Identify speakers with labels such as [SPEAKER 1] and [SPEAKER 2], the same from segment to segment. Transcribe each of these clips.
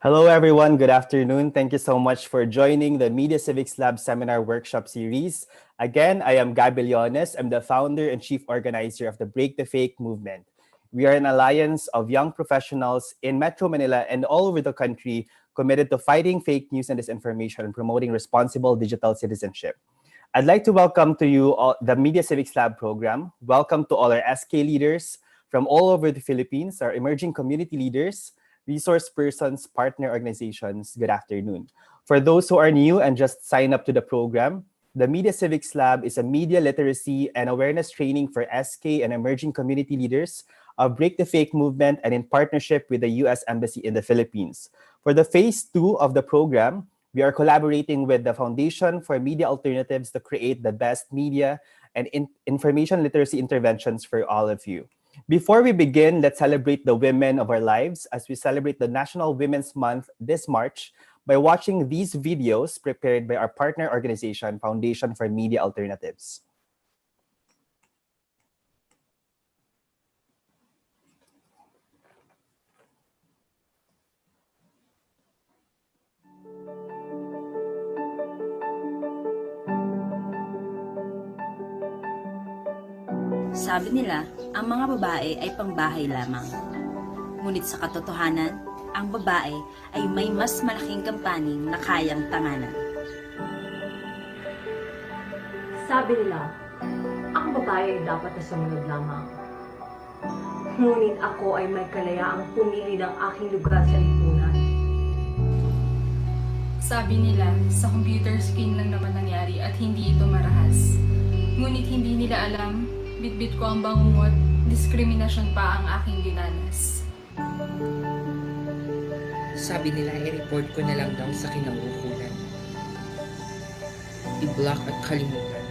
[SPEAKER 1] Hello, everyone. Good afternoon. Thank you so much for joining the Media Civics Lab Seminar Workshop Series. Again, I am Gabi Leones. I'm the founder and chief organizer of the Break the Fake movement. We are an alliance of young professionals in Metro Manila and all over the country committed to fighting fake news and disinformation and promoting responsible digital citizenship. I'd like to welcome to you all the Media Civics Lab program. Welcome to all our SK leaders from all over the Philippines, our emerging community leaders, resource persons, partner organizations. Good afternoon. For those who are new and just signed up to the program, the Media Civics Lab is a media literacy and awareness training for SK and emerging community leaders of Break the Fake movement and in partnership with the U.S. Embassy in the Philippines. For the phase 2 of the program, we are collaborating with the Foundation for Media Alternatives to create the best media and information literacy interventions for all of you. Before we begin, let's celebrate the women of our lives as we celebrate the National Women's Month this March by watching these videos prepared by our partner organization, Foundation for Media Alternatives.
[SPEAKER 2] Sabi nila, ang mga babae ay pangbahay lamang. Ngunit sa katotohanan, ang babae ay may mas malaking kampanin na kayang tanganan.
[SPEAKER 3] Sabi nila, ang babae ay dapat na sumunod lamang. Ngunit ako ay may kalayaang pumili ng aking lugar sa lipunan.
[SPEAKER 4] Sabi nila, sa computer screen lang naman nangyari at hindi ito marahas. Ngunit hindi nila alam, bitbit ko ang bangungot, diskriminasyon pa ang aking dinanas.
[SPEAKER 5] Sabi nila, i-report ko na lang daw sa kinauukulan. I-block at kalimutan.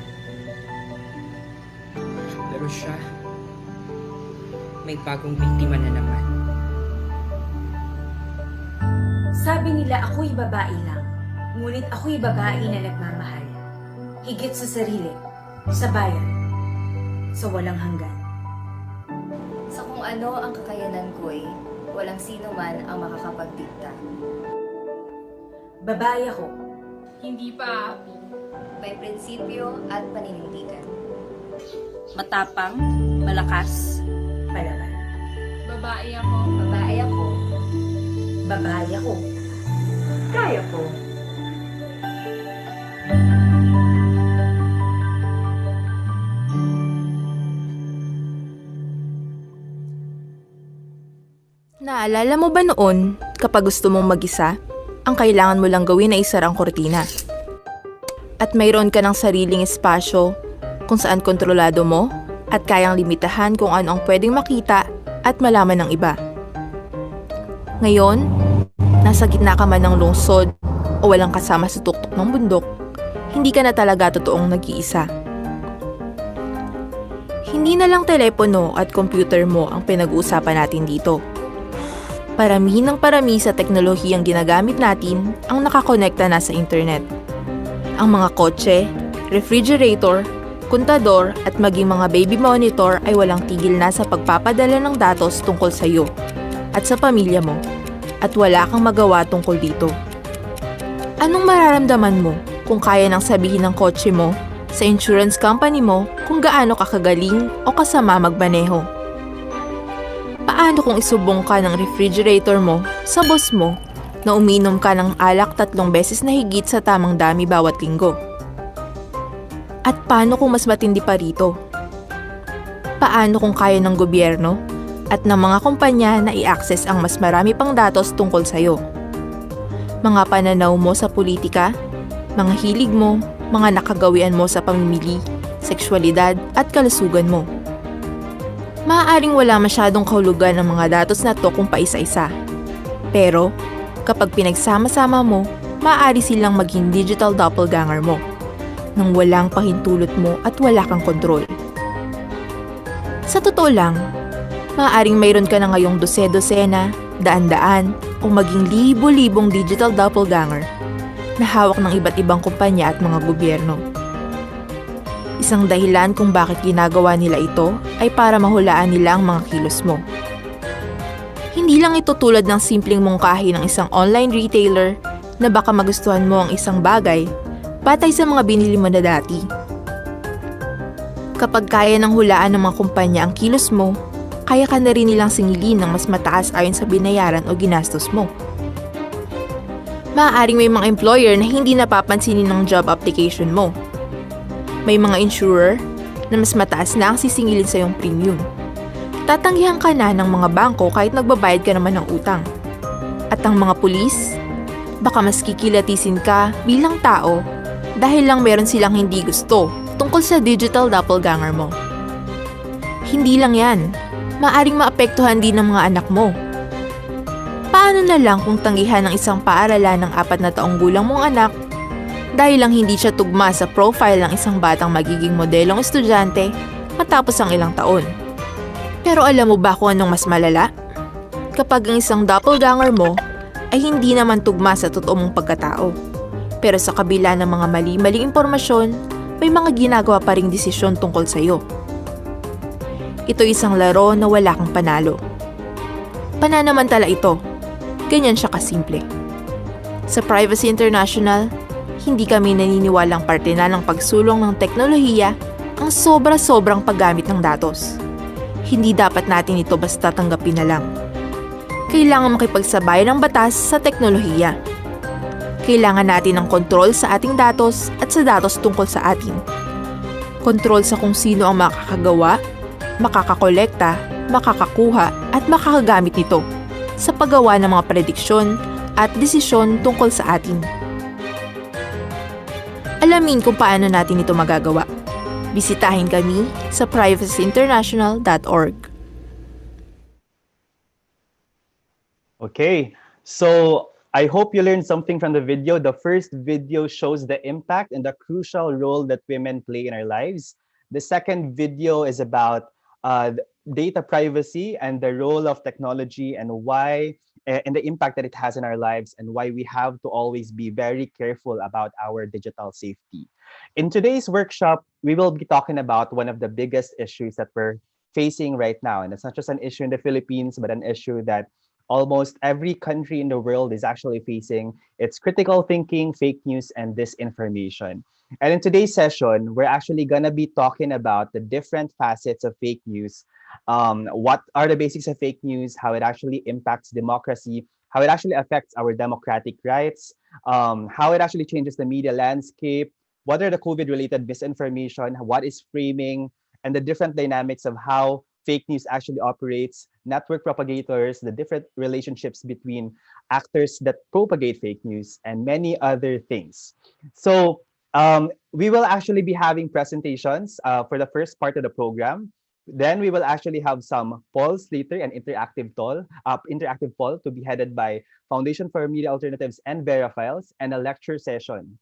[SPEAKER 5] Pero siya, may bagong biktima na naman.
[SPEAKER 6] Sabi nila ako'y babae lang, ngunit ako'y babae na nagmamahal. Higit sa sarili, sa bayan, sa walang hanggan.
[SPEAKER 7] Sa kung ano ang kakayanan ko'y, walang sino man ang makakapagdikta.
[SPEAKER 6] Babae ako.
[SPEAKER 4] Hindi pa aapi.
[SPEAKER 7] May prinsipyo at paninindigan.
[SPEAKER 2] Matapang, malakas,
[SPEAKER 6] Palaban.
[SPEAKER 4] Babae ako.
[SPEAKER 7] Babae ako.
[SPEAKER 6] Babae ako.
[SPEAKER 3] Kaya ko.
[SPEAKER 8] Naalala mo ba noon, kapag gusto mong mag-isa, ang kailangan mo lang gawin ay isara ang kortina? At mayroon ka ng sariling espasyo kung saan kontrolado mo at kayang limitahan kung ano ang pwedeng makita at malaman ng iba. Ngayon, nasa gitna ka man ng lungsod o walang kasama sa tuktok ng bundok, hindi ka na talaga totoong nag-iisa. Hindi na lang telepono at computer mo ang pinag-uusapan natin dito. Parami ng parami sa teknolohiyang ginagamit natin ang nakakonekta na sa internet. Ang mga kotse, refrigerator, kontador at maging mga baby monitor ay walang tigil na sa pagpapadala ng datos tungkol sa iyo at sa pamilya mo at wala kang magawa tungkol dito. Anong mararamdaman mo kung kaya nang sabihin ng kotse mo sa insurance company mo kung gaano ka kagaling o kasama magmaneho? Paano kung isubong ka ng refrigerator mo sa boss mo na uminom ka ng alak 3 beses na higit sa tamang dami bawat linggo? At paano kung mas matindi pa rito? Paano kung kaya ng gobyerno at ng mga kumpanya na i-access ang mas marami pang datos tungkol sa'yo? Mga pananaw mo sa politika, mga hilig mo, mga nakagawian mo sa pamimili, sexualidad at kalusugan mo. Maaaring wala masyadong kahulugan ang mga datos na to kung paisa-isa. Pero, kapag pinagsama-sama mo, maaari silang maging digital doppelganger mo, nang walang pahintulot mo at wala kang kontrol. Sa totoo lang, maaaring mayroon ka na ngayong dose-dosena, daan-daan, o maging libo-libong digital doppelganger na hawak ng iba't ibang kumpanya at mga gobyerno. Isang dahilan kung bakit ginagawa nila ito ay para mahulaan nila ang mga kilos mo. Hindi lang ito tulad ng simpleng mungkahi ng isang online retailer na baka magustuhan mo ang isang bagay batay sa mga binili mo na dati. Kapag kaya ng hulaan ng mga kumpanya ang kilos mo, kaya ka na rin nilang singilin ng mas mataas ayon sa binayaran o ginastos mo. Maaaring may mga employer na hindi napapansinin ng job application mo. May mga insurer na mas mataas na ang sisingilin sa iyong premium. Tatanggihan ka na ng mga bangko kahit nagbabayad ka naman ng utang. At ang mga pulis, baka mas kikilatisin ka bilang tao dahil lang meron silang hindi gusto tungkol sa digital doppelganger mo. Hindi lang yan, maaring maapektuhan din ng mga anak mo. Paano na lang kung tanggihan ng isang paaralan ng 4 na taong gulang mong anak dahil lang hindi siya tugma sa profile ng isang batang magiging modelong estudyante matapos ang ilang taon? Pero alam mo ba kung anong mas malala? Kapag ang isang doppelganger mo ay hindi naman tugma sa totoo mong pagkatao. Pero sa kabila ng mga mali-maling impormasyon, may mga ginagawa pa ring desisyon tungkol sa iyo. Ito isang laro na wala kang panalo. Pananamantala ito. Ganyan siya kasimple. Sa Privacy International, hindi kami naniniwalang parte na ng pagsulong ng teknolohiya ang sobra-sobrang paggamit ng datos. Hindi dapat natin ito basta tanggapin na lang. Kailangan makipagsabayan ng batas sa teknolohiya. Kailangan natin ng kontrol sa ating datos at sa datos tungkol sa atin. Kontrol sa kung sino ang makakagawa, makakakolekta, makakakuha at makakagamit nito sa paggawa ng mga prediksyon at desisyon tungkol sa atin. Alamin kung paano natin ito magagawa. Bisitahin kami sa privacyinternational.org.
[SPEAKER 1] Okay, so I hope you learned something from the video. The first video shows the impact and the crucial role that women play in our lives. The second video is about data privacy and the role of technology and why and the impact that it has in our lives and why we have to always be very careful about our digital safety. In today's workshop, we will be talking about one of the biggest issues that we're facing right now. And it's not just an issue in the Philippines, but an issue that almost every country in the world is actually facing. It's critical thinking, fake news, and disinformation. And in today's session, we're actually going to be talking about the different facets of fake news. What are the basics of fake news, how it actually impacts democracy, how it actually affects our democratic rights, how it actually changes the media landscape, what are the COVID-related misinformation, what is framing, and the different dynamics of how fake news actually operates, network propagators, the different relationships between actors that propagate fake news, and many other things. So we will actually be having presentations for the first part of the program. Then we will actually have some polls later, an interactive poll to be headed by Foundation for Media Alternatives and Verifiles, and a lecture session.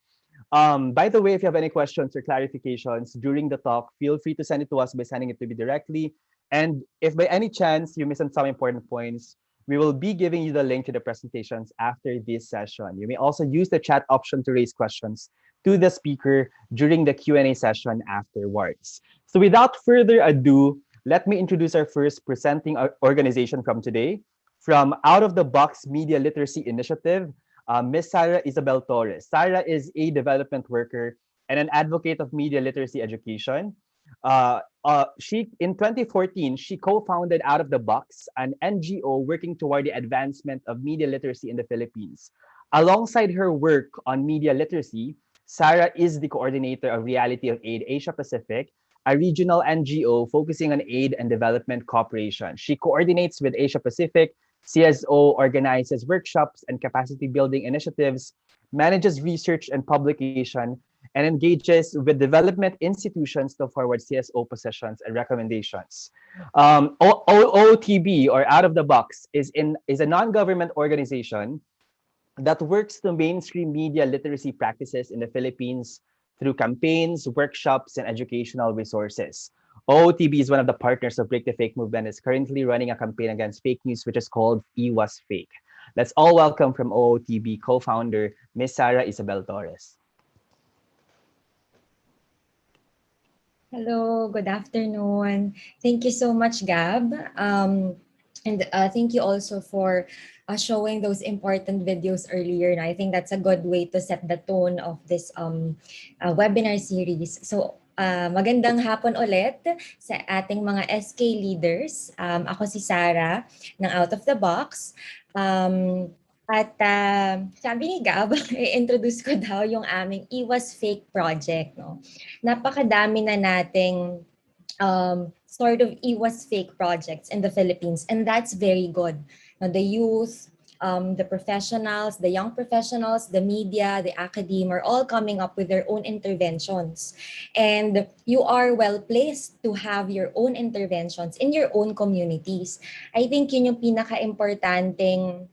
[SPEAKER 1] By the way, if you have any questions or clarifications during the talk, feel free to send it to us by sending it to me directly. And if by any chance you missed some important points, we will be giving you the link to the presentations after this session. You may also use the chat option to raise questions to the speaker during the Q&A session afterwards. So without further ado, let me introduce our first presenting organization from today. From Out of the Box Media Literacy Initiative, Ms. Sarah Isabel Torres. Sarah is a development worker and an advocate of media literacy education. She in 2014, she co-founded Out of the Box, an NGO working toward the advancement of media literacy in the Philippines. Alongside her work on media literacy, Sarah is the coordinator of Reality of Aid Asia Pacific, a regional NGO focusing on aid and development cooperation. She coordinates with Asia Pacific, CSO organizes workshops and capacity building initiatives, manages research and publication, and engages with development institutions to forward CSO positions and recommendations. OOTB, or Out of the Box, is a non-government organization that works to mainstream media literacy practices in the Philippines through campaigns, workshops, and educational resources. OOTB is one of the partners of Break the Fake movement, is currently running a campaign against fake news, which is called E Was Fake. Let's all welcome from OOTB co-founder, Ms. Sarah Isabel Torres.
[SPEAKER 9] Hello, good afternoon. Thank you so much, Gab. And thank you also for showing those important videos earlier. And I think that's a good way to set the tone of this webinar series. So, magandang hapon ulit sa ating mga SK leaders. Ako si Sarah ng Out of the Box. At sabi ni Gab, i-introduce ko daw yung aming Iwas Fake Project. No? Napakadami na nating sort of iwas fake projects in the Philippines, and that's very good. Now, the youth, the professionals, the young professionals, the media, the academe are all coming up with their own interventions. And you are well placed to have your own interventions in your own communities. I think yun yung pinaka-importanting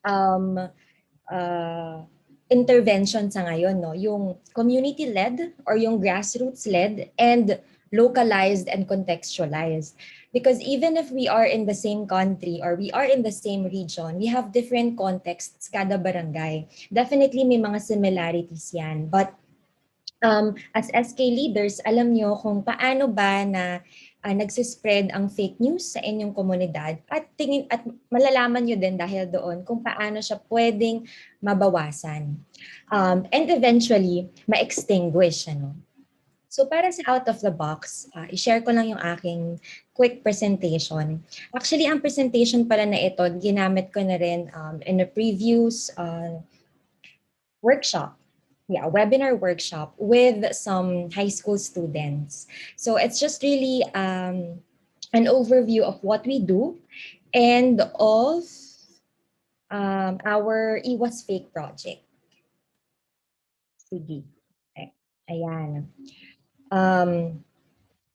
[SPEAKER 9] um, uh, intervention sa ngayon, no? Yung community-led or yung grassroots-led and localized and contextualized. Because even if we are in the same country or we are in the same region, we have different contexts kada barangay. Definitely may mga similarities yan. But as SK leaders, alam nyo kung paano ba na nagsispread ang fake news sa inyong komunidad at malalaman nyo din dahil doon kung paano siya pwedeng mabawasan. And eventually, ma-extinguish. Ano? So para sa out of the box, i-share ko lang yung aking quick presentation. Actually, ang presentation pala na ito, ginamit ko na rin in a previous workshop. Yeah, webinar workshop with some high school students. So it's just really an overview of what we do and of our Iwas Fake project. Sige. Okay. Ayan.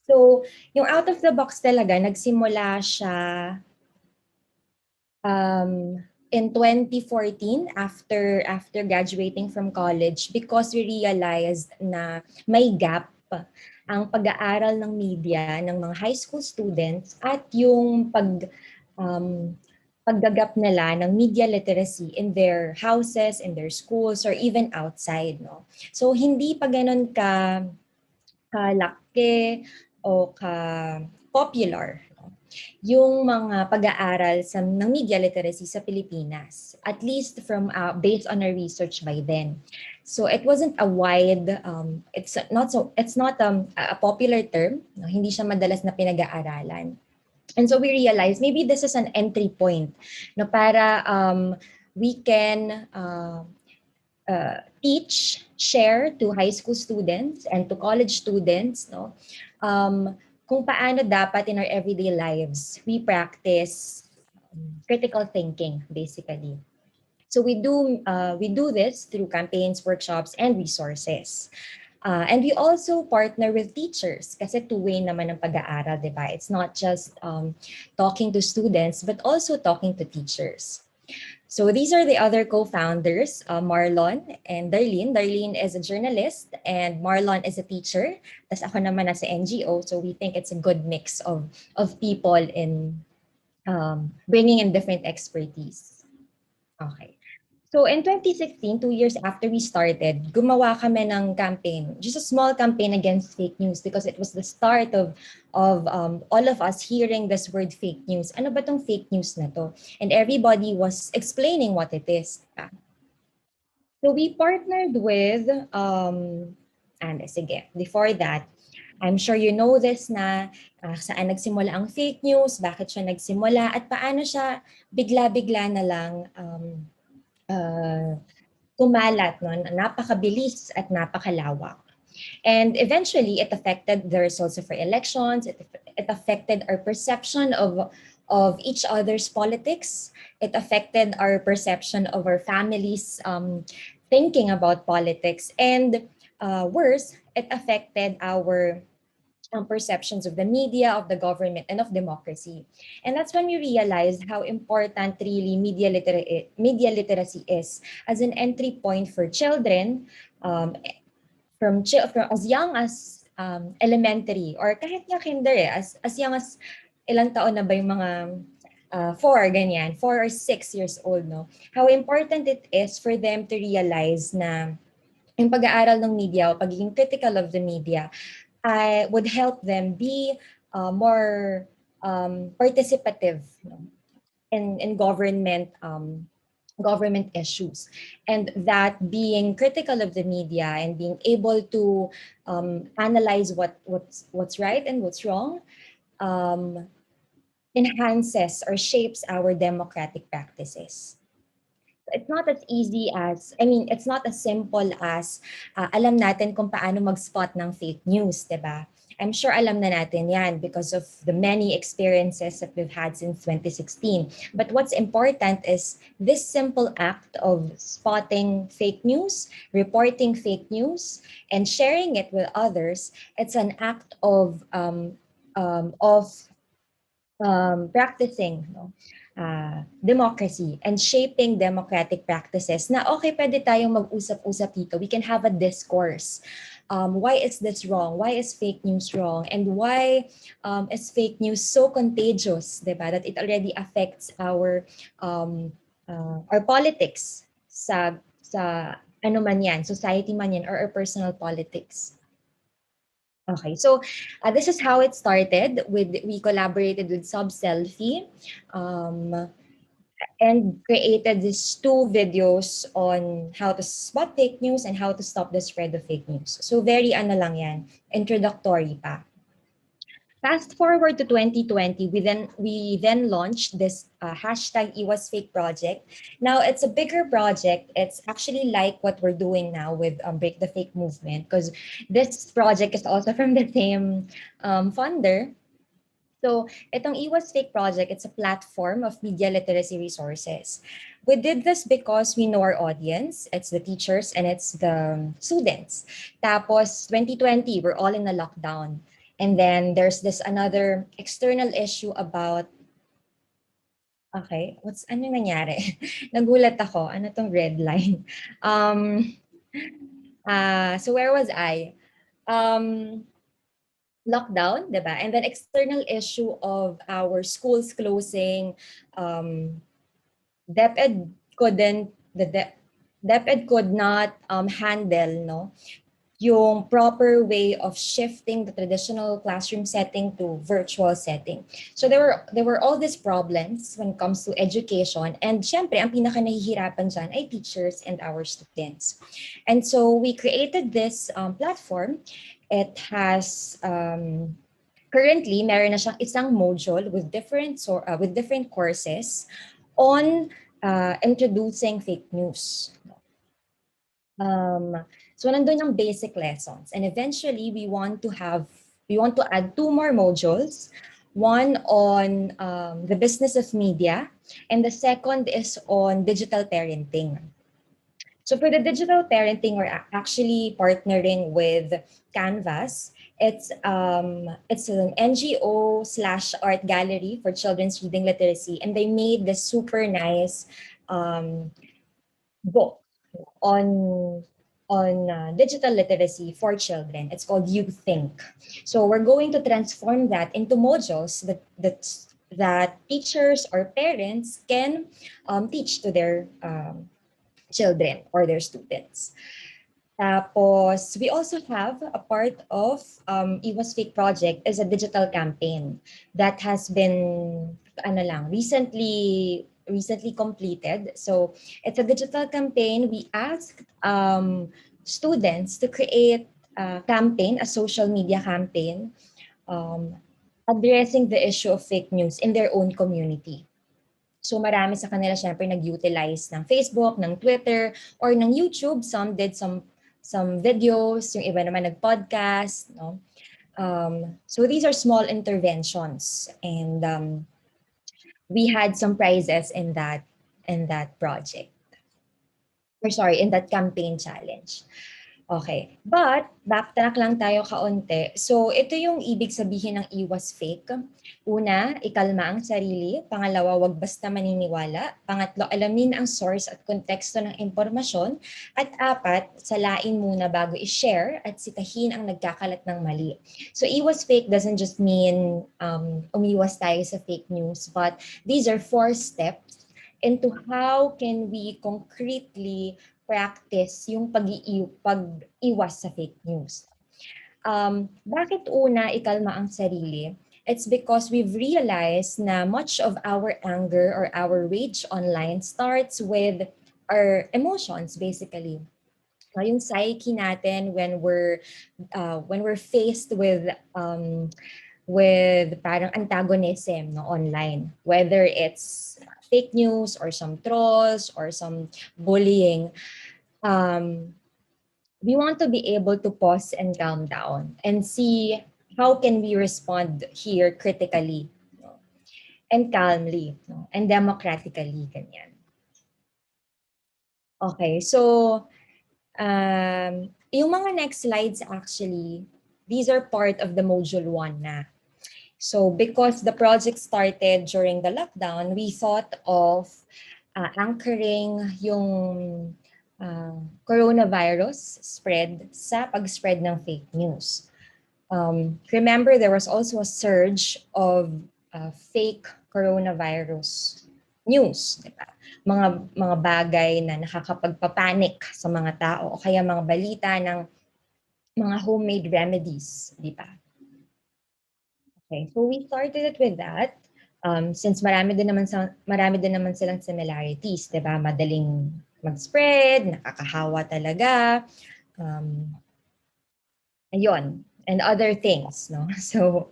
[SPEAKER 9] So, yung out of the box talaga, nagsimula siya in 2014 after graduating from college because we realized na may gap ang pag-aaral ng media ng mga high school students at yung paggagap nila ng media literacy in their houses, in their schools, or even outside. No? So hindi pa ganun kalaki o ka-popular yung mga pag-aaral ng media literacy sa Pilipinas, at least from based on our research by then. So it wasn't a wide, it's not a popular term, no? Hindi siya madalas na pinag-aaralan. And so we realized maybe this is an entry point no, para we can teach, share to high school students and to college students, no, kung paano dapat in our everyday lives we practice critical thinking, basically. So we do this through campaigns, workshops, and resources. And we also partner with teachers kasi two-way naman ang pag-aaral, di ba? It's not just talking to students, but also talking to teachers. So these are the other co-founders, Marlon and Darlene. Darlene is a journalist and Marlon is a teacher. Tapos ako naman nasa NGO. So we think it's a good mix of people in bringing in different expertise. Okay. So in 2016, 2 years after we started, gumawa kami ng campaign, just a small campaign against fake news because it was the start of all of us hearing this word fake news. Ano ba tong fake news na to? And everybody was explaining what it is. So we partnered with, sige, before that, I'm sure you know this na saan nagsimula ang fake news, bakit siya nagsimula, at paano siya bigla-bigla na lang kumalat, no? Napakabilis at napakalawak. And eventually, it affected the results of our elections. It affected our perception of each other's politics. It affected our perception of our families' thinking about politics. And worse, it affected our perceptions of the media, of the government, and of democracy. And that's when we realized how important really media literacy is as an entry point for children from as young as elementary or kahit na kinder as young as ilang taon na ba yung mga 4 or 6 years old, no? How important it is for them to realize na yung pag-aaral ng media o pagiging critical of the media would help them be more participative, no? in government issues, and that being critical of the media and being able to analyze what's right and what's wrong um, enhances or shapes our democratic practices. It's not as easy as, I mean, it's not as simple as alam natin kung paano mag-spot ng fake news, di ba? I'm sure alam na natin yan because of the many experiences that we've had since 2016. But what's important is this simple act of spotting fake news, reporting fake news, and sharing it with others. It's an act of practicing, no, democracy and shaping democratic practices na okay, pwede tayong mag-usap-usap dito. We can have a discourse. Why is this wrong? Why is fake news wrong? And why is fake news so contagious, diba? That it already affects our politics sa ano man yan, society man yan, or our personal politics. Okay, so this is how it started. We collaborated with Selfie, and created these two videos on how to spot fake news and how to stop the spread of fake news. So very ano lang yan, introductory pa. Fast forward to 2020, we then launched this hashtag #IwasFake project. Now it's a bigger project. It's actually like what we're doing now with Break the Fake movement, because this project is also from the same funder. So itong #IwasFake project, it's a platform of media literacy resources. We did this because we know our audience. It's the teachers and it's the students. Tapos 2020, we're all in a lockdown. And then there's this another external issue about, okay, ano nangyari? Nagulat ako, ano tong red line? So where was I? Lockdown, diba? And then external issue of our schools closing. DepEd DepEd could not handle, no, yung proper way of shifting the traditional classroom setting to virtual setting. So there were all these problems when it comes to education, and syempre ang pinaka nahihirapan dyan ay teachers and our students. And so we created this platform. It has currently meron na siyang isang module with different courses on introducing fake news. So nandun yung basic lessons, and eventually we want to add two more modules. One on the business of media, and the second is on digital parenting. So for the digital parenting, we're actually partnering with Canvas. It's an NGO/art gallery for children's reading literacy, and they made this super nice book on digital literacy for children. It's called You Think. So we're going to transform that into modules that teachers or parents can teach to their children or their students. Tapos, we also have a part of #IwasFake project is a digital campaign that has been recently completed. So it's a digital campaign. We asked students to create a campaign, a social media campaign, addressing the issue of fake news in their own community. So marami sa kanila syempre nag-utilize ng Facebook, ng Twitter, or ng YouTube. Some did some videos, yung iba naman nag-podcast, no? So these are small interventions, and we had some prizes in that project. Or sorry, in that campaign challenge. Okay. But, backtrack lang tayo kaunti. So, ito yung ibig sabihin ng #IwasFake. Una, ikalma ang sarili. Pangalawa, wag basta maniniwala. Pangatlo, alamin ang source at konteksto ng impormasyon. At apat, salain muna bago i-share at sitahin ang nagkakalat ng mali. So, #IwasFake doesn't just mean umiwas tayo sa fake news, but these are 4 steps into how can we concretely practice yung pag-iwas sa fake news. Bakit una ikalma ang sarili? It's because we've realized na much of our anger or our rage online starts with our emotions, basically. Yung psyche natin when we're faced with parang antagonism no online, whether it's fake news or some trolls or some bullying. um we want to be able to pause and calm down and see how can we respond here critically, no? And calmly, no? And democratically, ganyan. Okay, so yung mga next slides actually, these are part of the module 1 na. So because the project started during the lockdown, we thought of anchoring yung coronavirus spread sa pag-spread ng fake news. Remember, there was also a surge of fake coronavirus news, di ba? Mga bagay na nakakapagpapanik sa mga tao o kaya mga balita ng mga homemade remedies, di ba? Okay, so we started it with that. Since marami din naman silang similarities, 'di ba? Madaling mag-spread, nakakahawa talaga. Ayun, and other things, no? So,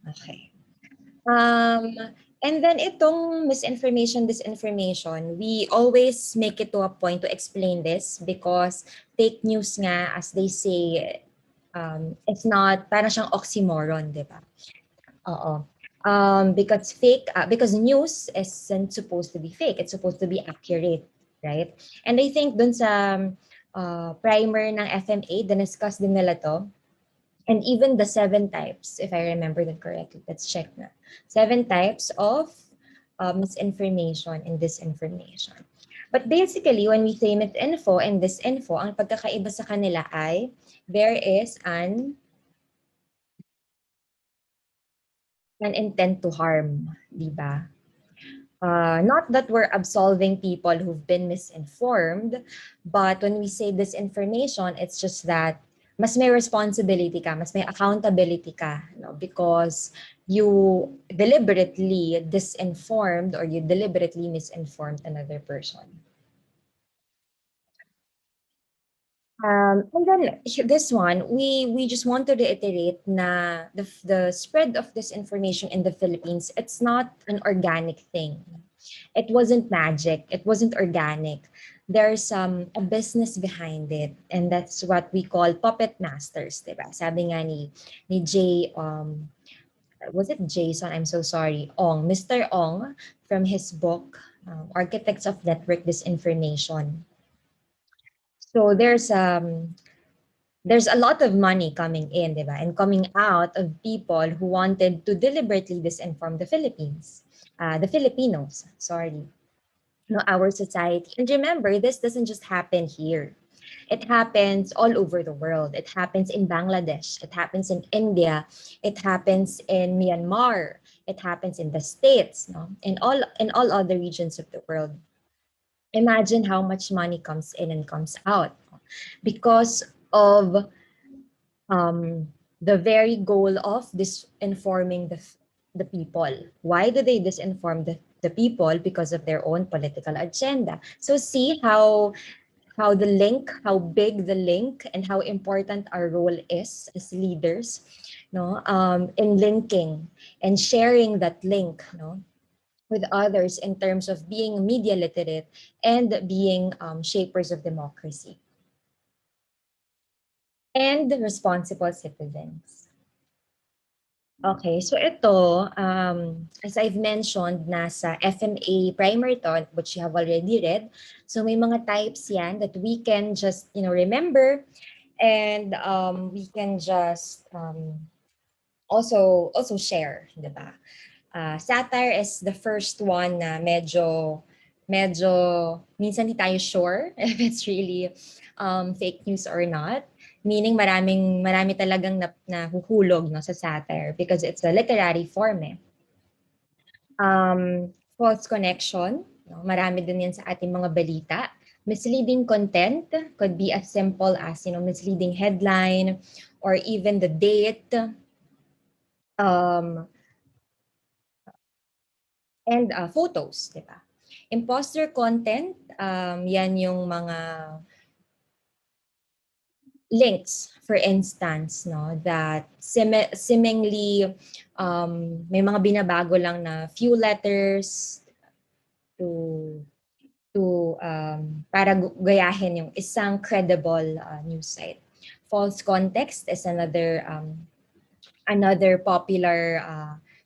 [SPEAKER 9] okay. And then itong misinformation, disinformation, we always make it to a point to explain this because fake news nga, as they say, it's not, parang siyang oxymoron, di ba? Oo. Because news isn't supposed to be fake. It's supposed to be accurate, right? And I think dun sa primer ng FMA, discuss din nila to. And even the 7 types, if I remember that correctly. Let's check na. 7 types of misinformation and disinformation. But basically, when we say misinfo and disinfo, ang pagkakaiba sa kanila ay there is an intent to harm, di ba? Not that we're absolving people who've been misinformed, but when we say disinformation, it's just that mas may responsibility ka, mas may accountability ka, no? Because you deliberately disinformed or you deliberately misinformed another person. And then this one, we just want to reiterate na the spread of this information in the Philippines, it's not an organic thing. It wasn't magic. It wasn't organic. There's a business behind it, and that's what we call puppet masters, diba? Sabi nga ni Jay, was it Jason? I'm so sorry. Mr. Ong, from his book, Architects of Network Disinformation. So there's a lot of money coming in, diba? And coming out of people who wanted to deliberately disinform the Filipinos, sorry, no, our society. And remember, this doesn't just happen here. It happens all over the world. It happens in Bangladesh. It happens in India. It happens in Myanmar. It happens in the States, no? In all other regions of the world. Imagine how much money comes in and comes out because of the very goal of disinforming the people. Why do they disinform the people? Because of their own political agenda. So see how big the link and how important our role is as leaders, no, in linking and sharing that link, no, with others in terms of being media literate and being shapers of democracy and responsible citizens. Okay, so ito, as I've mentioned, nasa FMA primer to, which you have already read. So may mga types yan that we can just, remember, and we can just also share, di ba? Satire is the first one na medyo minsan di tayo sure if it's really fake news or not. Meaning marami talagang nahuhulog, no, sa satire because it's a literary form eh. False connection, no, marami din yan sa ating mga balita. Misleading content could be as simple as, misleading headline or even the date um, and photos, di ba? Imposter content, yan yung mga links, for instance, no, that seemingly may mga binabago lang na few letters to para gayahin yung isang credible news site. False context is another popular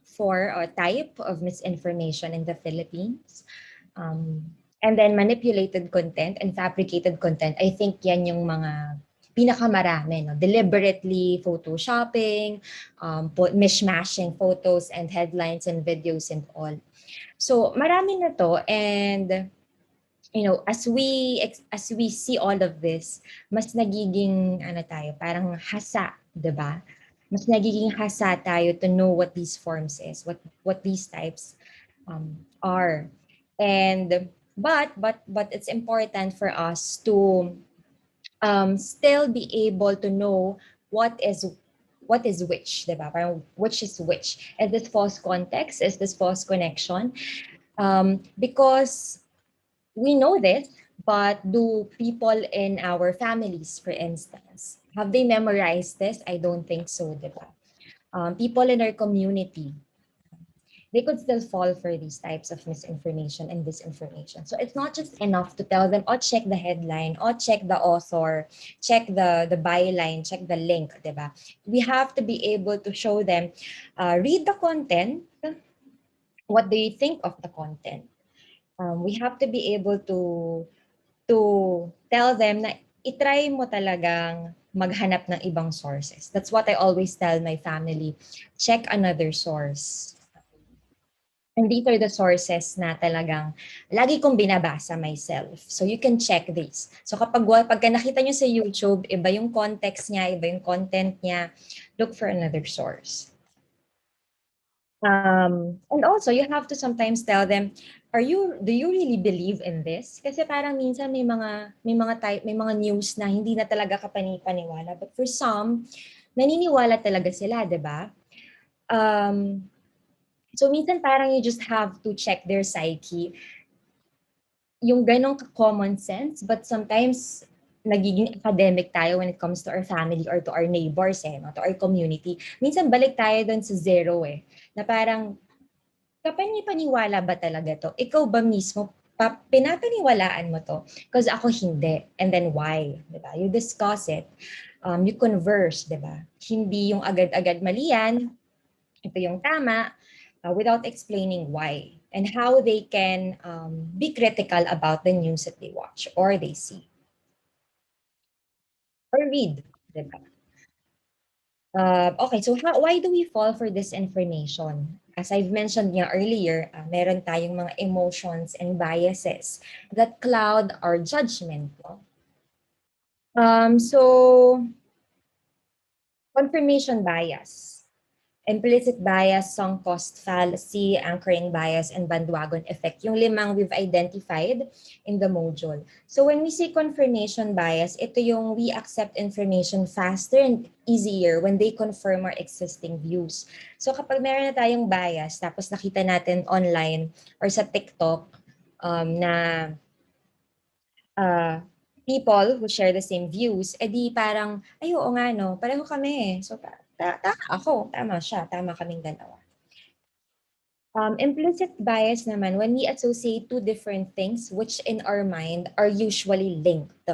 [SPEAKER 9] for or type of misinformation in the Philippines. Um, and then manipulated content and fabricated content, I think yan yung mga pinakamarami, no? Deliberately photoshopping, mishmashing photos and headlines and videos and all. So marami na to, and as we see all of this, mas nagiging ano tayo, parang hasa, 'di ba? Mas nagiging hasa tayo to know what these forms is, what these types are. And but it's important for us to still be able to know what is which, 'di ba? Parang which is which. Is this false context? Is this false connection? Because we know this, but do people in our families, for instance, have they memorized this? I don't think so, diba? People in our community, they could still fall for these types of misinformation and disinformation. So it's not just enough to tell them, oh, check the headline, oh, check the author, check the byline, check the link, diba? We have to be able to show them, read the content, what do you think of the content? We have to be able to tell them na itry mo talagang maghanap ng ibang sources. That's what I always tell my family. Check another source. And these are the sources na talagang lagi kong binabasa myself. So you can check these. So pagka nakita nyo sa YouTube, iba yung context niya, iba yung content niya, look for another source. And also, you have to sometimes tell them, do you really believe in this? Kasi parang minsan may mga news na hindi na talaga kapani-paniwala. But for some, naniniwala talaga sila, 'di ba? So minsan parang you just have to check their psyche. Yung ganong common sense, but sometimes nagiging academic tayo when it comes to our family or to our neighbors, no? To our community. Minsan balik tayo doon sa zero na parang kapani-paniwala ba talaga to? Ikaw ba mismo, pinapaniwalaan mo to? Because ako hindi. And then why? Diba? You discuss it. You converse, diba? Hindi yung agad-agad mali yan, ito yung tama, without explaining why and how they can be critical about the news that they watch or they see. Or read, diba? Okay, so why do we fall for disinformation? As I've mentioned nga earlier, meron tayong mga emotions and biases that cloud our judgment. No? So, confirmation bias. Implicit bias, sunk cost fallacy, anchoring bias, and bandwagon effect. Yung limang we've identified in the module. So when we say confirmation bias, ito yung we accept information faster and easier when they confirm our existing views. So kapag meron na tayong bias, tapos nakita natin online or sa TikTok na people who share the same views, edi parang, ay oo nga no, pareho kami. So tama siya, tama kaming dalawa. Implicit bias naman, when we associate two different things which in our mind are usually linked.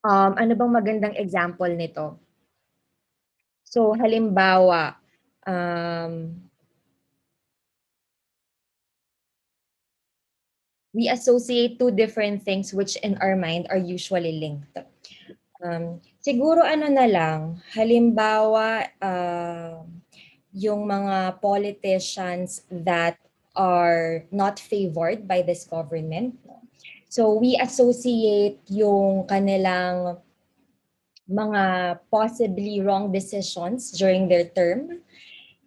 [SPEAKER 9] Ano bang magandang example nito? So halimbawa, we associate two different things which in our mind are usually linked. Siguro ano na lang, halimbawa, yung mga politicians that are not favored by this government. So we associate yung kanilang mga possibly wrong decisions during their term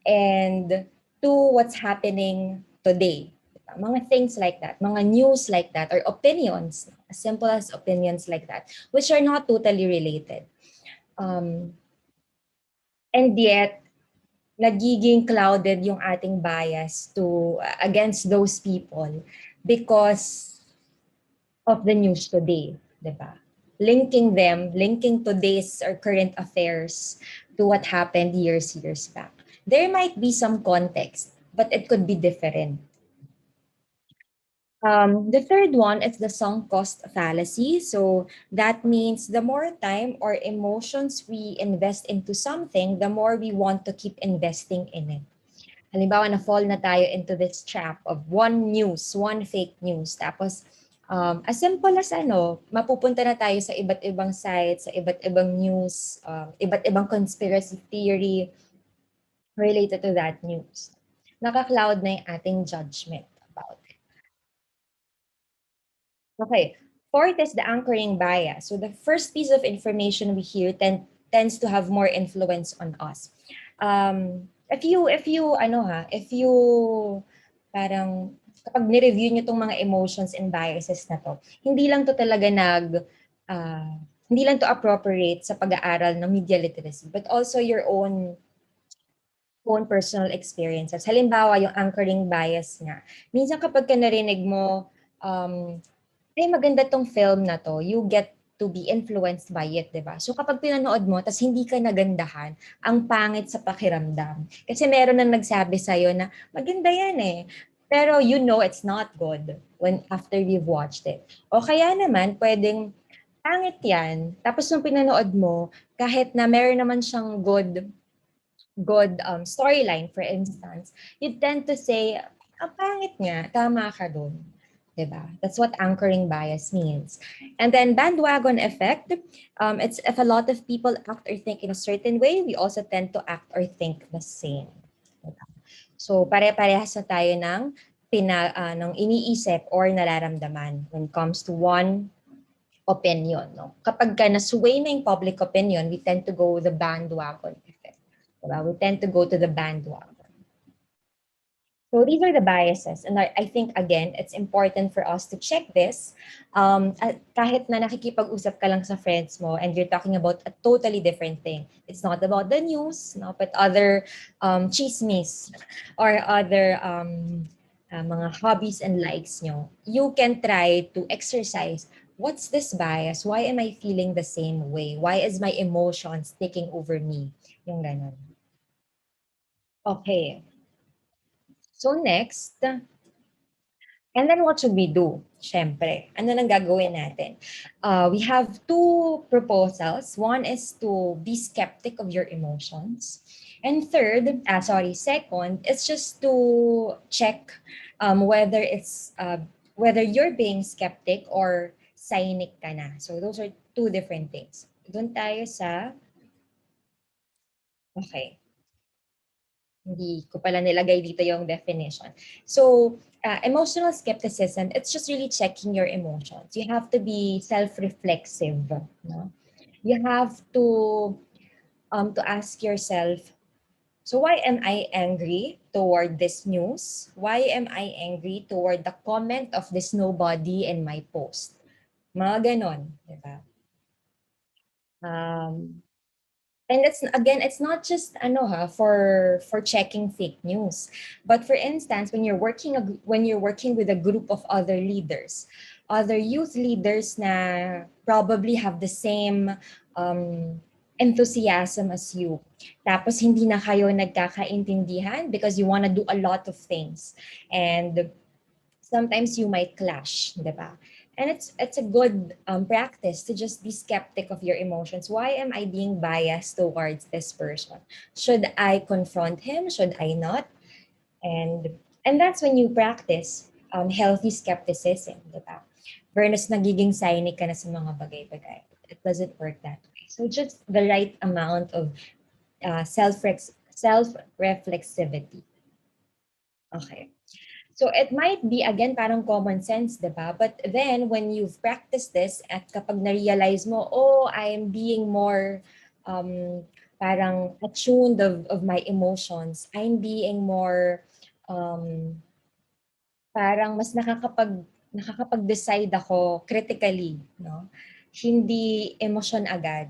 [SPEAKER 9] and to what's happening today. Mga things like that, mga news like that, or opinions, as simple as opinions like that, which are not totally related. And yet, nagiging clouded yung ating bias to against those people because of the news today, 'di ba? Linking today's or current affairs to what happened years back. There might be some context, but it could be different. The third one is the sunk cost fallacy. So that means the more time or emotions we invest into something, the more we want to keep investing in it. Halimbawa, na-fall na tayo into this trap of one fake news. Tapos, as simple as mapupunta na tayo sa iba't ibang sites, sa iba't ibang news, iba't ibang conspiracy theory related to that news. Naka-cloud na yung ating judgment about it. Okay. Fourth is the anchoring bias. So the first piece of information we hear tends to have more influence on us. If you parang kapag ni-review nyo tong mga emotions and biases na to, ah, hindi lang to appropriate sa pag-aaral ng media literacy, but also your own personal experiences. Halimbawa, yung anchoring bias nga. Minsan kapag ka narinig mo, ay maganda tong film na to, you get to be influenced by it, di ba? So kapag pinanood mo, tas hindi ka nagandahan, ang pangit sa pakiramdam. Kasi meron nang nagsabi sa'yo na, maganda yan eh. Pero you know it's not good when after you've watched it. O kaya naman, pwedeng pangit yan. Tapos nung pinanood mo, kahit na meron naman siyang good storyline, for instance, you tend to say, pangit nga, tama ka dun. Diba? That's what anchoring bias means. And then bandwagon effect, it's if a lot of people act or think in a certain way, we also tend to act or think the same. Diba? So pare-parehas na tayo ng iniisip or nararamdaman when it comes to one opinion. No? Kapag ka na-sway na yung public opinion, we tend to go with the bandwagon effect. Diba? We tend to go to the bandwagon. So these are the biases. And I think, again, it's important for us to check this. Kahit na nakikipag-usap ka lang sa friends mo and you're talking about a totally different thing. It's not about the news, no, but other chismis or other mga hobbies and likes nyo. You can try to exercise, what's this bias? Why am I feeling the same way? Why is my emotions taking over me? Yung ganun. Okay. So next, and then what should we do? Siyempre, ano nang gagawin natin? We have two proposals. One is to be skeptic of your emotions. And second, it's just to check whether you're being skeptic or cynic ka na. So those are two different things. Doon tayo sa, okay. Hindi ko pala nilagay dito yung definition. So, emotional skepticism, it's just really checking your emotions. You have to be self-reflexive. No? You have to ask yourself, so why am I angry toward this news? Why am I angry toward the comment of this nobody in my post? Mga ganon, di ba? And it's not just for checking fake news, but for instance, when you're working with a group of other leaders, other youth leaders na probably have the same enthusiasm as you. Tapos hindi na kayo nagkakaintindihan because you want to do a lot of things, and sometimes you might clash, di ba? And it's a good practice to just be skeptic of your emotions. Why am I being biased towards this person? Should I confront him? Should I not? And that's when you practice healthy skepticism, di ba? Versus nagiging cynic ka na sa mga bagay-bagay. It doesn't work that way. So just the right amount of self-reflexivity. Okay. So it might be, again, parang common sense, diba? But then, when you've practiced this, at kapag na-realize mo, I am being more parang attuned of my emotions. I'm being more, parang mas nakakapag-decide ako critically, no? Hindi emotion agad.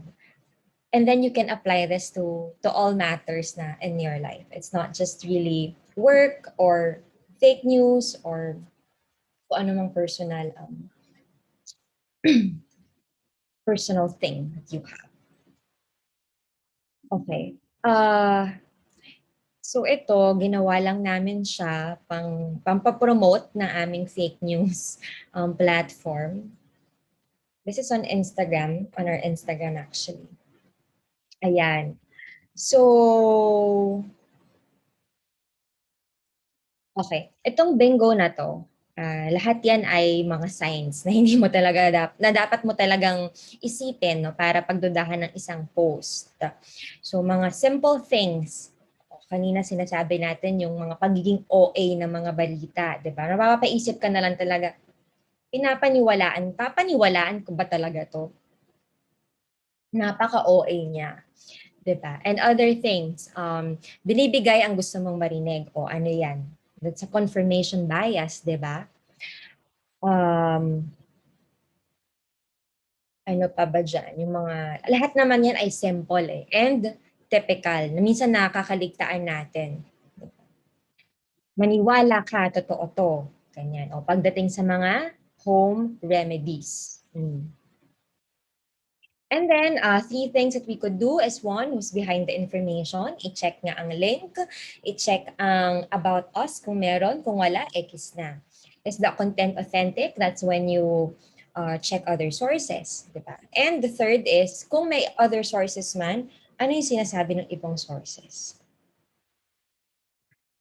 [SPEAKER 9] And then you can apply this to all matters na in your life. It's not just really work or fake news or kung ano mang personal thing that you have. Okay. So ito, ginawa lang namin siya pampapromote na aming fake news platform. This is on Instagram, on our Instagram actually. Ayan. So, okay. Itong bingo na to, lahat yan ay mga signs na hindi mo talaga na dapat mo talagang isipin, no, para pagdudahan ng isang post. So mga simple things. Kanina sinasabi natin yung mga pagiging OA ng mga balita, 'di ba? Napapaisip ka na lang talaga, papaniwalaan ko ba talaga to? Napaka-OA niya. 'Di ba? And other things, binibigay ang gusto mong marinig. O ano yan? That's a confirmation bias, 'di ba? Um, ano pa ba dyan? Yung mga, lahat naman yan ay simple eh. And typical, na minsan nakakaligtaan natin. Maniwala ka, totoo to. Ganyan. O pagdating sa mga home remedies. And then, three things that we could do is one, who's behind the information. I-check nga ang link. I-check ang about us kung meron. Kung wala, X na. Is the content authentic? That's when you check other sources. Diba? And the third is, kung may other sources man, ano yung sinasabi ng ibang sources?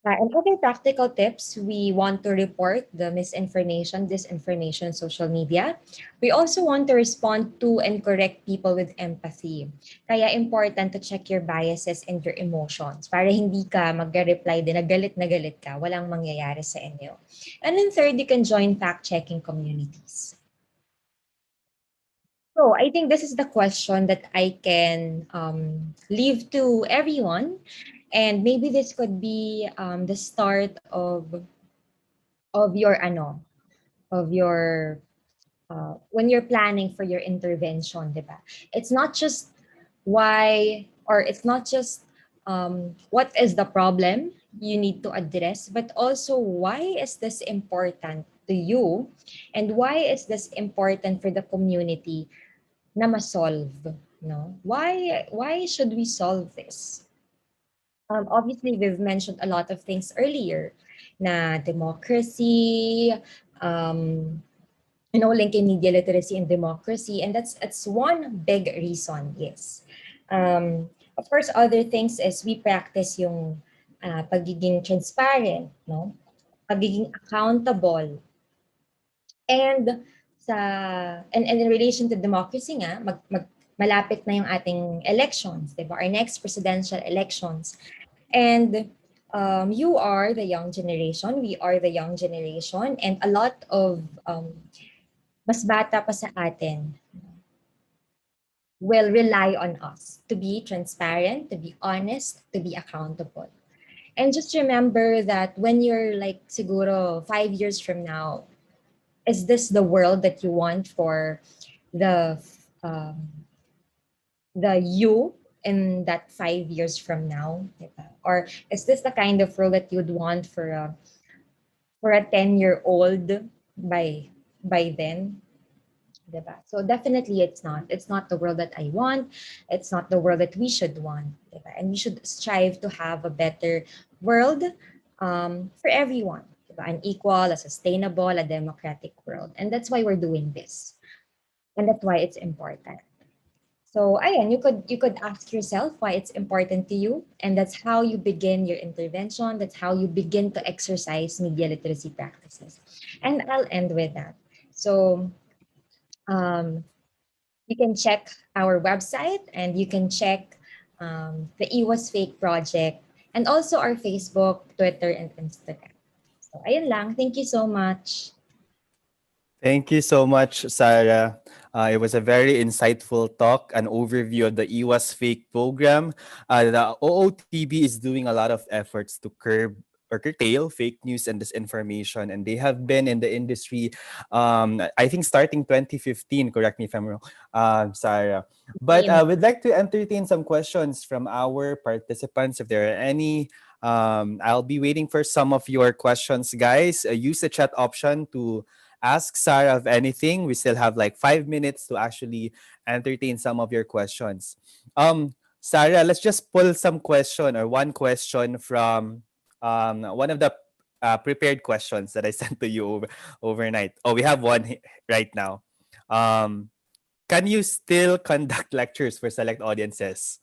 [SPEAKER 9] And other practical tips, we want to report the misinformation, disinformation, social media. We also want to respond to and correct people with empathy. Kaya important to check your biases and your emotions para hindi ka mag-reply din na galit ka, walang mangyayari sa inyo. And then third, you can join fact-checking communities. So I think this is the question that I can leave to everyone. And maybe this could be the start of your when you're planning for your intervention, diba? It's not just what is the problem you need to address, but also why is this important to you, and why is this important for the community na ma-solve, no? Why should we solve this? Obviously, we've mentioned a lot of things earlier, na democracy, linking media literacy and democracy, and that's one big reason, yes. Of course, other things is we practice yung pagiging transparent, no? Pagiging accountable, and in relation to democracy nga, malapit na yung ating elections, diba? Our next presidential elections. And you are the young generation, we are the young generation, and a lot of mas bata pa sa atin will rely on us to be transparent, to be honest, to be accountable. And just remember that when you're like siguro 5 years from now, is this the world that you want for the you in that 5 years from now? Or is this the kind of world that you'd want for a 10-year-old by then? Diba? So definitely it's not. It's not the world that I want. It's not the world that we should want. Diba? And we should strive to have a better world for everyone. Diba? An equal, a sustainable, a democratic world. And that's why we're doing this. And that's why it's important. So ayan, you could ask yourself why it's important to you, and that's how you begin your intervention. That's how you begin to exercise media literacy practices. And I'll end with that. So you can check our website, and you can check the Iwas Fake Project, and also our Facebook, Twitter, and Instagram. So ayun lang. Thank you so much.
[SPEAKER 1] Thank you so much, Sarah. It was a very insightful talk, an overview of the IWAS Fake program. The OOTB is doing a lot of efforts to curb or curtail fake news and disinformation. And they have been in the industry, I think starting 2015, correct me if I'm wrong, Sarah. But we'd like to entertain some questions from our participants if there are any. I'll be waiting for some of your questions, guys. Use the chat option to ask Sarah of anything. We still have like 5 minutes to actually entertain some of your questions. Sarah, let's just pull some question or one question from one of the prepared questions that I sent to you overnight. Oh, we have one right now. Um, can you still conduct lectures for select audiences?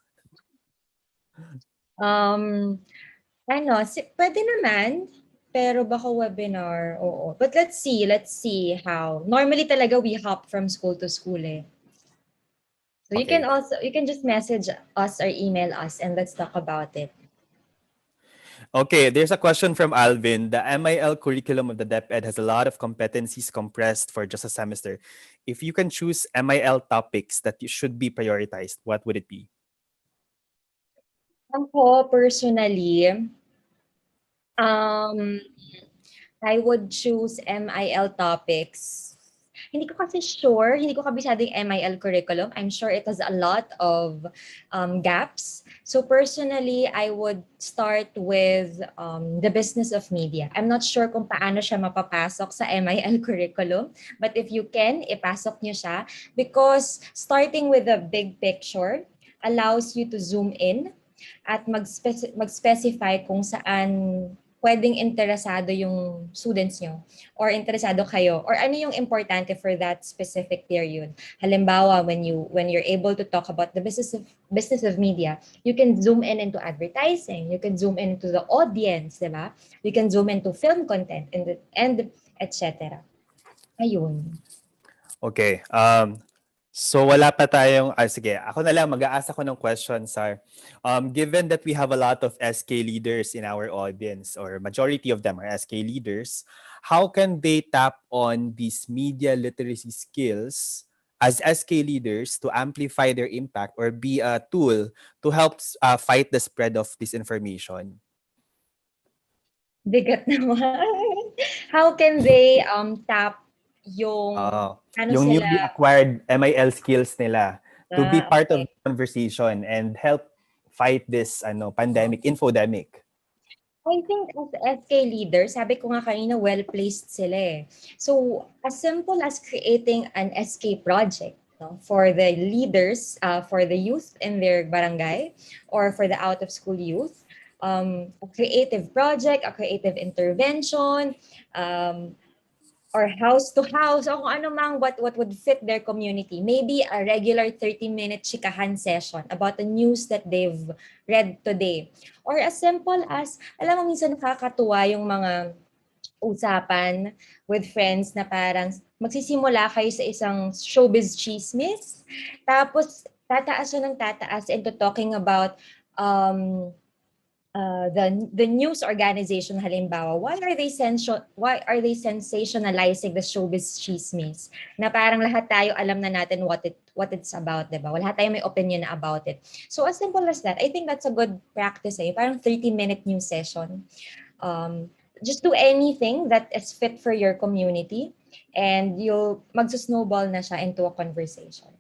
[SPEAKER 9] Um, pwede naman, pero baka webinar, oo. But let's see how. Normally talaga we hop from school to school eh. So
[SPEAKER 1] Okay.
[SPEAKER 9] you can just message us or email us and let's talk about it.
[SPEAKER 1] Okay, there's a question from Alvin. The MIL curriculum of the DepEd has a lot of competencies compressed for just a semester. If you can choose MIL topics that you should be prioritized, what would it be?
[SPEAKER 9] Ako, personally, um, I would choose MIL topics. Hindi ko kasi sure, hindi ko kabisado yung MIL curriculum. I'm sure it has a lot of gaps. So personally, I would start with the business of media. I'm not sure kung paano siya mapapasok sa MIL curriculum. But if you can, ipasok niyo siya. Because starting with the big picture allows you to zoom in at mag-specify kung saan pwedeng interesado yung students nyo or interesado kayo or ano yung importante for that specific period. Halimbawa, when you're able to talk about the business of media, you can zoom in into advertising, you can zoom in into the audience, di ba? You can zoom into film content and etc. Ayun.
[SPEAKER 1] Okay. So wala pa tayong, sige, ako na lang mag-aasa ko ng question, Sir. Given that we have a lot of SK leaders in our audience, or majority of them are SK leaders, how can they tap on these media literacy skills as SK leaders to amplify their impact or be a tool to help fight the spread of disinformation?
[SPEAKER 9] Bigat naman. How can they tap yung ano
[SPEAKER 1] yung
[SPEAKER 9] sila
[SPEAKER 1] newly acquired MIL skills nila to be part of
[SPEAKER 9] okay.
[SPEAKER 1] the conversation and help fight this pandemic, infodemic.
[SPEAKER 9] I think as SK leader, sabi ko nga kanina, well-placed sila eh. So, as simple as creating an SK project, no, for the leaders, for the youth in their barangay, or for the out-of-school youth, a creative project, a creative intervention, or house to house, o kung ano mang what would fit their community. Maybe a regular 30-minute chikahan session about the news that they've read today. Or as simple as, alam mo minsan nakakatuwa yung mga usapan with friends na parang magsisimula kayo sa isang showbiz chismis, tapos tataas siya ng tataas into talking about the news organization halimbawa, why are they sensationalizing the showbiz chismis? Na parang lahat tayo alam na natin what it's about, 'di ba? Wala tayong may opinion na about it. So as simple as that, I think that's a good practice eh. Parang 30-minute news session. Just do anything that is fit for your community and you'll magsusnowball na siya into a conversation.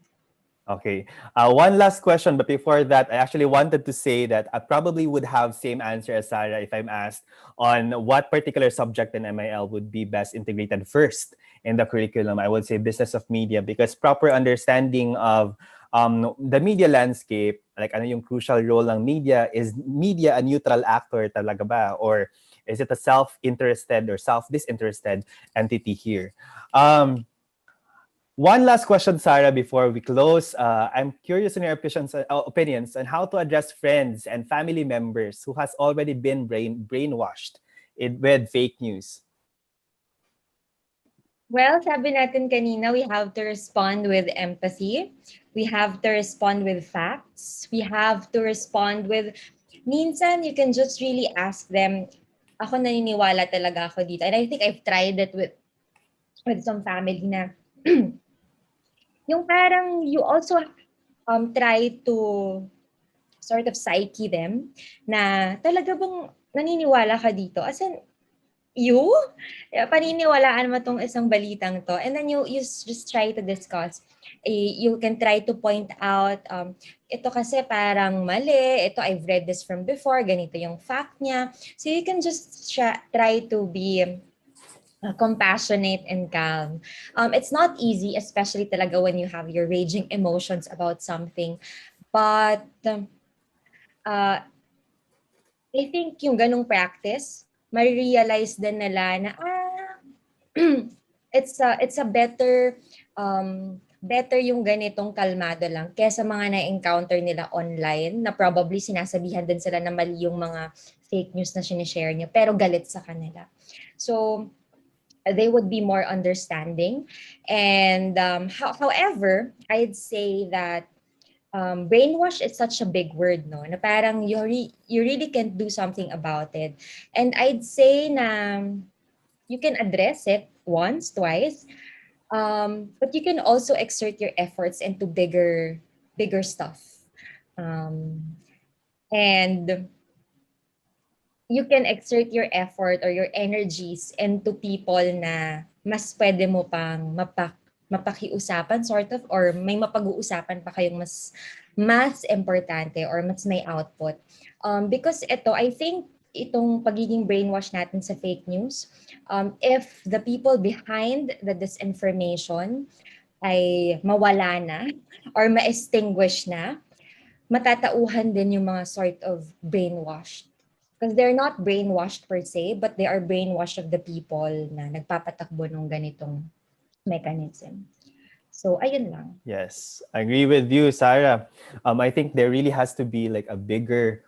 [SPEAKER 1] Okay. One last question, but before that, I actually wanted to say that I probably would have same answer as Sarah if I'm asked on what particular subject in MIL would be best integrated first in the curriculum. I would say business of media because proper understanding of the media landscape, like ano yung crucial role ng media, is media a neutral actor talaga ba? Or is it a self-interested or self-disinterested entity here? One last question, Sarah, before we close. I'm curious in your opinions on how to address friends and family members who has already been brainwashed with fake news.
[SPEAKER 9] Well, sabi natin kanina, we have to respond with empathy. We have to respond with facts. We have to respond with, minsan you can just really ask them, ako naniniwala talaga ako dito. And I think I've tried it with some family na, yung parang you also try to sort of psyche them na talaga bang naniniwala ka dito? As in, you? Paniniwalaan mo tong isang balitang to. And then you just try to discuss. You can try to point out, ito kasi parang mali, ito I've read this from before, ganito yung fact niya. So you can just try to be compassionate and calm. It's not easy, especially talaga when you have your raging emotions about something. But I think yung ganong practice, ma-realize din nila na it's a better yung ganitong kalmado lang kesa mga na-encounter nila online na probably sinasabihan din sila na mali yung mga fake news na sinishare niyo pero galit sa kanila. So they would be more understanding. And however, I'd say that brainwash is such a big word, no? Na parang you really can't do something about it. And I'd say na you can address it once, twice, but you can also exert your efforts into bigger stuff. And you can exert your effort or your energies into people na mas pwede mo pang mapakiusapan sort of, or may mapag-uusapan pa kayong mas importante or mas may output. Because ito, I think itong pagiging brainwash natin sa fake news, if the people behind the disinformation ay mawala na or ma-extinguish na, matatauhan din yung mga sort of brainwashed. Because they're not brainwashed per se, but they are brainwashed of the people na nagpapatakbo ng ganitong mechanism. So, ayun lang.
[SPEAKER 1] Yes, I agree with you, Sarah. I think there really has to be like a bigger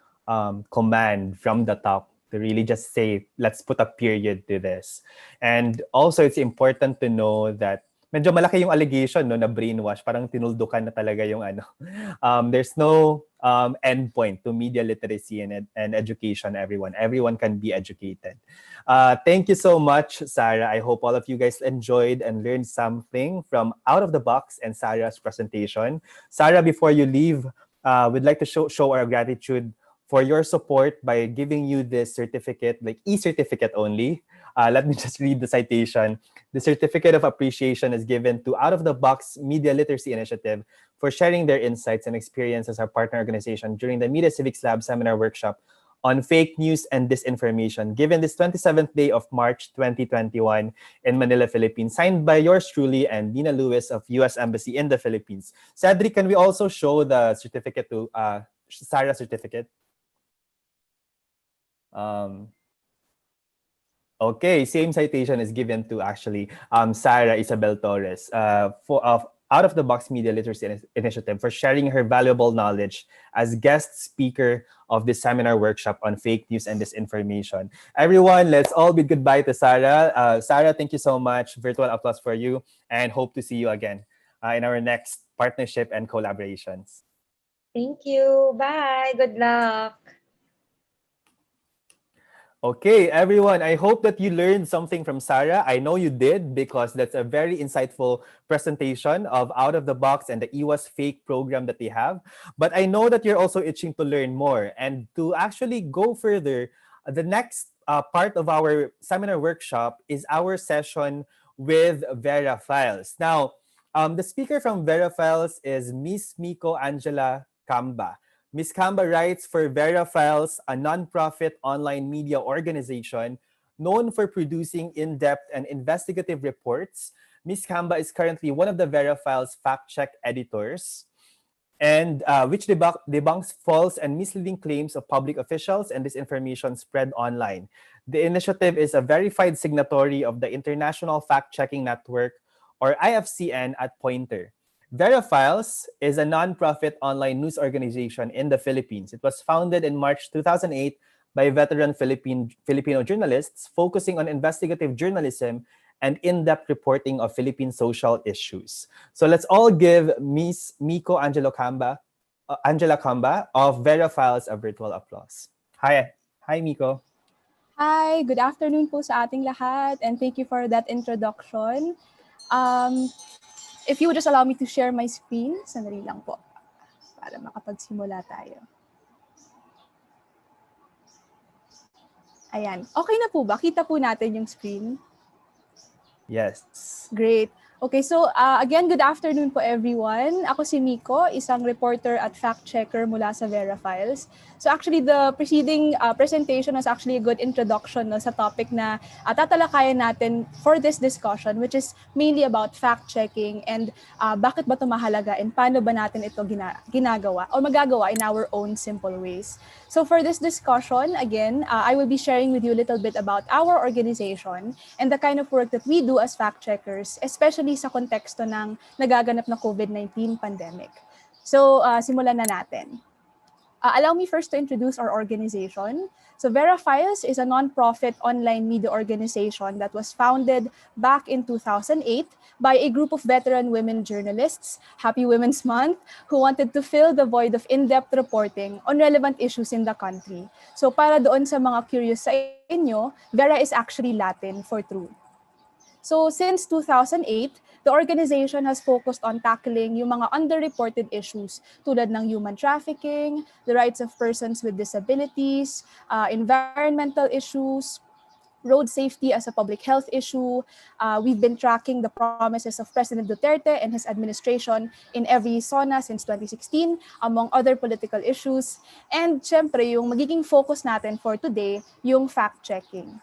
[SPEAKER 1] command from the top to really just say, let's put a period to this. And also, it's important to know that medyo malaki yung allegation, no, na brainwash. Parang tinuldukan na talaga yung ano. There's no endpoint to media literacy and education, everyone. Everyone can be educated. Thank you so much, Sarah. I hope all of you guys enjoyed and learned something from Out of the Box and Sarah's presentation. Sarah, before you leave, we'd like to show our gratitude for your support by giving you this certificate, like e-certificate only. Let me just read the citation. The certificate of appreciation is given to Out of the Box Media Literacy Initiative for sharing their insights and experience as our partner organization during the Media Civics Lab seminar workshop on fake news and disinformation, given this 27th day of March 2021 in Manila, Philippines, signed by yours truly and Dina Lewis of U.S. Embassy in the Philippines. Cedric, can we also show the certificate to Sarah's certificate? Okay, same citation is given to actually Sarah Isabel Torres of Out of the Box Media Literacy Initiative for sharing her valuable knowledge as guest speaker of this seminar workshop on fake news and disinformation. Everyone, let's all bid goodbye to Sarah. Sarah, thank you so much. Virtual applause for you, and hope to see you again in our next partnership and collaborations.
[SPEAKER 9] Thank you. Bye. Good luck.
[SPEAKER 1] Okay, everyone, I hope that you learned something from Sarah. I know you did because that's a very insightful presentation of Out of the Box and the EWAS fake program that they have. But I know that you're also itching to learn more. And to actually go further, the next part of our seminar workshop is our session with Vera Files. Now, the speaker from Vera Files is Miss Miko Angela Kamba. Ms. Kamba writes for Vera Files, a nonprofit online media organization known for producing in-depth and investigative reports. Ms. Kamba is currently one of the Vera Files fact-check editors, and which debunks false and misleading claims of public officials and disinformation spread online. The initiative is a verified signatory of the International Fact-Checking Network, or IFCN, at Pointer. Vera Files is a nonprofit online news organization in the Philippines. It was founded in March 2008 by veteran Filipino journalists focusing on investigative journalism and in-depth reporting of Philippine social issues. So let's all give Miss Miko Angela Kamba of Vera Files a virtual applause. Hi, Miko.
[SPEAKER 10] Hi, good afternoon po sa ating lahat, and thank you for that introduction. If you would just allow me to share my screen, sandali lang po para makapagsimula tayo. Ayan. Okay na po ba? Kita po natin yung screen?
[SPEAKER 1] Yes.
[SPEAKER 10] Great. Okay, so again, good afternoon po everyone. Ako si Miko, isang reporter at fact-checker mula sa Vera Files. So actually, the preceding presentation was actually a good introduction no, sa topic na tatalakayan natin for this discussion, which is mainly about fact-checking and bakit ba ito mahalaga and paano ba natin ito ginagawa o magagawa in our own simple ways. So for this discussion, again, I will be sharing with you a little bit about our organization and the kind of work that we do as fact-checkers, especially sa konteksto ng nagaganap na COVID-19 pandemic. So simulan na natin. Allow me first to introduce our organization. So Vera Files is a non-profit online media organization that was founded back in 2008 by a group of veteran women journalists, Happy Women's Month, who wanted to fill the void of in-depth reporting on relevant issues in the country. So para doon sa mga curious sa inyo, Vera is actually Latin for true. So since 2008, the organization has focused on tackling yung mga underreported issues tulad ng human trafficking, the rights of persons with disabilities, environmental issues, road safety as a public health issue. We've been tracking the promises of President Duterte and his administration in every SONA since 2016, among other political issues. And syempre, yung magiging focus natin for today, yung fact-checking.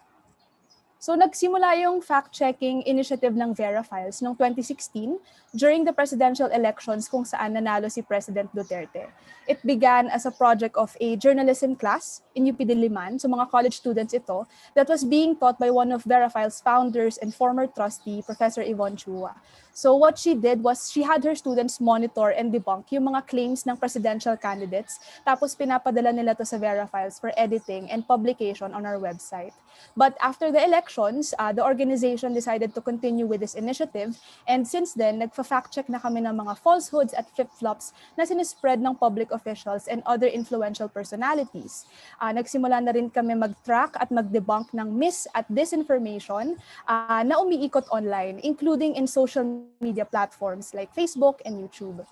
[SPEAKER 10] So nagsimula yung fact-checking initiative ng Vera Files noong 2016 during the presidential elections kung saan nanalo si President Duterte. It began as a project of a journalism class in UP Diliman, so mga college students ito, that was being taught by one of Vera Files founders and former trustee, Professor Yvonne Chua. So what she did was she had her students monitor and debunk yung mga claims ng presidential candidates, tapos pinapadala nila to sa Vera Files for editing and publication on our website. But after the elections, the organization decided to continue with this initiative, and since then, nagfa-fact check na kami ng mga falsehoods at flip-flops na sinispread ng public officials and other influential personalities. Nagsimula na rin kami mag-track at mag-debunk ng mis at disinformation na umiikot online, including in social media platforms like Facebook and YouTube.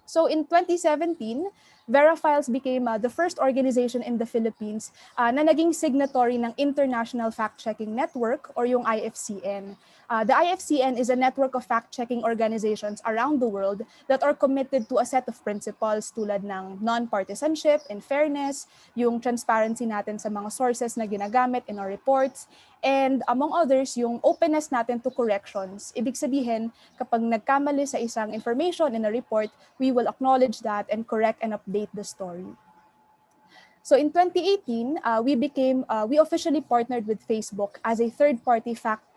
[SPEAKER 10] So in 2017, Vera Files became the first organization in the Philippines na naging signatory ng International Fact-Checking Network or yung IFCN. The IFCN is a network of fact-checking organizations around the world that are committed to a set of principles tulad ng non-partisanship and fairness, yung transparency natin sa mga sources na ginagamit in our reports, and among others, yung openness natin to corrections. Ibig sabihin, kapag nagkamali sa isang information in a report, we will acknowledge that and correct and update the story. So in 2018, we officially partnered with Facebook as a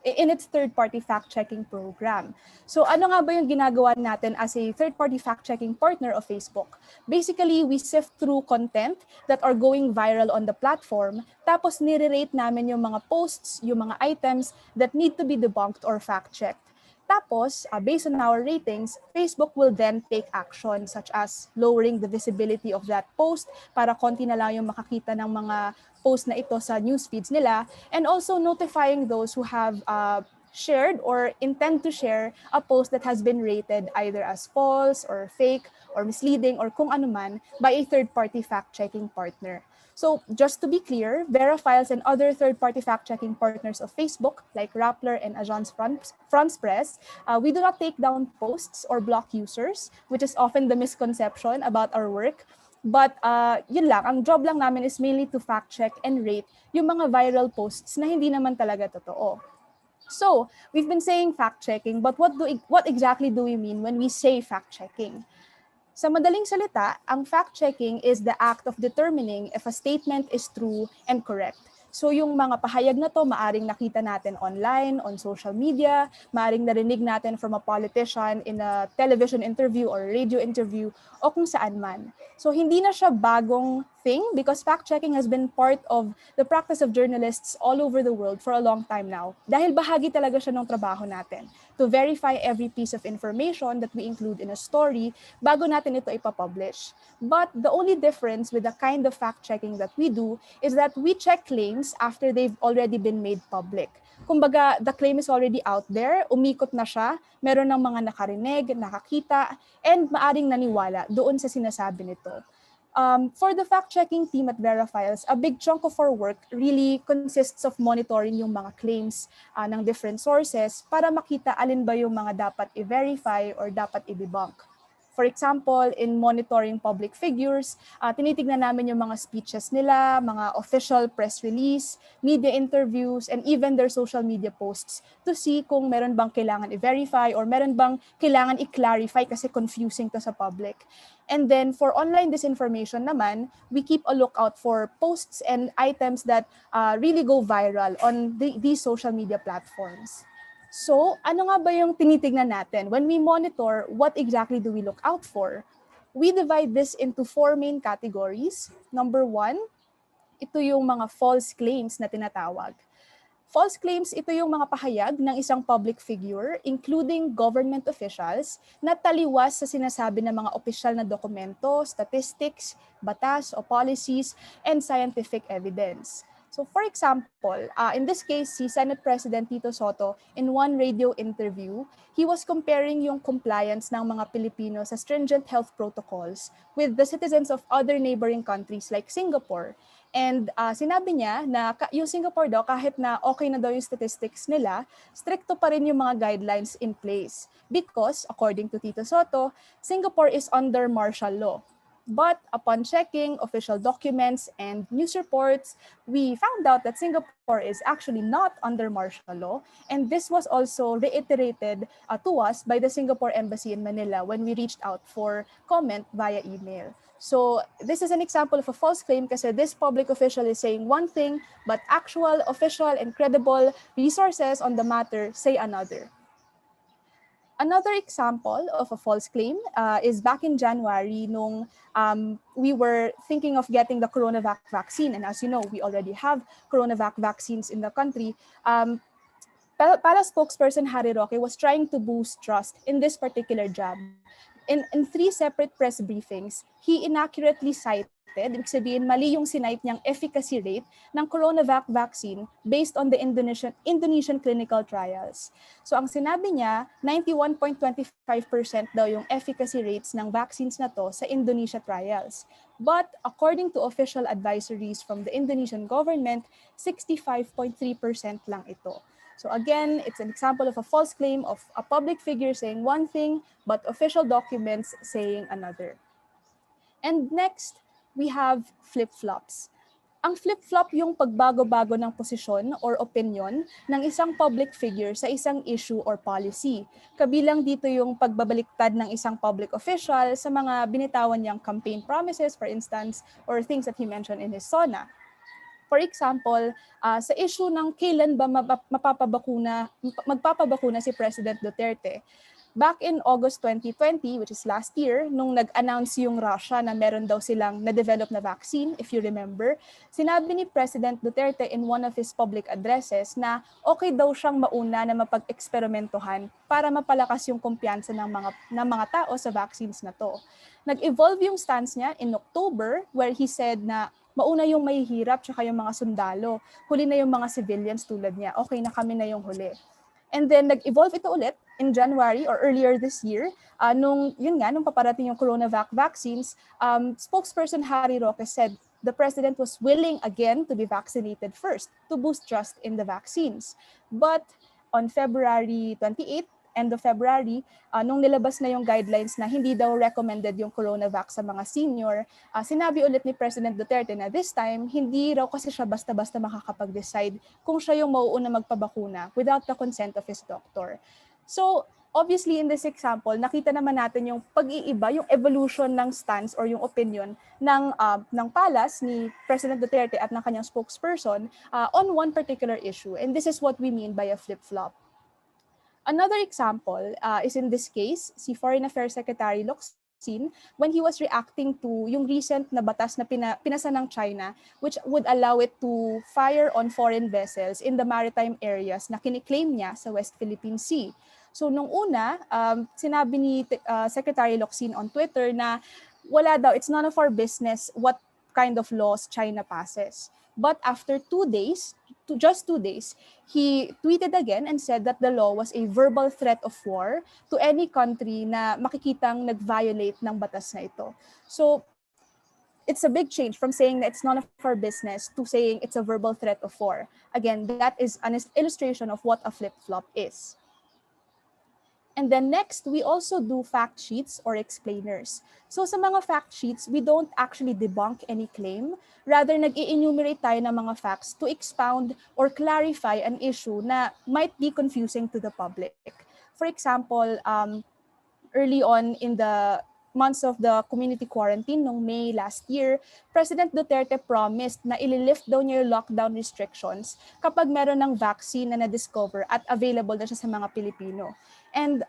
[SPEAKER 10] in its third-party fact-checking program. So ano nga ba yung ginagawa natin as a third-party fact-checking partner of Facebook? Basically, we sift through content that are going viral on the platform, tapos nire-rate namin yung mga posts, yung mga items that need to be debunked or fact-checked. Tapos, based on our ratings, Facebook will then take action such as lowering the visibility of that post para konti na lang yung makakita ng mga post na ito sa news feeds nila, and also notifying those who have shared or intend to share a post that has been rated either as false or fake or misleading or kung ano man by a third-party fact-checking partner. So just to be clear, Vera Files and other third-party fact-checking partners of Facebook, like Rappler and Agence France Press, we do not take down posts or block users, which is often the misconception about our work. But yun lang, ang job lang namin is mainly to fact-check and rate yung mga viral posts na hindi naman talaga totoo. So, we've been saying fact-checking, but what exactly do we mean when we say fact-checking? Sa madaling salita, ang fact-checking is the act of determining if a statement is true and correct. So yung mga pahayag na to, maaring nakita natin online, on social media, maaring narinig natin from a politician in a television interview or radio interview, o kung saan man. So hindi na siya bagong thing because fact-checking has been part of the practice of journalists all over the world for a long time now. Dahil bahagi talaga siya ng trabaho natin to verify every piece of information that we include in a story bago natin ito ipapublish. But the only difference with the kind of fact-checking that we do is that we check claims after they've already been made public. Kumbaga, the claim is already out there, umikot na siya, meron ng mga nakarinig, nakakita, and maaring naniwala doon sa sinasabi nito. For the fact-checking team at Verifiles, a big chunk of our work really consists of monitoring yung mga claims ng different sources para makita alin ba yung mga dapat i-verify or dapat i-debunk. For example, in monitoring public figures, tinitignan namin yung mga speeches nila, mga official press release, media interviews, and even their social media posts to see kung meron bang kailangan i-verify or meron bang kailangan i-clarify kasi confusing to sa public. And then for online disinformation naman, we keep a lookout for posts and items that really go viral on these social media platforms. So, ano nga ba yung tinitignan natin? When we monitor, what exactly do we look out for? We divide this into 4 main categories. Number 1, ito yung mga false claims na tinatawag. False claims, ito yung mga pahayag ng isang public figure, including government officials, na taliwas sa sinasabi ng mga opisyal na dokumento, statistics, batas o policies, and scientific evidence. So for example, in this case, si Senate President Tito Soto, in one radio interview, he was comparing yung compliance ng mga Pilipino sa stringent health protocols with the citizens of other neighboring countries like Singapore. And sinabi niya na yung Singapore daw, kahit na okay na daw yung statistics nila, stricto pa rin yung mga guidelines in place. Because, according to Tito Soto, Singapore is under martial law. But upon checking official documents and news reports, we found out that Singapore is actually not under martial law. And this was also reiterated to us by the Singapore Embassy in Manila when we reached out for comment via email. So this is an example of a false claim kasi this public official is saying one thing, but actual, official, and credible resources on the matter say another. Another example of a false claim is back in January nung we were thinking of getting the coronavac vaccine. And as you know, we already have coronavac vaccines in the country. Pala spokesperson Harry Roque was trying to boost trust in this particular jab. In 3 separate press briefings, he inaccurately cited, ibig sabihin mali yung sinite niyang efficacy rate ng coronavac vaccine based on the Indonesian clinical trials. So ang sinabi niya, 91.25% daw yung efficacy rates ng vaccines na to sa Indonesia trials. But according to official advisories from the Indonesian government, 65.3% lang ito. So again, it's an example of a false claim of a public figure saying one thing, but official documents saying another. And next, we have flip-flops. Ang flip-flop yung pagbago-bago ng posisyon or opinion ng isang public figure sa isang issue or policy. Kabilang dito yung pagbabaliktad ng isang public official sa mga binitawan niyang campaign promises, for instance, or things that he mentioned in his SONA. For example, sa issue ng kailan ba magpapabakuna si President Duterte, back in August 2020, which is last year, nung nag-announce yung Russia na meron daw silang na-develop na vaccine, if you remember, sinabi ni President Duterte in one of his public addresses na okay daw siyang mauna na mapag-eksperimentohan para mapalakas yung kumpiyansa ng mga tao sa vaccines na to. Nag-evolve yung stance niya in October where he said na mauna yung mahihirap tsaka yung mga sundalo. Huli na yung mga civilians tulad niya. Okay na kami na yung huli. And then nag-evolve ito ulit in January or earlier this year, nung paparating yung coronavac vaccines, spokesperson Harry Roque said the president was willing again to be vaccinated first to boost trust in the vaccines. But on February 28, end of February, nung nilabas na yung guidelines na hindi daw recommended yung coronavac sa mga senior, sinabi ulit ni President Duterte na this time, hindi raw kasi siya basta-basta makakapag-decide kung siya yung mauuna magpabakuna without the consent of his doctor. So, obviously, in this example, nakita naman natin yung pag-iiba, yung evolution ng stance or yung opinion ng palas ni President Duterte at ng kanyang spokesperson on one particular issue. And this is what we mean by a flip-flop. Another example is in this case, si Foreign Affairs Secretary Locsin, when he was reacting to yung recent na batas na pinasa ng China, which would allow it to fire on foreign vessels in the maritime areas na kiniklaim niya sa West Philippine Sea. So nung una, sinabi ni Secretary Locsin on Twitter na wala daw, it's none of our business what kind of laws China passes. But after 2 days, just 2 days, he tweeted again and said that the law was a verbal threat of war to any country na makikitang nag-violate ng batas na ito. So, it's a big change from saying that it's none of our business to saying it's a verbal threat of war. Again, that is an illustration of what a flip-flop is. And then next, we also do fact sheets or explainers. So sa mga fact sheets, we don't actually debunk any claim. Rather, nag-i-enumerate tayo ng mga facts to expound or clarify an issue na might be confusing to the public. For example, early on in the months of the community quarantine noong May last year, President Duterte promised na ililift daw niya yung lockdown restrictions kapag meron ng vaccine na na-discover at available na siya sa mga Pilipino. And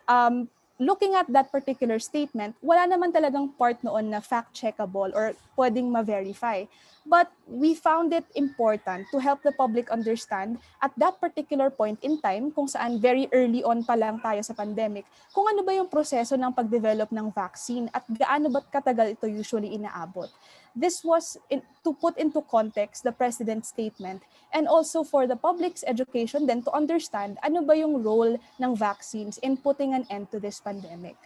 [SPEAKER 10] looking at that particular statement, wala naman talagang part noon na fact-checkable or pwedeng ma-verify. But we found it important to help the public understand at that particular point in time, kung saan very early on pa lang tayo sa pandemic, kung ano ba yung proseso ng pag-develop ng vaccine at gaano ba katagal ito usually inaabot. This was to put into context the President's statement and also for the public's education then to understand ano ba yung role ng vaccines in putting an end to this pandemic.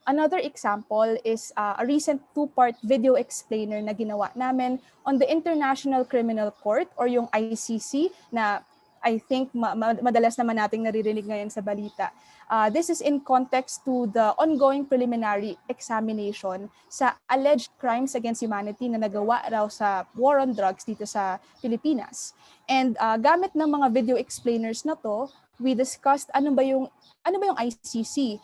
[SPEAKER 10] Another example is a recent two-part video explainer na ginawa namin on the International Criminal Court or yung ICC na I think madalas naman nating naririnig ngayon sa balita. This is in context to the ongoing preliminary examination sa alleged crimes against humanity na nagawa raw sa war on drugs dito sa Pilipinas. And gamit ng mga video explainers na to, we discussed ano ba yung ICC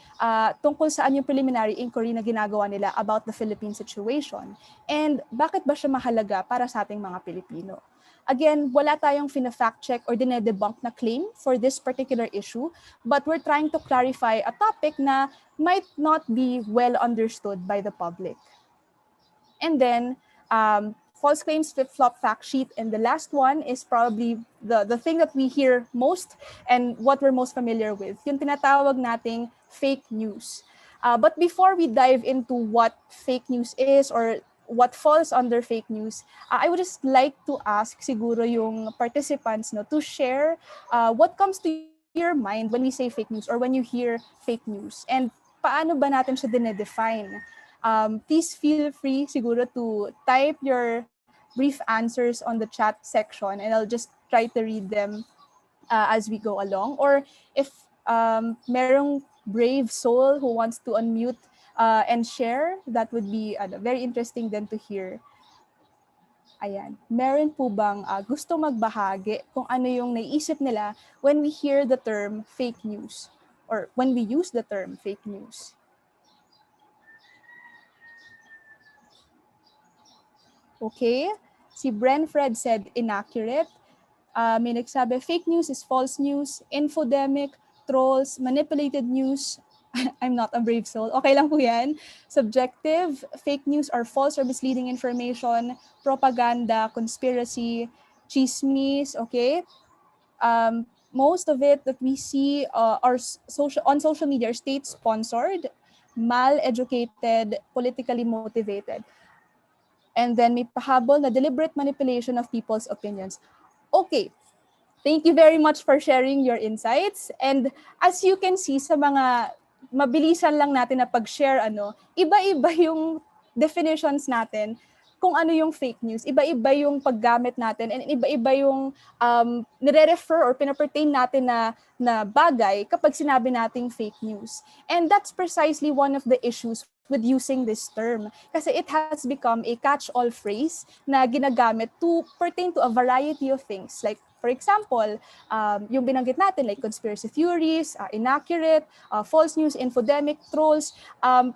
[SPEAKER 10] tungkol saan yung preliminary inquiry na ginagawa nila about the Philippine situation and bakit ba siya mahalaga para sa ating mga Pilipino. Again, wala tayong fina-fact check or dinedebunk na claim for this particular issue, but we're trying to clarify a topic na might not be well understood by the public. And then, false claims flip-flop fact sheet. And the last one is probably the thing that we hear most and what we're most familiar with, yung tinatawag nating fake news. But before we dive into what fake news is or what falls under fake news, I would just like to ask siguro yung participants to share what comes to your mind when we say fake news or when you hear fake news. And paano ba natin siya dinedefine? Please feel free siguro to type your brief answers on the chat section and I'll just try to read them as we go along. Or if merong brave soul who wants to unmute and share, that would be very interesting then to hear. Ayan. Meron po bang gusto magbahagi kung ano yung naiisip nila when we hear the term fake news or when we use the term fake news? Okay. Si Brenfred said inaccurate. May nagsabi, fake news is false news, infodemic, trolls, manipulated news. I'm not a brave soul. Okay lang po yan. Subjective, fake news are false or misleading information, propaganda, conspiracy, chismis, okay? Most of it that we see are on social media are state-sponsored, mal-educated, politically motivated. And then may pahabol na deliberate manipulation of people's opinions. Okay, thank you very much for sharing your insights. And as you can see sa mga mabilisan lang natin na pag-share, iba-iba yung definitions natin kung ano yung fake news. Iba-iba yung paggamit natin and iba-iba yung nire-refer or pinapertain natin na bagay kapag sinabi nating fake news. And that's precisely one of the issues with using this term. Kasi it has become a catch-all phrase na ginagamit to pertain to a variety of things. Like, for example, yung binanggit natin like conspiracy theories, inaccurate, false news, infodemic, trolls.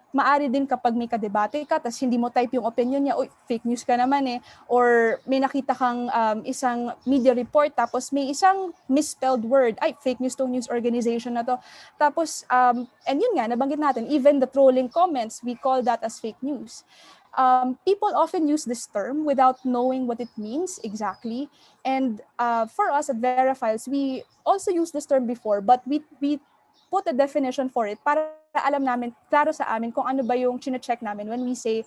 [SPEAKER 10] Maari din kapag may kadebate ka, tas hindi mo type yung opinion niya, uy, fake news ka naman eh. Or may nakita kang isang media report, tapos may isang misspelled word, ay, fake news tong news organization na to. Tapos, and yun nga, nabanggit natin, even the trolling comments, we call that as fake news. People often use this term without knowing what it means exactly. And for us at Verifiles, we also used this term before, but we put a definition for it para alam namin, klaro sa amin kung ano ba yung chine-check namin when we say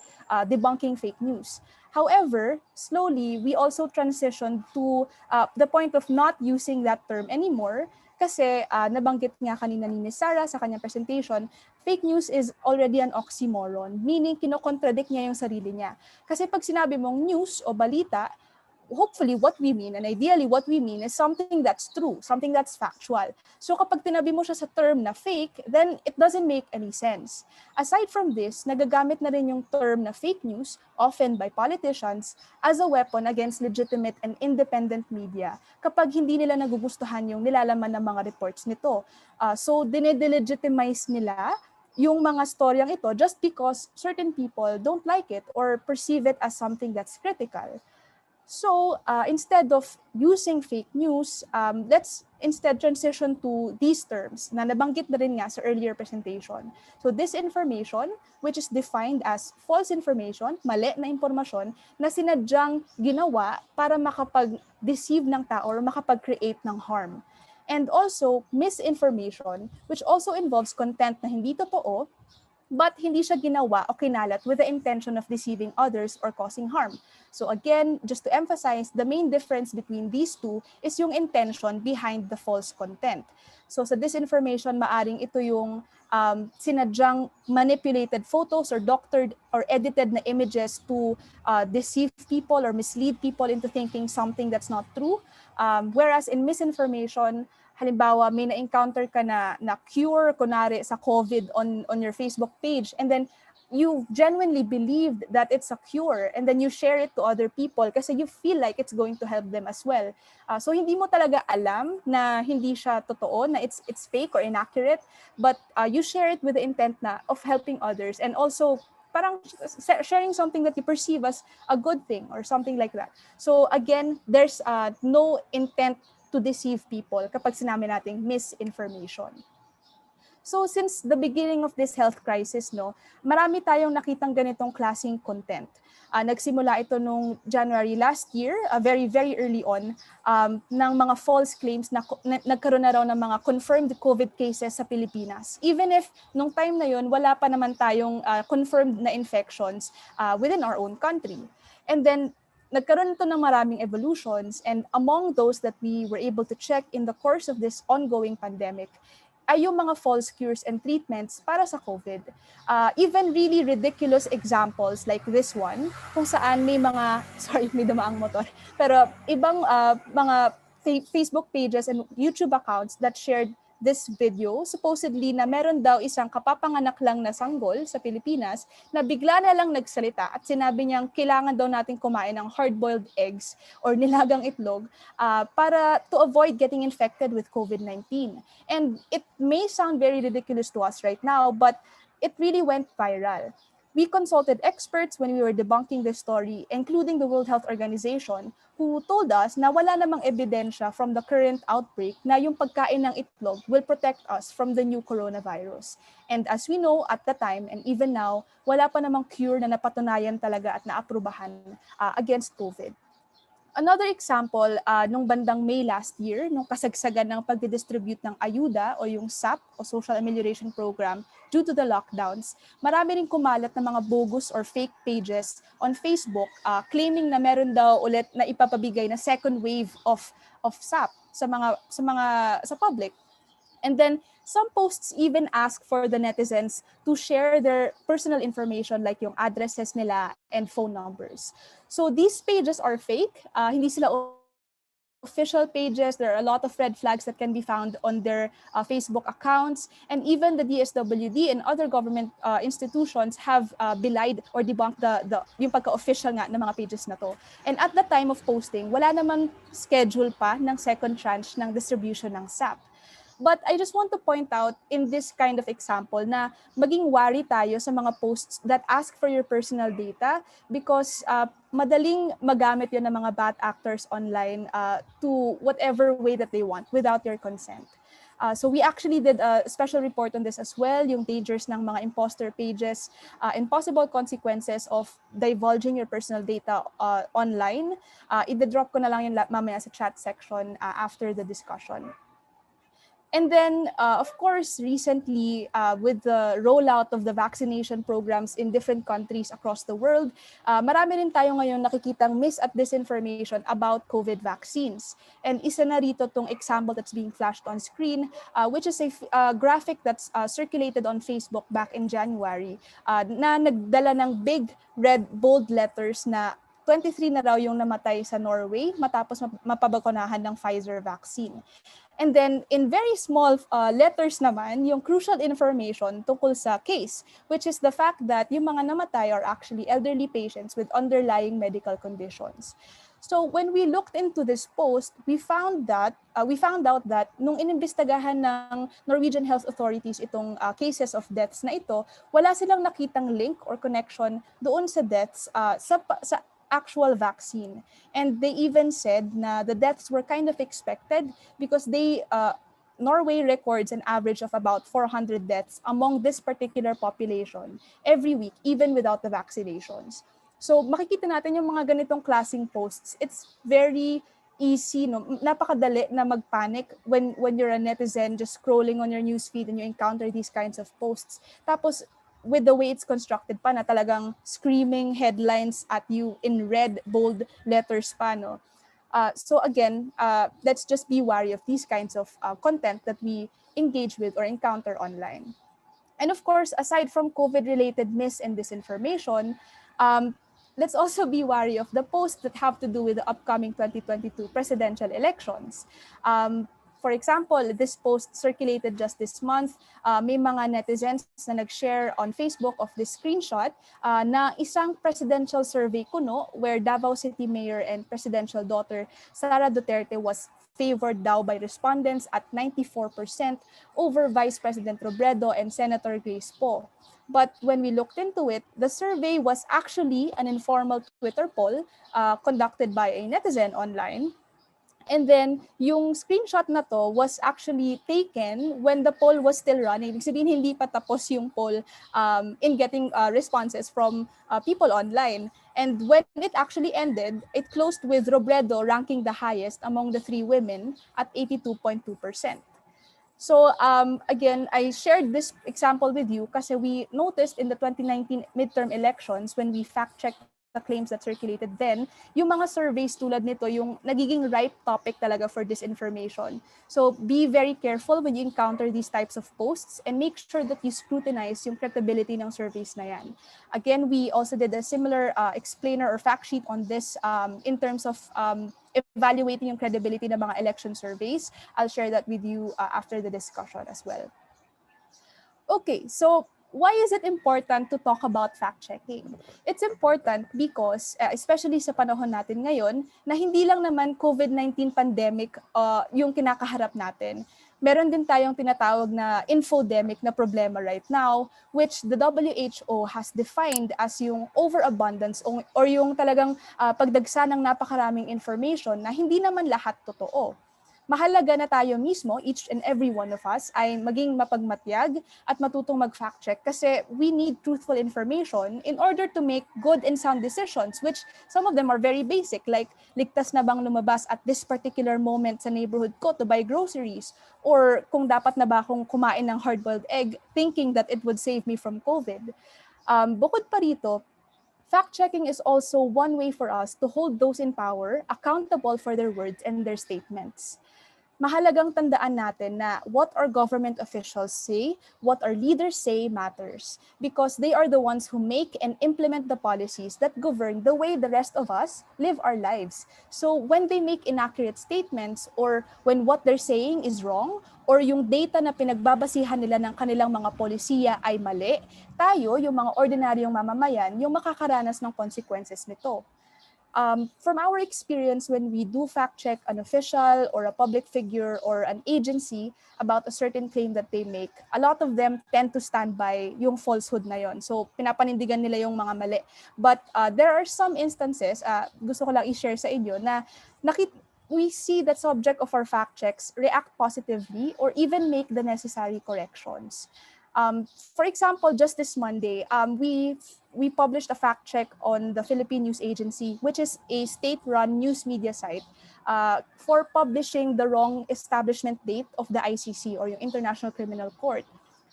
[SPEAKER 10] debunking fake news. However, slowly, we also transitioned to the point of not using that term anymore Kasi nabanggit nga kanina ni Ms. Sarah sa kanyang presentation, fake news is already an oxymoron, meaning kinokontradict niya yung sarili niya. Kasi pag sinabi mong news o balita, hopefully what we mean and ideally what we mean is something that's true, something that's factual. So kapag tinabi mo siya sa term na fake, then it doesn't make any sense. Aside from this, nagagamit na rin yung term na fake news, often by politicians, as a weapon against legitimate and independent media kapag hindi nila nagugustuhan yung nilalaman ng mga reports nito. So dinedelegitimize nila yung mga storyang ito just because certain people don't like it or perceive it as something that's critical. So instead of using fake news, let's instead transition to these terms na nabanggit na rin nga sa earlier presentation. So disinformation, which is defined as false information, mali na impormasyon na sinadyang ginawa para makapag-deceive ng tao or makapag-create ng harm. And also misinformation, which also involves content na hindi totoo, but hindi siya ginawa o kinalat with the intention of deceiving others or causing harm. So again, just to emphasize, the main difference between these two is yung intention behind the false content. So sa disinformation, maaring ito yung sinadyang manipulated photos or doctored or edited na images to deceive people or mislead people into thinking something that's not true. Whereas in misinformation, halimbawa may na-encounter ka na cure kunari sa COVID on your Facebook page, and then you genuinely believed that it's a cure, and then you share it to other people kasi you feel like it's going to help them as well. So hindi mo talaga alam na hindi siya totoo, na it's fake or inaccurate, but you share it with the intent na of helping others and also parang sharing something that you perceive as a good thing or something like that. So again, there's no intent to deceive people kapag sinabi nating misinformation. So since the beginning of this health crisis, marami tayong nakitang ganitong klaseng content. Nagsimula ito nung January last year, very, very early on, ng mga false claims na nagkaroon na raw ng mga confirmed COVID cases sa Pilipinas. Even if nung time na yon wala pa naman tayong confirmed na infections within our own country. And then nagkaroon ito ng maraming evolutions, and among those that we were able to check in the course of this ongoing pandemic ay yung mga false cures and treatments para sa COVID. Even really ridiculous examples like this one, kung saan may mga, sorry, may dumaang motor, pero ibang mga Facebook pages and YouTube accounts that shared this video, supposedly na meron daw isang kapapanganak lang na sanggol sa Pilipinas na bigla na lang nagsalita at sinabi niyang kailangan daw natin kumain ng hard-boiled eggs or nilagang itlog para to avoid getting infected with COVID-19. And it may sound very ridiculous to us right now, but it really went viral. We consulted experts when we were debunking this story, including the World Health Organization, who told us na wala namang ebidensya from the current outbreak na yung pagkain ng itlog will protect us from the new coronavirus. And as we know at the time and even now, wala pa namang cure na napatunayan talaga at naaprubahan against COVID. Another example, nung bandang May last year, nung kasagsagan ng pagdidistribute ng ayuda o yung SAP o Social Amelioration Program due to the lockdowns, marami rin kumalat na mga bogus or fake pages on Facebook claiming na meron daw ulit na ipapabigay na second wave of SAP sa public. And then some posts even ask for the netizens to share their personal information like yung addresses nila and phone numbers. So these pages are fake. Hindi sila official pages. There are a lot of red flags that can be found on their Facebook accounts. And even the DSWD and other government institutions have belied or debunked yung pagka-official nga ng mga pages na to. And at the time of posting, wala naman schedule pa ng second tranche ng distribution ng SAP. But I just want to point out in this kind of example na maging wary tayo sa mga posts that ask for your personal data because madaling magamit yun ng mga bad actors online to whatever way that they want without your consent. So we actually did a special report on this as well, yung dangers ng mga imposter pages and possible consequences of divulging your personal data online. I-drop ko na lang yun mamaya sa chat section after the discussion. And then, of course, recently, with the rollout of the vaccination programs in different countries across the world, marami rin tayo ngayon nakikitang mis at disinformation about COVID vaccines. And isa na rito tong example that's being flashed on screen, which is a graphic that's circulated on Facebook back in January, na nagdala ng big red bold letters na 23 na raw yung namatay sa Norway matapos mapabakunahan ng Pfizer vaccine. And then in very small letters naman, yung crucial information tungkol sa case, which is the fact that yung mga namatay are actually elderly patients with underlying medical conditions. So when we looked into this post, we found out that nung inimbestagahan ng Norwegian health authorities itong cases of deaths na ito, wala silang nakitang link or connection doon sa deaths sa actual vaccine. And they even said na the deaths were kind of expected because Norway records an average of about 400 deaths among this particular population every week, even without the vaccinations. So makikita natin yung mga ganitong klaseng posts. It's very easy, no? Napakadali na magpanic when you're a netizen just scrolling on your newsfeed and you encounter these kinds of posts. Tapos with the way it's constructed pa na talagang screaming headlines at you in red, bold letters pa, no? So again, let's just be wary of these kinds of content that we engage with or encounter online. And of course, aside from COVID-related mis and disinformation, let's also be wary of the posts that have to do with the upcoming 2022 presidential elections. For example, this post circulated just this month. May mga netizens na nag-share on Facebook of this screenshot na isang presidential survey kuno where Davao City Mayor and presidential daughter Sara Duterte was favored daw by respondents at 94% over Vice President Robredo and Senator Grace Poe. But when we looked into it, the survey was actually an informal Twitter poll conducted by a netizen online. And then, yung screenshot na to was actually taken when the poll was still running. Ibig sabihin, hindi pa tapos yung poll in getting responses from people online. And when it actually ended, it closed with Robredo ranking the highest among the three women at 82.2%. So again, I shared this example with you kasi we noticed in the 2019 midterm elections when we fact-checked the claims that circulated then, yung mga surveys tulad nito, yung nagiging ripe topic talaga for disinformation. So be very careful when you encounter these types of posts and make sure that you scrutinize yung credibility ng surveys na yan. Again, we also did a similar explainer or fact sheet on this in terms of evaluating yung credibility ng mga election surveys. I'll share that with you after the discussion as well. Okay, so why is it important to talk about fact-checking? It's important because, especially sa panahon natin ngayon, na hindi lang naman COVID-19 pandemic yung kinakaharap natin. Meron din tayong tinatawag na infodemic na problema right now, which the WHO has defined as yung overabundance or yung talagang pagdagsa ng napakaraming information na hindi naman lahat totoo. Mahalaga na tayo mismo, each and every one of us, ay maging mapagmatyag at matutong mag-fact check kasi we need truthful information in order to make good and sound decisions, which some of them are very basic, like ligtas na bang lumabas at this particular moment sa neighborhood ko to buy groceries, or kung dapat na ba akong kumain ng hard-boiled egg thinking that it would save me from COVID. Bukod pa rito, fact-checking is also one way for us to hold those in power accountable for their words and their statements. Mahalagang tandaan natin na what our government officials say, what our leaders say matters because they are the ones who make and implement the policies that govern the way the rest of us live our lives. So when they make inaccurate statements or when what they're saying is wrong or yung data na pinagbabasihan nila ng kanilang mga polisiya ay mali, tayo, yung mga ordinaryong mamamayan, yung makakaranas ng consequences nito. From our experience, when we do fact check an official or a public figure or an agency about a certain claim that they make, a lot of them tend to stand by yung falsehood na yon. So pinapanindigan nila yung mga mali. But there are some instances, gusto ko lang i-share sa inyo, na we see that subject of our fact checks react positively or even make the necessary corrections. For example, just this Monday, we published a fact check on the Philippine News Agency, which is a state-run news media site, for publishing the wrong establishment date of the ICC, or yung International Criminal Court.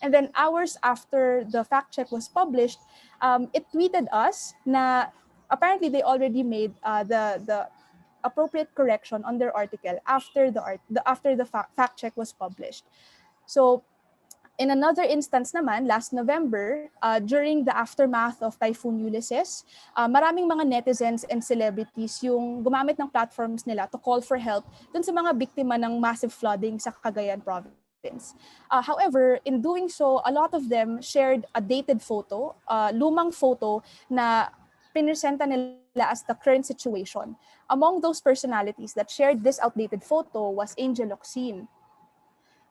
[SPEAKER 10] And then hours after the fact check was published, it tweeted us na apparently they already made the appropriate correction on their article after the fact check was published. So in another instance naman, last November, during the aftermath of Typhoon Ulysses, maraming mga netizens and celebrities yung gumamit ng platforms nila to call for help dun sa mga biktima ng massive flooding sa Cagayan province. However, in doing so, a lot of them shared a dated photo, lumang photo na pinesenta nila as the current situation. Among those personalities that shared this outdated photo was Angel Locsin.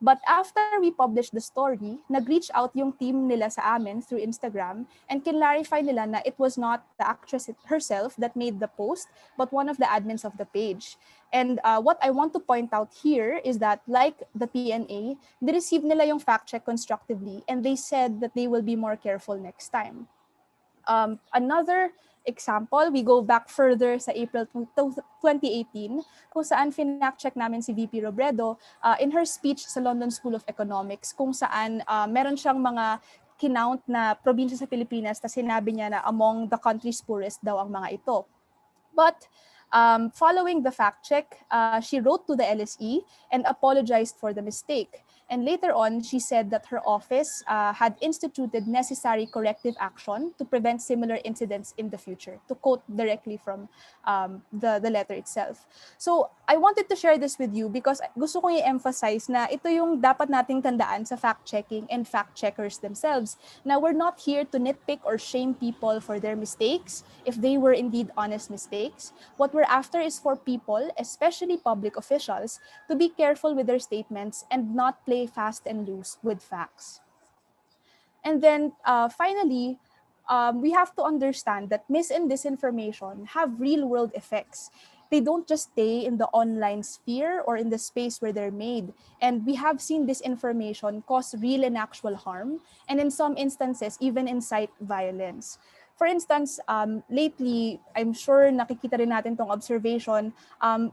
[SPEAKER 10] But after we published the story, nag-reach out yung team nila sa amin through Instagram and clarify nila na it was not the actress herself that made the post, but one of the admins of the page. And what I want to point out here is that, like the PNA, they received nila yung fact check constructively, and they said that they will be more careful next time. Another example, we go back further sa April 2018, kung saan finact-check namin si VP Robredo in her speech sa London School of Economics, kung saan meron siyang mga kinount na probinsya sa Pilipinas na sinabi niya na among the country's poorest daw ang mga ito. But following the fact check, she wrote to the LSE and apologized for the mistake. And later on, she said that her office had instituted necessary corrective action to prevent similar incidents in the future, to quote directly from the letter itself. So I wanted to share this with you because gusto kong i-emphasize na ito yung dapat nating tandaan sa fact-checking and fact-checkers themselves. Now, we're not here to nitpick or shame people for their mistakes, if they were indeed honest mistakes. What we're after is for people, especially public officials, to be careful with their statements and not play fast and loose with facts. And then finally, we have to understand that mis and disinformation have real-world effects. They don't just stay in the online sphere or in the space where they're made. And we have seen disinformation cause real and actual harm, and in some instances, even incite violence. For instance, lately, I'm sure nakikita rin natin tong observation,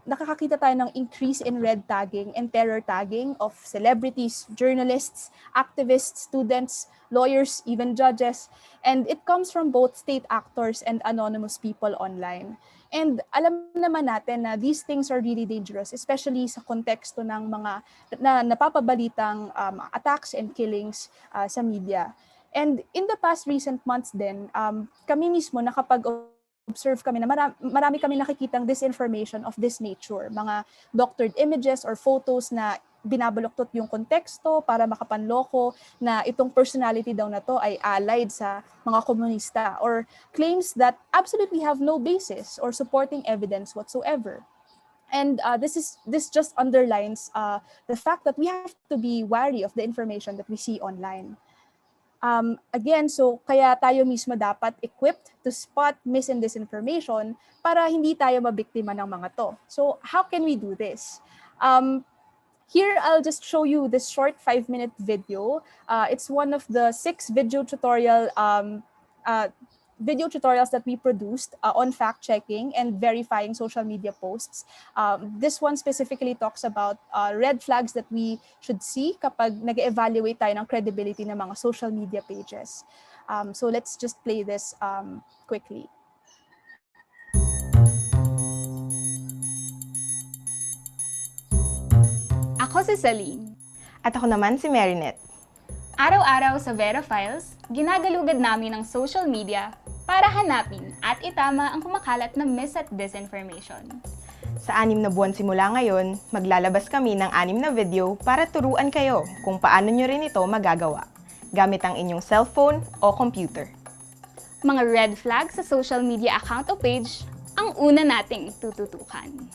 [SPEAKER 10] nakakakita tayo ng increase in red tagging and terror tagging of celebrities, journalists, activists, students, lawyers, even judges. And it comes from both state actors and anonymous people online. And alam naman natin na these things are really dangerous, especially sa konteksto ng mga napapabalitang attacks and killings sa media. And in the past recent months din, kami mismo nakapag-observe kami na marami kami nakikitang disinformation of this nature. Mga doctored images or photos na binabaluktot yung konteksto para makapanloko na itong personality daw na to ay allied sa mga komunista, or claims that absolutely have no basis or supporting evidence whatsoever. And this just underlines the fact that we have to be wary of the information that we see online. Again, so kaya tayo mismo dapat equipped to spot mis and disinformation para hindi tayo mabiktima ng mga to. So how can we do this? Here, I'll just show you this short 5-minute video. It's one of the 6 video tutorials that we produced on fact-checking and verifying social media posts. This one specifically talks about red flags that we should see kapag nag-evaluate tayo ng credibility ng mga social media pages. So let's just play this quickly.
[SPEAKER 11] Ako si Celine.
[SPEAKER 12] At ako naman si Marinette.
[SPEAKER 11] Araw-araw sa Vera Files, ginagalugad namin ang social media para hanapin at itama ang kumakalat na mis at disinformation.
[SPEAKER 12] Sa 6 na buwan simula ngayon, maglalabas kami ng 6 na video para turuan kayo kung paano nyo rin ito magagawa, gamit ang inyong cellphone o computer.
[SPEAKER 11] Mga red flags sa social media account o page ang una nating tututukan.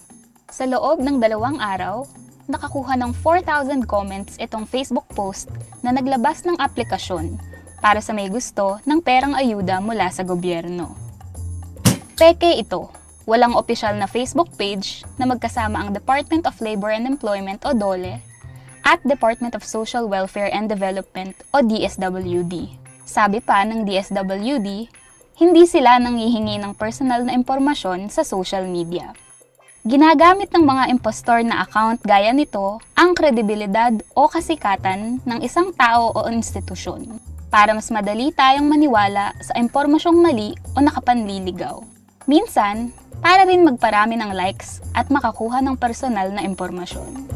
[SPEAKER 11] Sa loob ng 2 araw, nakakuha ng 4,000 comments itong Facebook post na naglabas ng aplikasyon para sa may gusto ng perang ayuda mula sa gobyerno. Peke ito, walang opisyal na Facebook page na magkasama ang Department of Labor and Employment o DOLE at Department of Social Welfare and Development o DSWD. Sabi pa ng DSWD, hindi sila nanghihingi ng personal na impormasyon sa social media. Ginagamit ng mga impostor na account gaya nito ang kredibilidad o kasikatan ng isang tao o institusyon para mas madali tayong maniwala sa impormasyong mali o nakapanliligaw. Minsan, para rin magparami ng likes at makakuha ng personal na impormasyon.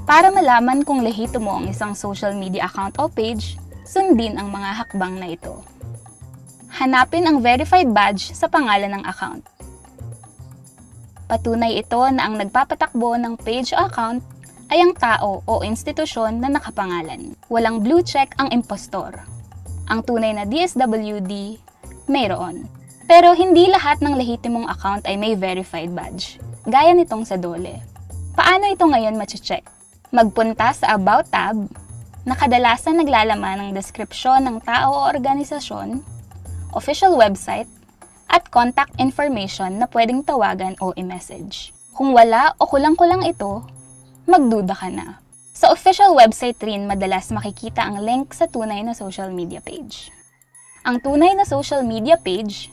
[SPEAKER 11] Para malaman kung lehitimo ang isang social media account o page, sundin ang mga hakbang na ito. Hanapin ang verified badge sa pangalan ng account. Patunay ito na ang nagpapatakbo ng page o account ay ang tao o institusyon na nakapangalan. Walang blue check ang impostor. Ang tunay na DSWD, mayroon. Pero hindi lahat ng lehitimong account ay may verified badge, gaya nitong sa Dole. Paano ito ngayon mache-check? Magpunta sa About tab, na kadalasan naglalaman ng deskripsyon ng tao o organisasyon, official website, at contact information na pwedeng tawagan o i-message. Kung wala o kulang-kulang ito, magduda ka na. Sa official website rin madalas makikita ang link sa tunay na social media page. Ang tunay na social media page,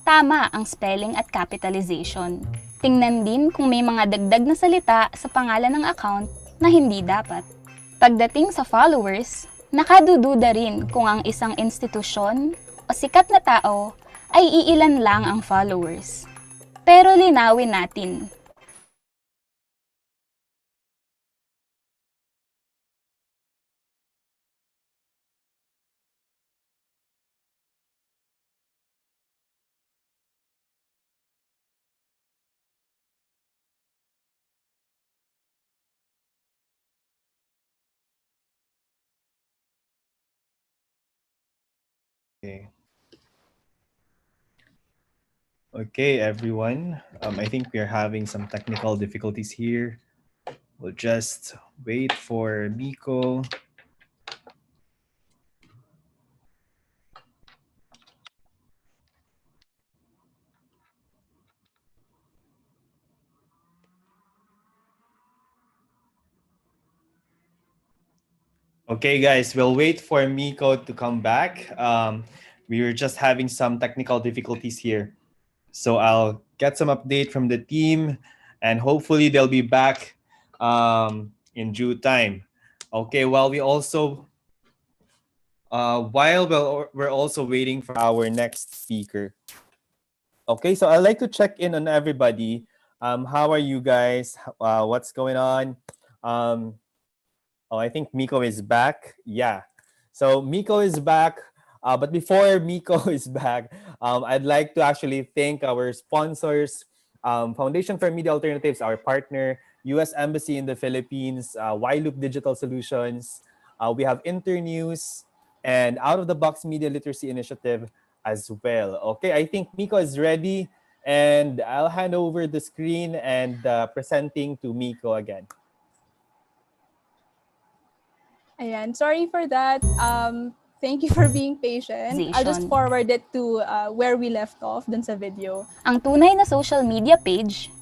[SPEAKER 11] tama ang spelling at capitalization. Tingnan din kung may mga dagdag na salita sa pangalan ng account na hindi dapat. Pagdating sa followers, nakadududa rin kung ang isang institusyon o sikat na tao ay iilan lang ang followers. Pero linawin natin,
[SPEAKER 1] Okay. Okay, everyone. I think we are having some technical difficulties here. We'll just wait for Miko. Okay, guys, we'll wait for Miko to come back. We were just having some technical difficulties here. So I'll get some update from the team and hopefully they'll be back in due time. Okay, while we're also waiting for our next speaker. Okay, so I'd like to check in on everybody. How are you guys? What's going on? I think Miko is back. Yeah. So Miko is back. But before Miko is back, I'd like to actually thank our sponsors, Foundation for Media Alternatives, our partner, U.S. Embassy in the Philippines, Y-Loop Digital Solutions. We have Internews and Out of the Box Media Literacy Initiative as well. Okay, I think Miko is ready and I'll hand over the screen and presenting to Miko again.
[SPEAKER 10] Ayan, sorry for that. Thank you for being patient. I'll just forward it to where we left off dun sa video.
[SPEAKER 11] Ang tunay na social media page,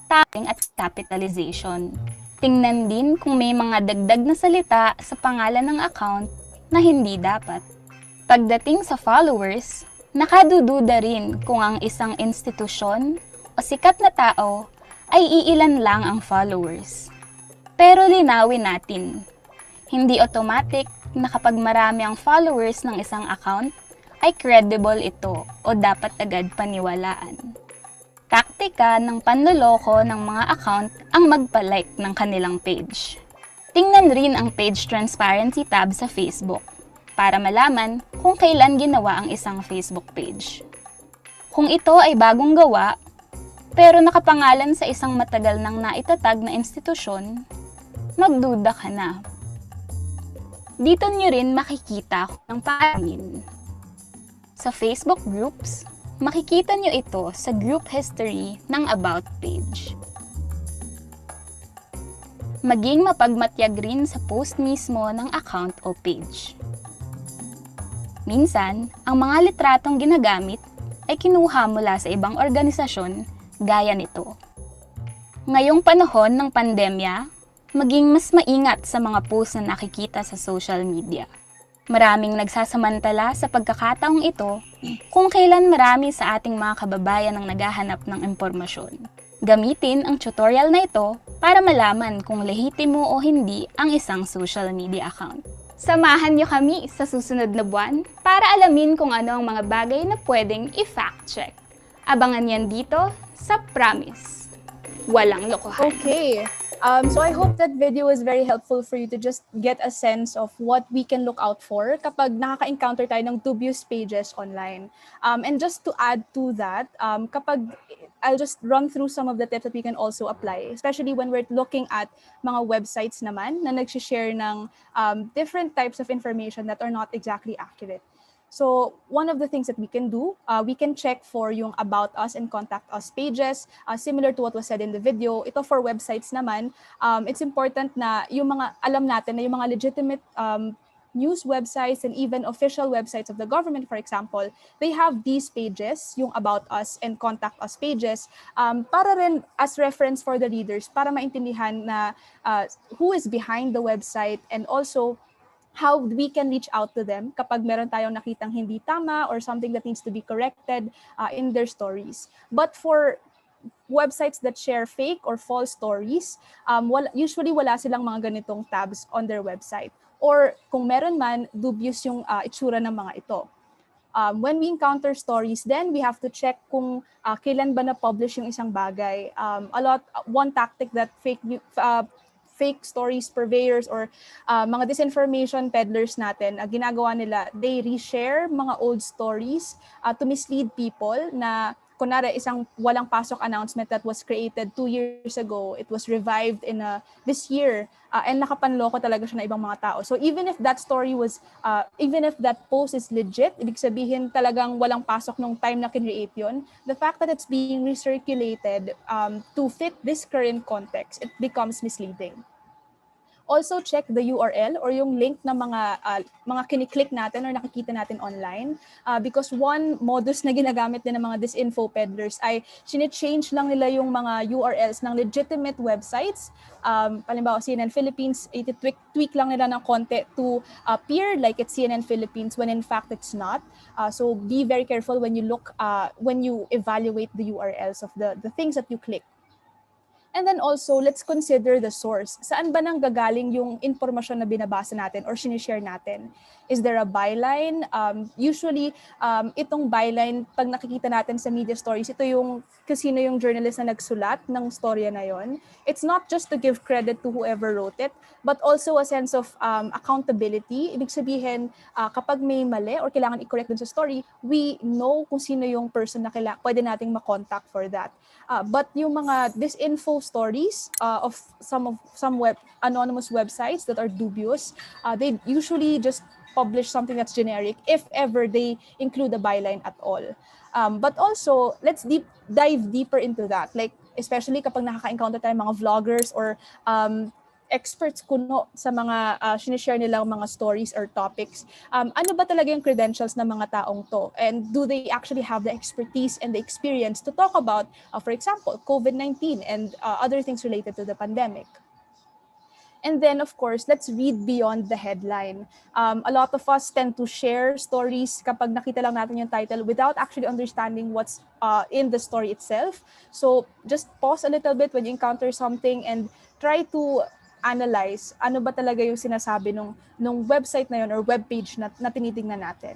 [SPEAKER 11] tagging at capitalization. Tingnan din kung may mga dagdag na salita sa pangalan ng account na hindi dapat. Pagdating sa followers, nakadududa rin kung ang isang institusyon o sikat na tao ay iilan lang ang followers. Pero linawin natin, hindi automatic na kapag marami ang followers ng isang account, ay credible ito o dapat agad paniwalaan. Taktika ng panloloko ng mga account ang magpa-like ng kanilang page. Tingnan rin ang page transparency tab sa Facebook para malaman kung kailan ginawa ang isang Facebook page. Kung ito ay bagong gawa, pero nakapangalan sa isang matagal nang naitatag na institusyon, magduda ka na. Dito nyo rin makikita ng pangin. Sa Facebook groups, makikita nyo ito sa group history ng About page. Maging mapagmatyag rin sa post mismo ng account o page. Minsan, ang mga litratong ginagamit ay kinuha mula sa ibang organisasyon gaya nito. Ngayong panahon ng pandemya, maging mas maingat sa mga post na nakikita sa social media. Maraming nagsasamantala sa pagkakataong ito kung kailan marami sa ating mga kababayan ang naghahanap ng impormasyon. Gamitin ang tutorial na ito para malaman kung lehitimo o hindi ang isang social media account. Samahan niyo kami sa susunod na buwan para alamin kung ano ang mga bagay na pwedeng i-fact check. Abangan yan dito sa Promise. Walang lokohan.
[SPEAKER 10] Okay. So I hope that video is very helpful for you to just get a sense of what we can look out for kapag nakaka-encounter tayo ng dubious pages online. And just to add to that, kapag I'll just run through some of the tips that we can also apply, especially when we're looking at mga websites naman na nag-share ng different types of information that are not exactly accurate. So one of the things that we can do, we can check for yung About Us and Contact Us pages, similar to what was said in the video. Ito for websites naman, it's important na yung mga, alam natin na yung mga legitimate news websites and even official websites of the government, for example, they have these pages, yung About Us and Contact Us pages, para rin as reference for the readers, para maintindihan na who is behind the website and also how we can reach out to them kapag meron tayong nakitang hindi tama or something that needs to be corrected in their stories. But for websites that share fake or false stories, usually wala silang mga ganitong tabs on their website. Or kung meron man, dubious yung itsura ng mga ito. When we encounter stories, then we have to check kung kailan ba na-publish yung isang bagay. One tactic that fake stories purveyors or mga disinformation peddlers natin, ginagawa nila, they reshare mga old stories to mislead people na kunwari isang walang pasok announcement that was created 2 years ago, it was revived in this year, and nakapanloko talaga siya na ibang mga tao. So even if that story was, even if that post is legit, ibig sabihin talagang walang pasok nung time na kinreate yun, the fact that it's being recirculated to fit this current context, it becomes misleading. Also check the URL or yung link na mga kiniklik natin or nakikita natin online, because one modus na ginagamit din ng mga disinfo peddlers ay change lang nila yung mga URLs ng legitimate websites. Halimbawa CNN Philippines, tweak lang nila ng konti to appear like it's CNN Philippines when in fact it's not. So be very careful when you look, when you evaluate the URLs of the things that you click. And then also, let's consider the source. Saan ba nang gagaling yung informasyon na binabasa natin or sinishare natin? Is there a byline? Usually, itong byline, pag nakikita natin sa media stories, ito yung sino yung journalist na nagsulat ng storya na yon. It's not just to give credit to whoever wrote it, but also a sense of accountability. Ibig sabihin, kapag may mali or kailangan i-correct dun sa story, we know kung sino yung person na pwede nating makontact for that. But yung mga disinfo stories of some anonymous websites that are dubious, they usually just publish something that's generic if ever they include a byline at all. But also, let's dive deeper into that. Like, especially kapag nakaka-encounter tayo mga vloggers or experts kuno sa mga sinishare nilang mga stories or topics. Ano ba talaga yung credentials ng mga taong to? And do they actually have the expertise and the experience to talk about, for example, COVID-19 and other things related to the pandemic? And then, of course, let's read beyond the headline. A lot of us tend to share stories kapag nakita lang natin yung title without actually understanding what's in the story itself. So just pause a little bit when you encounter something and try to analyze ano ba talaga yung sinasabi nung website na yun or webpage na tinitingnan natin.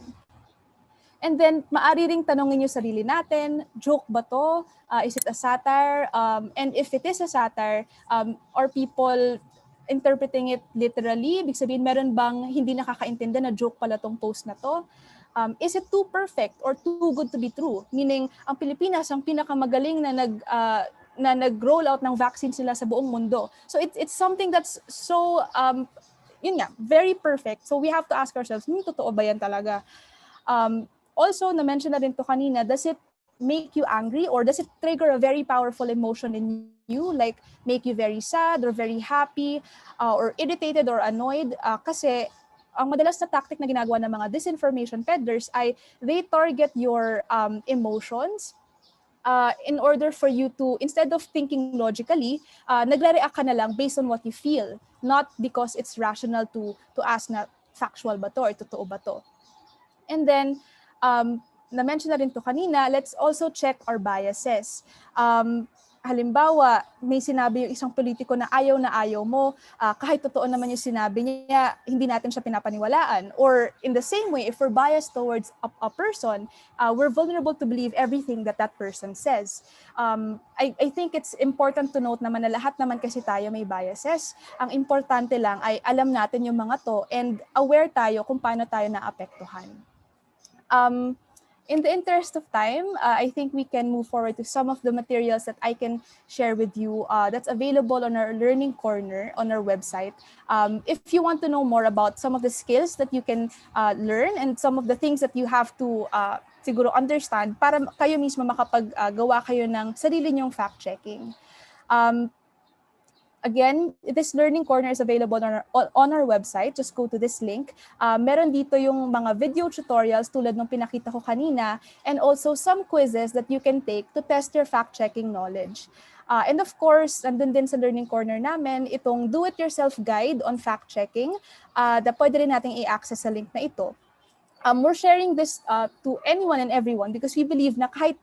[SPEAKER 10] And then, maari ring tanongin yung sarili natin, joke ba to? Is it a satire? And if it is a satire, are people interpreting it literally? Ibig sabihin, meron bang hindi nakakaintindi na joke pala tong post na to? Is it too perfect or too good to be true? Meaning, ang Pilipinas ang pinakamagaling na nag-roll out ng vaccines nila sa buong mundo. So it's something that's so, yun nga, very perfect. So we have to ask ourselves, totoo ba yan talaga? Also, na-mention na rin to kanina, does it make you angry or does it trigger a very powerful emotion in you, like make you very sad or very happy or irritated or annoyed? Kasi ang madalas na tactic na ginagawa ng mga disinformation peddlers ay they target your emotions in order for you to, instead of thinking logically, nagre-react ka na lang based on what you feel, not because it's rational to ask na factual ba to or totoo ba to. And then, na-mention na rin to kanina, let's also check our biases. Halimbawa, may sinabi yung isang politiko na ayaw mo, kahit totoo naman yung sinabi niya, hindi natin siya pinapaniwalaan. Or in the same way, if we're biased towards a person, we're vulnerable to believe everything that person says. I think it's important to note naman na lahat naman kasi tayo may biases. Ang importante lang ay alam natin yung mga to and aware tayo kung paano tayo naapektuhan. In the interest of time, I think we can move forward to some of the materials that I can share with you that's available on our Learning Corner on our website. If you want to know more about some of the skills that you can learn and some of the things that you have to siguro understand para kayo mismo makapaggawa kayo ng sarili niyong fact-checking. Again, this Learning Corner is available on our website. Just go to this link. Meron dito yung mga video tutorials tulad ng pinakita ko kanina and also some quizzes that you can take to test your fact-checking knowledge. And of course, nandun din sa Learning Corner namin itong do-it-yourself guide on fact-checking na pwede rin nating i-access sa link na ito. We're sharing this to anyone and everyone because we believe na kahit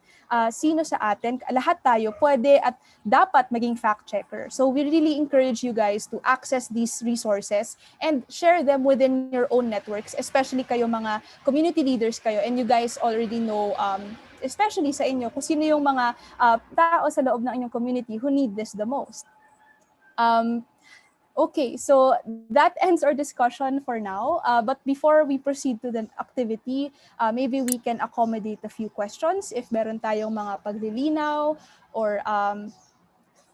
[SPEAKER 10] sino sa atin, lahat tayo pwede at dapat maging fact-checker. So we really encourage you guys to access these resources and share them within your own networks, especially kayo mga community leaders kayo and you guys already know, especially sa inyo, kung sino yung mga tao sa loob ng inyong community who need this the most. Okay, so that ends our discussion for now. But before we proceed to the activity, maybe we can accommodate a few questions if meron tayong mga paglilinaw or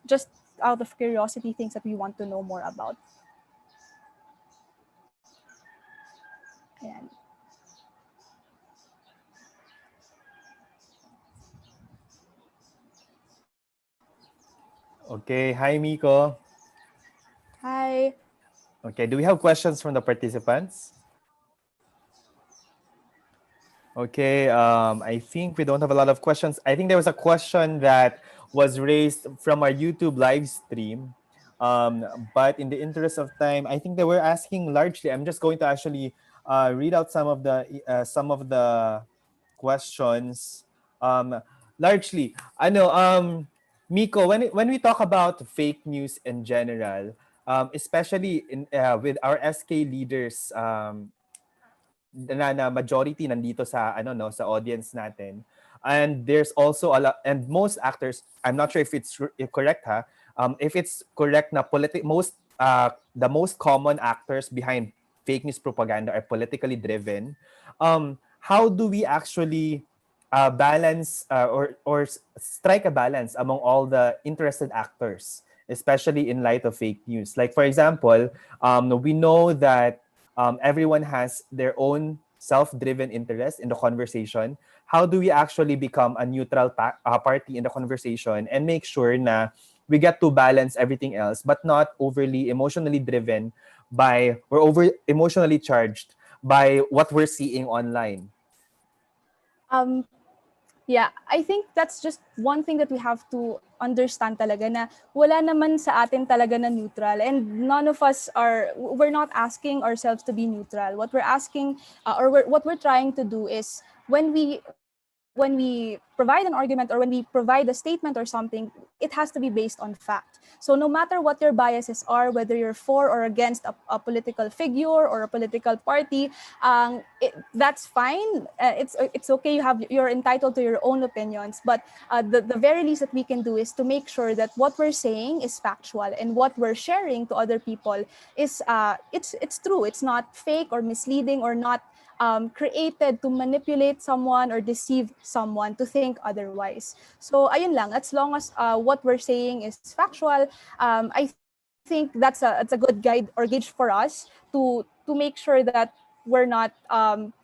[SPEAKER 10] just out of curiosity, things that we want to know more about. Ayan.
[SPEAKER 1] Okay, hi Miko.
[SPEAKER 10] Hi.
[SPEAKER 1] Okay, do we have questions from the participants? Okay, I think we don't have a lot of questions. I think there was a question that was raised from our YouTube live stream. But in the interest of time, I think they were asking largely. I'm just going to actually read out some of the questions. Largely, I know, Miko, when we talk about fake news in general, especially with our SK leaders, na majority nandito sa sa audience natin, and there's also a lot, and most actors, I'm not sure if it's correct if it's correct na the most common actors behind fake news propaganda are politically driven. How do we actually balance or strike a balance among all the interested actors, especially in light of fake news? Like, for example, we know that everyone has their own self-driven interest in the conversation. How do we actually become a neutral party in the conversation and make sure na we get to balance everything else, but not overly emotionally driven or over emotionally charged by what we're seeing online?
[SPEAKER 10] Yeah, I think that's just one thing that we have to understand talaga na wala naman sa atin talaga na neutral, and none of us we're not asking ourselves to be neutral. What we're asking what we're trying to do is when we provide an argument or when we provide a statement or something, it has to be based on fact. So no matter what your biases are, whether you're for or against a political figure or a political party, that's fine. It's okay. You're entitled to your own opinions. But the very least that we can do is to make sure that what we're saying is factual and what we're sharing to other people is it's true. It's not fake or misleading or not created to manipulate someone or deceive someone to think otherwise. So ayun lang, as long as what we're saying is factual, I think that's a good guide or gauge for us to make sure that we're not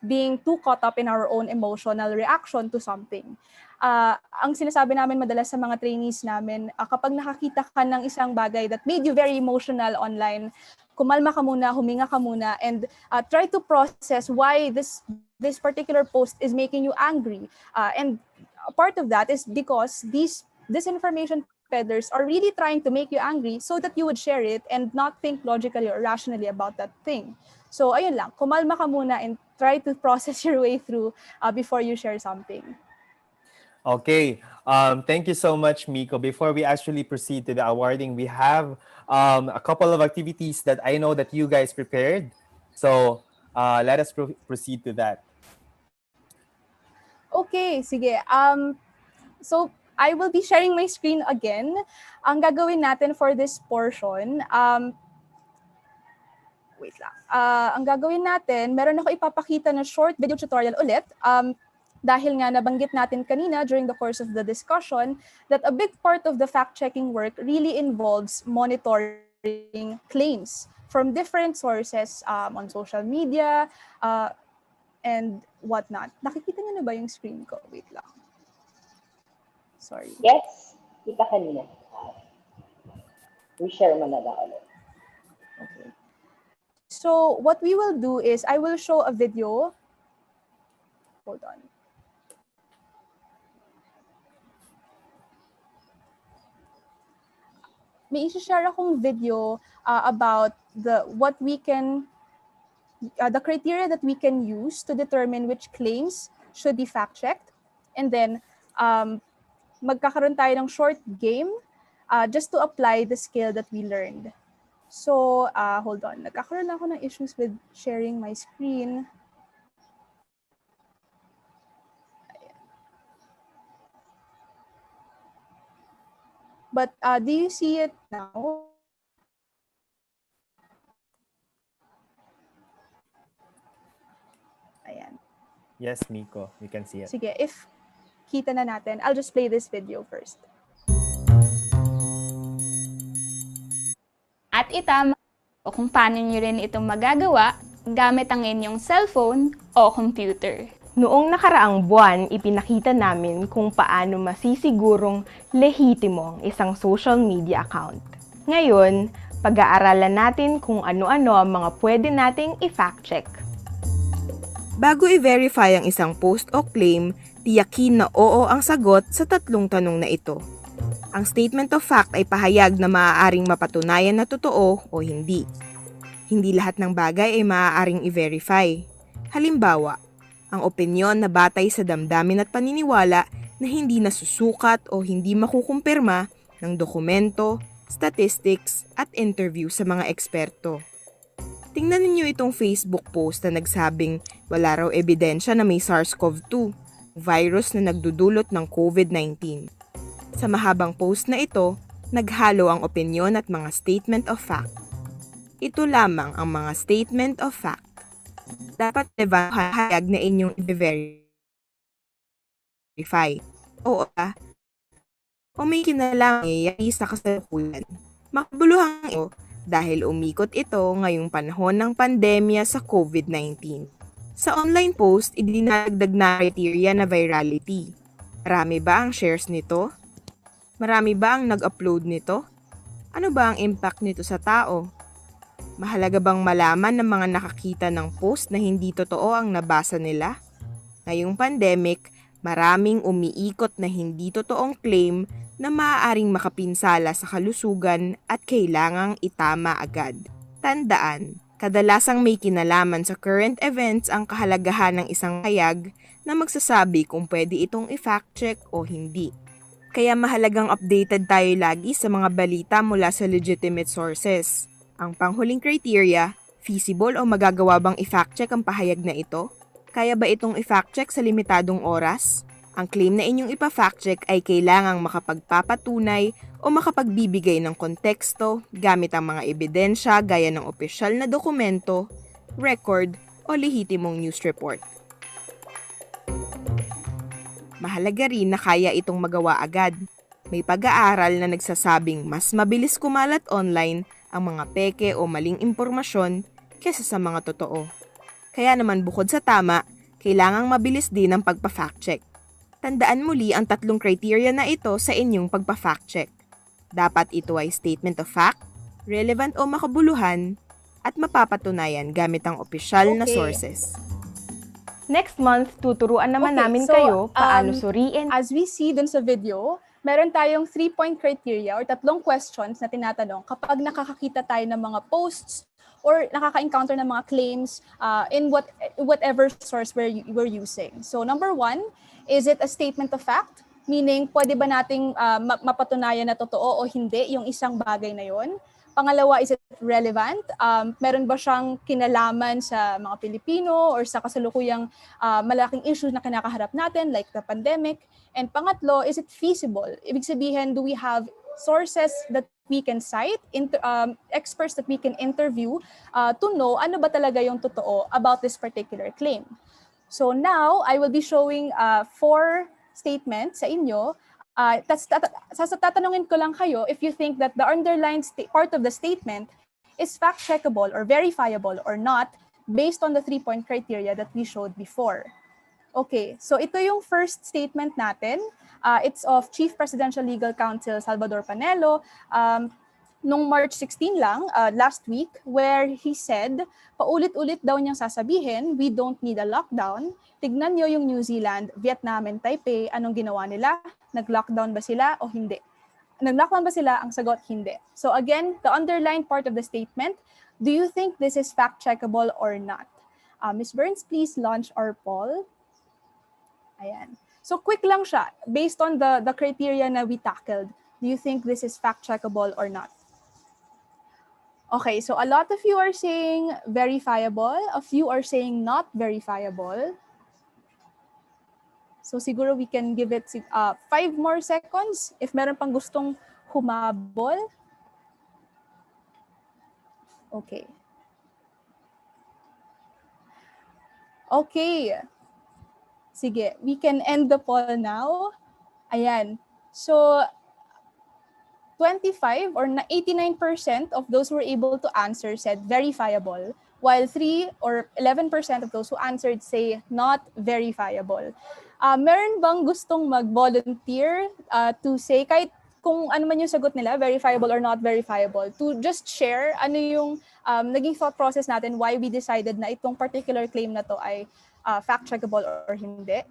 [SPEAKER 10] being too caught up in our own emotional reaction to something. Ang sinasabi namin madalas sa mga trainees namin, kapag nakakita ka ng isang bagay that made you very emotional online, kumalma ka muna, huminga ka muna, and try to process why this particular post is making you angry. And a part of that is because these disinformation peddlers are really trying to make you angry so that you would share it and not think logically or rationally about that thing. So ayun lang, kumalma ka muna and try to process your way through before you share something.
[SPEAKER 1] Okay. Thank you so much, Miko. Before we actually proceed to the awarding, we have a couple of activities that I know that you guys prepared. So let us proceed to that.
[SPEAKER 10] Okay, sige. So I will be sharing my screen again. Ang gagawin natin for this portion, wait lang. Ang gagawin natin, meron ako ipapakita na short video tutorial ulit. Dahil nga nabanggit natin kanina during the course of the discussion that a big part of the fact-checking work really involves monitoring claims from different sources on social media and whatnot. Nakikita niyo na ba yung screen ko? Wait lang. Sorry.
[SPEAKER 13] Yes, kita kanina. We-share mo na ba ulit?
[SPEAKER 10] Okay. So what we will do is I will show a video. Hold on. May i-share akong video about the criteria that we can use to determine which claims should be fact-checked. And then magkakaroon tayo ng short game just to apply the skill that we learned. So, hold on. Nagkakaroon ako ng issues with sharing my screen. But do you see it now? Ayan.
[SPEAKER 1] Yes, Miko, we can see it.
[SPEAKER 10] Sige, if kita na natin, I'll just play this video first.
[SPEAKER 11] At itama o kung paano nyo rin itong magagawa gamit ang inyong cellphone o computer.
[SPEAKER 12] Noong nakaraang buwan, ipinakita namin kung paano masisigurong lehitimo ang isang social media account. Ngayon, pag-aaralan natin kung ano-ano ang mga pwede nating i-fact-check. Bago i-verify ang isang post o claim, tiyakin na oo ang sagot sa tatlong tanong na ito. Ang statement of fact ay pahayag na maaaring mapatunayan na totoo o hindi. Hindi lahat ng bagay ay maaaring i-verify. Halimbawa, ang opinyon na batay sa damdamin at paniniwala na hindi nasusukat o hindi makukumpirma ng dokumento, statistics, at interview sa mga eksperto. Tingnan ninyo itong Facebook post na nagsabing wala raw ebidensya na may SARS-CoV-2, virus na nagdudulot ng COVID-19. Sa mahabang post na ito, naghalo ang opinyon at mga statement of fact. Ito lamang ang mga statement of fact. Dapat hahayag na inyong i-verify. O may kinalaman nangyayari sa kasalukuyan. Makabuluhan ito dahil umikot ito ngayong panahon ng pandemya sa COVID-19. Sa online post, idinagdag na criteria na virality. Marami ba ang shares nito? Marami ba ang nag-upload nito? Ano ba ang impact nito sa tao? Mahalaga bang malaman ng mga nakakita ng post na hindi totoo ang nabasa nila? Ngayong pandemic, maraming umiikot na hindi totoong claim na maaaring makapinsala sa kalusugan at kailangang itama agad. Tandaan, kadalasang may kinalaman sa current events ang kahalagahan ng isang hayag na magsasabi kung pwede itong i-fact-check o hindi. Kaya mahalagang updated tayo lagi sa mga balita mula sa legitimate sources. Ang panghuling criteria, feasible o magagawa bang i-fact-check ang pahayag na ito? Kaya ba itong i-fact-check sa limitadong oras? Ang claim na inyong ipa-fact-check ay kailangang makapagpapatunay o makapagbibigay ng konteksto gamit ang mga ebidensya gaya ng opisyal na dokumento, record o lehitimong news report. Mahalaga rin na kaya itong magawa agad. May pag-aaral na nagsasabing mas mabilis kumalat online ang mga peke o maling impormasyon kesa sa mga totoo. Kaya naman bukod sa tama, kailangang mabilis din ang pagpa-fact-check. Tandaan muli ang tatlong criteria na ito sa inyong pagpa-fact-check. Dapat ito ay statement of fact, relevant o makabuluhan, at mapapatunayan gamit ang opisyal na sources.
[SPEAKER 14] Next month, tuturuan naman
[SPEAKER 10] Okay,
[SPEAKER 14] namin
[SPEAKER 10] so,
[SPEAKER 14] kayo paano suriin.
[SPEAKER 10] As we see dun sa video, meron tayong 3-point criteria or 3 questions na tinatanong kapag nakakakita tayo ng mga posts or nakaka-encounter ng mga claims in whatever source we're using. So number 1, is it a statement of fact? Meaning, pwede ba nating mapatunayan na totoo o hindi yung isang bagay na yon? Pangalawa, is it relevant? Meron ba siyang kinalaman sa mga Pilipino or sa kasalukuyang malaking issues na kinakaharap natin like the pandemic? And pangatlo, is it feasible? Ibig sabihin, do we have sources that we can cite, experts that we can interview to know ano ba talaga yung totoo about this particular claim? So now, I will be showing 4 statements sa inyo. Tatanungin ko lang kayo if you think that the underlying part of the statement is fact-checkable or verifiable or not based on the 3-point criteria that we showed before. Okay, so ito yung first statement natin. It's of Chief Presidential Legal Counsel Salvador Panelo nung March 16 lang, last week, where he said, paulit-ulit daw niyang sasabihin, we don't need a lockdown. Tignan niyo yung New Zealand, Vietnam, and Taipei, anong ginawa nila? Nag-lockdown ba sila o hindi? Nag-lockdown ba sila? Ang sagot, hindi. So again, the underlying part of the statement, do you think this is fact-checkable or not? Ms. Burns, please launch our poll. Ayan. So quick lang siya. Based on the criteria na we tackled, do you think this is fact-checkable or not? Okay, so a lot of you are saying verifiable. A few are saying not verifiable. So siguro we can give it 5 more seconds if meron pang gustong humabol. Okay. Okay. Sige, we can end the poll now. Ayan. So 25 or 89% of those who were able to answer said verifiable, while 3 or 11% of those who answered say not verifiable. Meron bang gustong mag-volunteer to say, kahit kung ano man yung sagot nila, verifiable or not verifiable, to just share ano yung naging thought process natin why we decided na itong particular claim na to ay fact-checkable or hindi?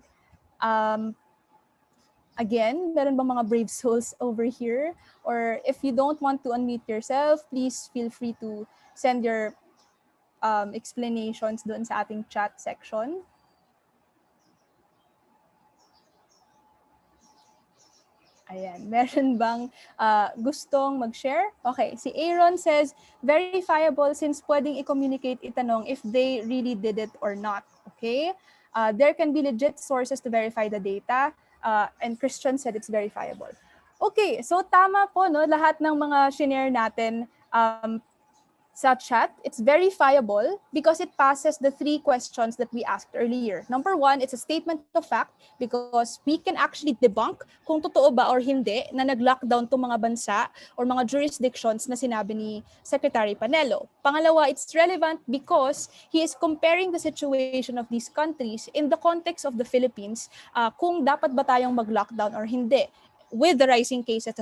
[SPEAKER 10] Again, meron bang mga brave souls over here? Or if you don't want to unmute yourself, please feel free to send your explanations doon sa ating chat section. Ayan, meron bang gustong mag-share? Okay, si Aaron says, verifiable since pwedeng i-communicate, itanong if they really did it or not. Okay? There can be legit sources to verify the data. And Christian said it's verifiable. Okay, so tama po, no? Lahat ng mga shinare natin sa chat, it's verifiable because it passes the 3 questions that we asked earlier. Number 1, it's a statement of fact because we can actually debunk kung totoo ba or hindi na nag-lockdown itong mga bansa or mga jurisdictions na sinabi ni Secretary Panelo. Pangalawa, it's relevant because he is comparing the situation of these countries in the context of the Philippines, kung dapat ba tayong mag-lockdown or hindi with the rising cases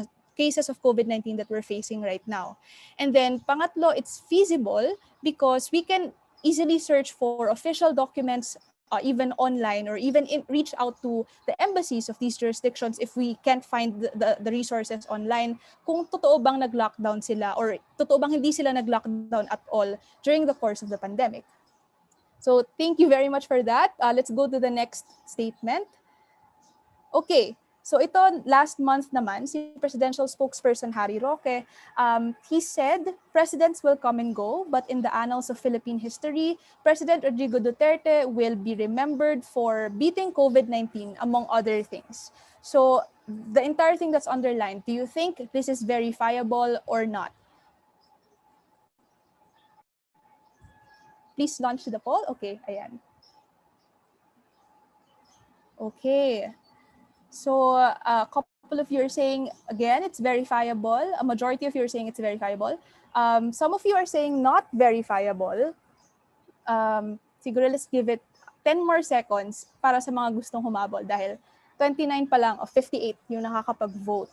[SPEAKER 10] of COVID-19 that we're facing right now. And then pangatlo, it's feasible because we can easily search for official documents even online or even reach out to the embassies of these jurisdictions if we can't find the resources online kung totoo bang nag-lockdown sila or totoo bang hindi sila nag-lockdown at all during the course of the pandemic. So thank you very much for that. Let's go to the next statement. Okay. So ito, last month naman, si presidential spokesperson Harry Roque, he said, presidents will come and go, but in the annals of Philippine history, President Rodrigo Duterte will be remembered for beating COVID-19, among other things. So the entire thing that's underlined, do you think this is verifiable or not? Please launch the poll. Okay, ayan. Okay. So a couple of you are saying, again, it's verifiable. A majority of you are saying it's verifiable. Some of you are saying not verifiable. Siguro let's give it 10 more seconds para sa mga gustong humabol dahil 29 pa lang of 58 yung nakakapag-vote.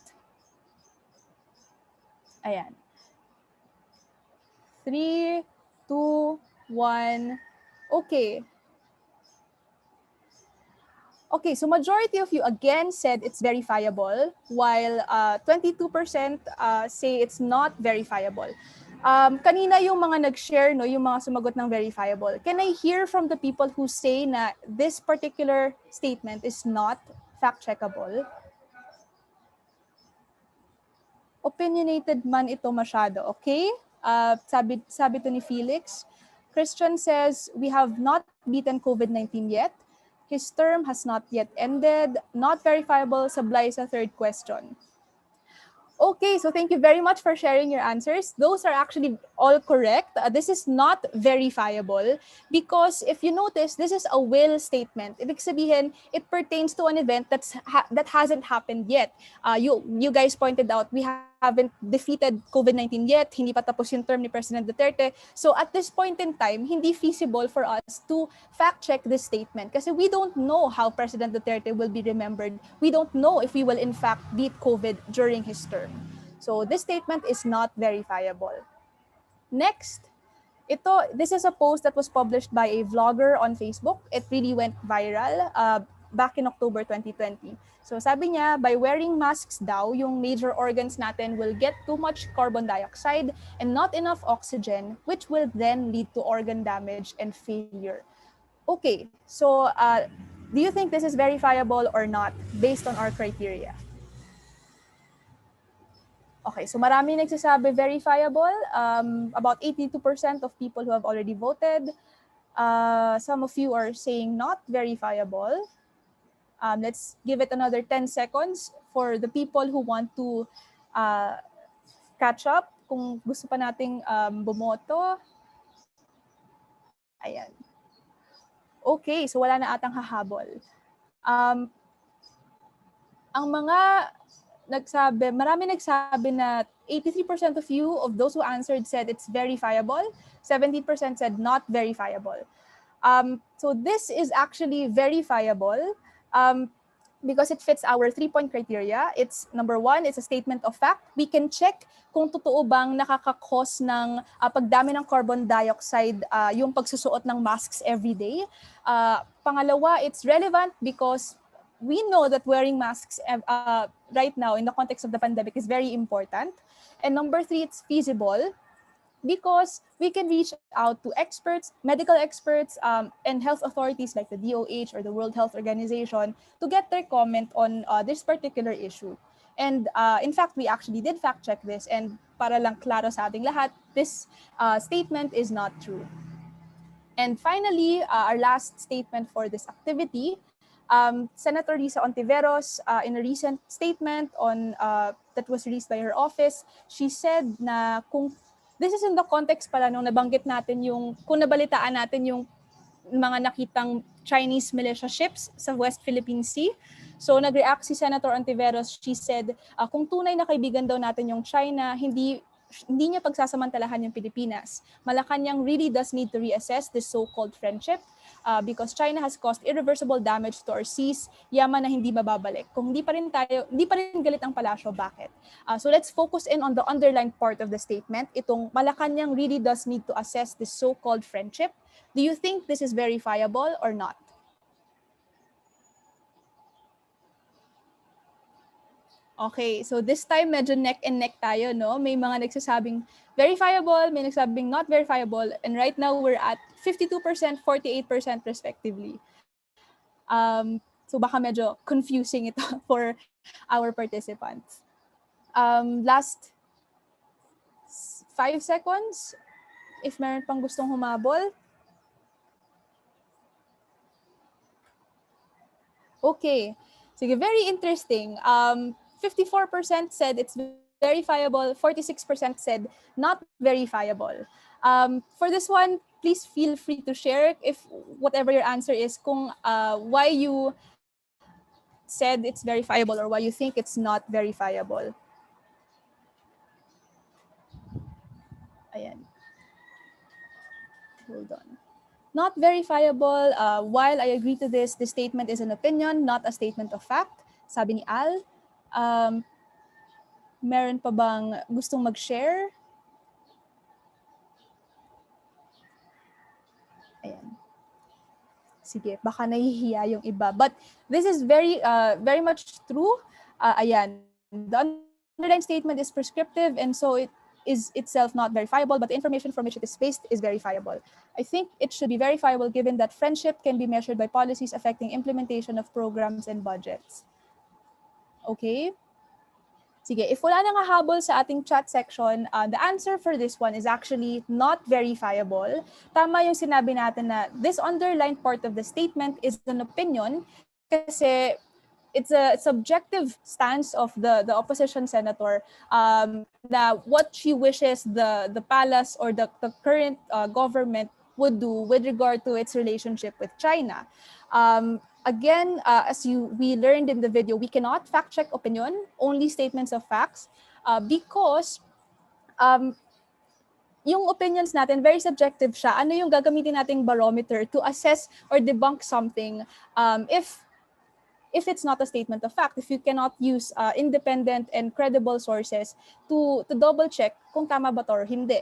[SPEAKER 10] Ayan. 3, 2, 1. Okay. Okay, so majority of you again said it's verifiable, while 22% say it's not verifiable. Kanina yung mga nag-share, no, yung mga sumagot ng verifiable. Can I hear from the people who say na this particular statement is not fact-checkable? Opinionated man ito masyado, okay? Sabi to ni Felix. Christian says, we have not beaten COVID-19 yet. His term has not yet ended. Not verifiable, sablay sa third question. Okay, so thank you very much for sharing your answers. Those are actually all correct. This is not verifiable because if you notice, this is a will statement. Ibig sabihin, it pertains to an event that hasn't happened yet. You guys pointed out we haven't defeated COVID-19 yet. Hindi pa tapos yung term ni President Duterte. So at this point in time, hindi feasible for us to fact check this statement kasi we don't know how President Duterte will be remembered. We don't know if we will in fact beat COVID during his term. So this statement is not verifiable. Next, this is a post that was published by a vlogger on Facebook. It really went viral back in October 2020. So sabi niya, by wearing masks daw, yung major organs natin will get too much carbon dioxide and not enough oxygen, which will then lead to organ damage and failure. Okay, so do you think this is verifiable or not based on our criteria? Okay, so marami nagsasabi verifiable. About 82% of people who have already voted. Some of you are saying not verifiable. Let's give it another 10 seconds for the people who want to catch up. Kung gusto pa nating bumoto. Ayan. Okay, so wala na atang hahabol. Ang mga marami nagsabi na 83% of you, of those who answered, said it's verifiable. 70% said not verifiable. So this is actually verifiable because it fits our 3-point criteria. It's number 1, it's a statement of fact. We can check kung totoo bang nakaka-cause ng pagdami ng carbon dioxide yung pagsusuot ng masks every day. Pangalawa, it's relevant because we know that wearing masks right now in the context of the pandemic is very important. And number 3, it's feasible because we can reach out to experts, medical experts, and health authorities like the DOH or the World Health Organization to get their comment on this particular issue. And in fact, we actually did fact check this, and para lang klaro sa ating lahat, this statement is not true. And finally, our last statement for this activity, Senator Risa Ontiveros, in a recent statement that was released by her office, she said na this is in the context pala nung nabanggit natin kung nabalitaan natin yung mga nakitang Chinese militia ships sa West Philippine Sea. So nag-react si Senator Ontiveros, she said, kung tunay na kaibigan daw natin yung China, hindi niya pagsasamantalahan yung Pilipinas. Malacanang really does need to reassess this so-called friendship because China has caused irreversible damage to our seas, yaman na hindi mababalik. Kung hindi pa rin galit ang palasyo, bakit? So let's focus in on the underlined part of the statement. Itong Malacanang really does need to assess this so-called friendship. Do you think this is verifiable or not? Okay, so this time medyo neck and neck tayo, no? May mga nagsasabing verifiable, may nagsasabing not verifiable, and right now we're at 52%, 48% respectively. So baka medyo confusing ito for our participants. Last 5 seconds, if meron pang gustong humabol. Okay, sige, very interesting. 54% said it's verifiable, 46% said not verifiable. For this one, please feel free to share if whatever your answer is, kung why you said it's verifiable or why you think it's not verifiable. Ayan. Hold on. Not verifiable. While I agree to this statement is an opinion, not a statement of fact. Sabi ni Al. Meron pa bang gustong mag-share? Ayan. sige, baka nahihiya yung iba. But this is very much true. Ayan, the underlying statement is prescriptive, and so it is itself not verifiable, but the information from which it is based is verifiable. I think it should be verifiable given that friendship can be measured by policies affecting implementation of programs and budgets. Okay? Sige, if wala nang hahabol sa ating chat section, the answer for this one is actually not verifiable. Tama yung sinabi natin na this underlined part of the statement is an opinion kasi it's a subjective stance of the opposition senator na what she wishes the palace or the current government would do with regard to its relationship with China. Again, as we learned in the video, we cannot fact check opinion, only statements of facts, because yung opinions natin, very subjective siya. Ano yung gagamitin nating barometer to assess or debunk something if it's not a statement of fact, if you cannot use independent and credible sources to double check kung tama ba to or hindi.